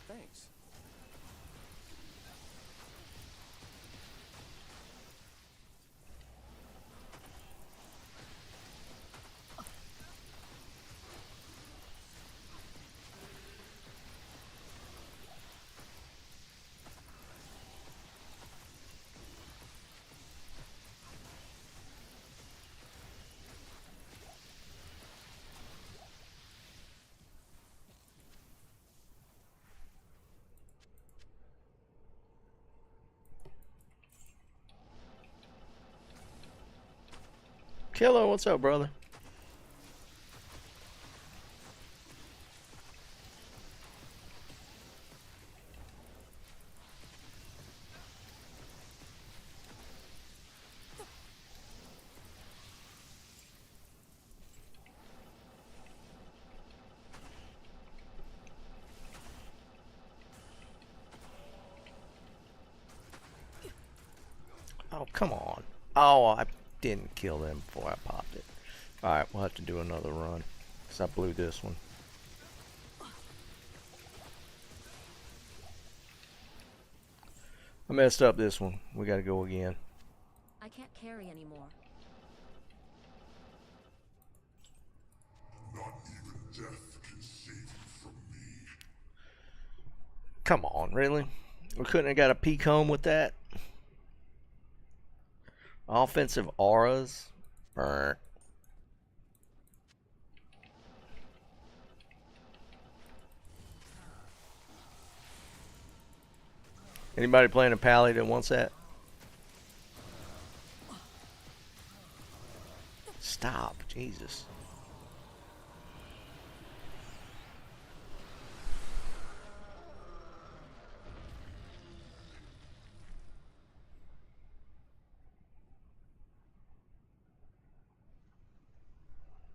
Thanks. Killer, what's up, brother? Oh, come on. Oh, I didn't kill them before I popped it. Alright, we'll have to do another run. Because I blew this one. I messed up this one. We gotta go again. I I can't carry anymore. Not even death can save you from me. Come on, really? We couldn't have got a peek home with that? Offensive auras? Burnt. Anybody playing a pally that wants that? Stop, Jesus.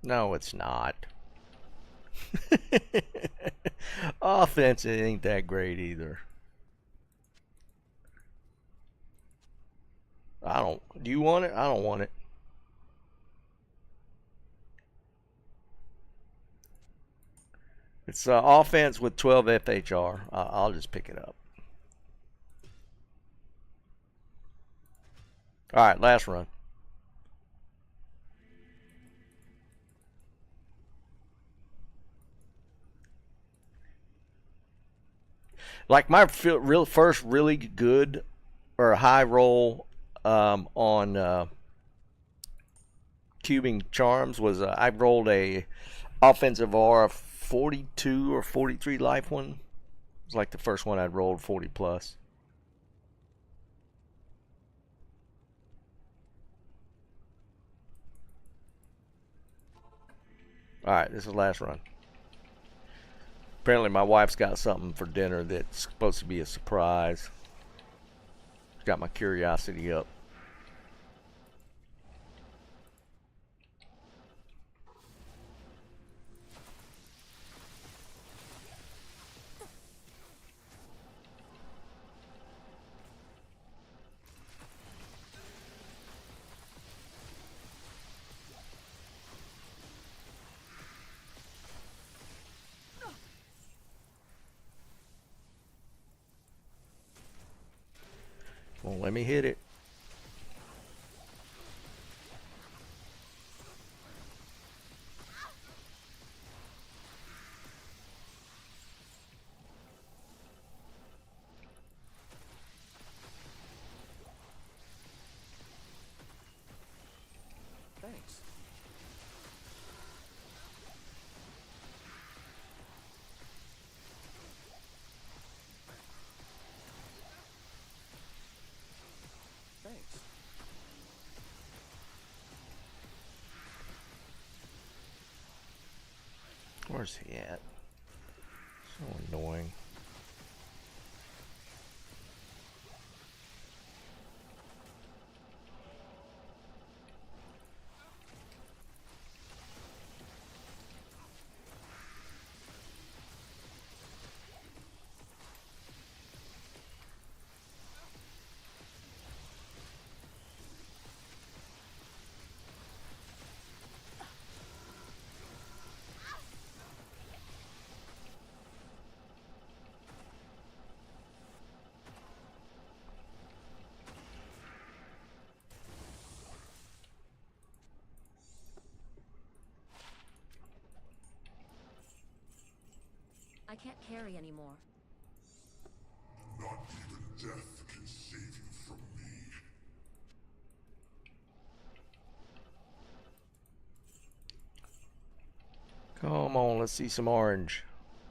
No, it's not. Offense, it ain't that great either. I don't. Do you want it? I don't want it. It's offense with 12 FHR. I'll just pick it up. All right, last run. Like my first really good or high roll on cubing charms was I rolled a offensive aura 42 or 43 life one. It was like the first one I'd rolled 40 plus. Alright, this is the last run. Apparently my wife's got something for dinner that's supposed to be a surprise. Got my curiosity up. Won't let me hit it. Thanks. Thanks. Where's he at? So annoying. I can't carry anymore. Not even death can save you from me. Come on, let's see some orange.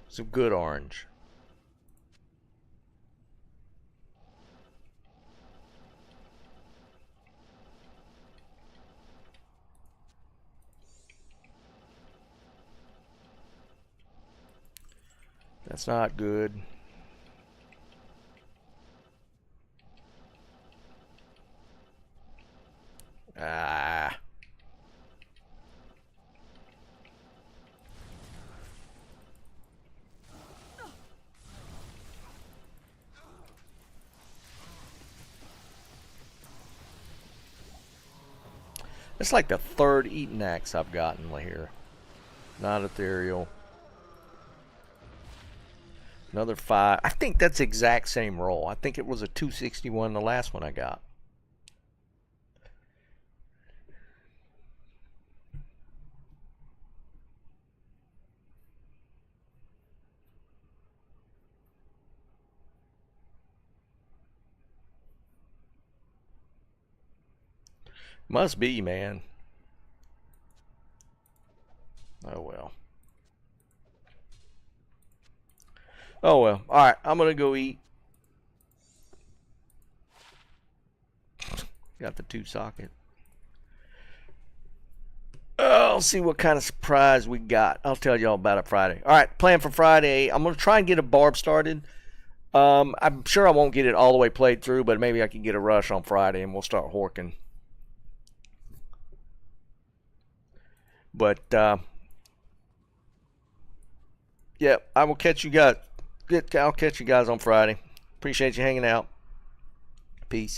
Some good orange. That's not good. Ah. It's like the third Eaton axe I've gotten here. Not ethereal. Another 5. I think that's the exact same roll. I think it was a 261 the last one I got. Must be, man. Oh well. Oh well. All right, I'm gonna go eat. Got the 2 socket. I'll see what kind of surprise we got. I'll tell y'all about it Friday. All right, plan for Friday. I'm gonna try and get a barb started. I'm sure I won't get it all the way played through, but maybe I can get a rush on Friday and we'll start horking. But yeah, I will catch you guys. I'll catch you guys on Friday. Appreciate you hanging out. Peace.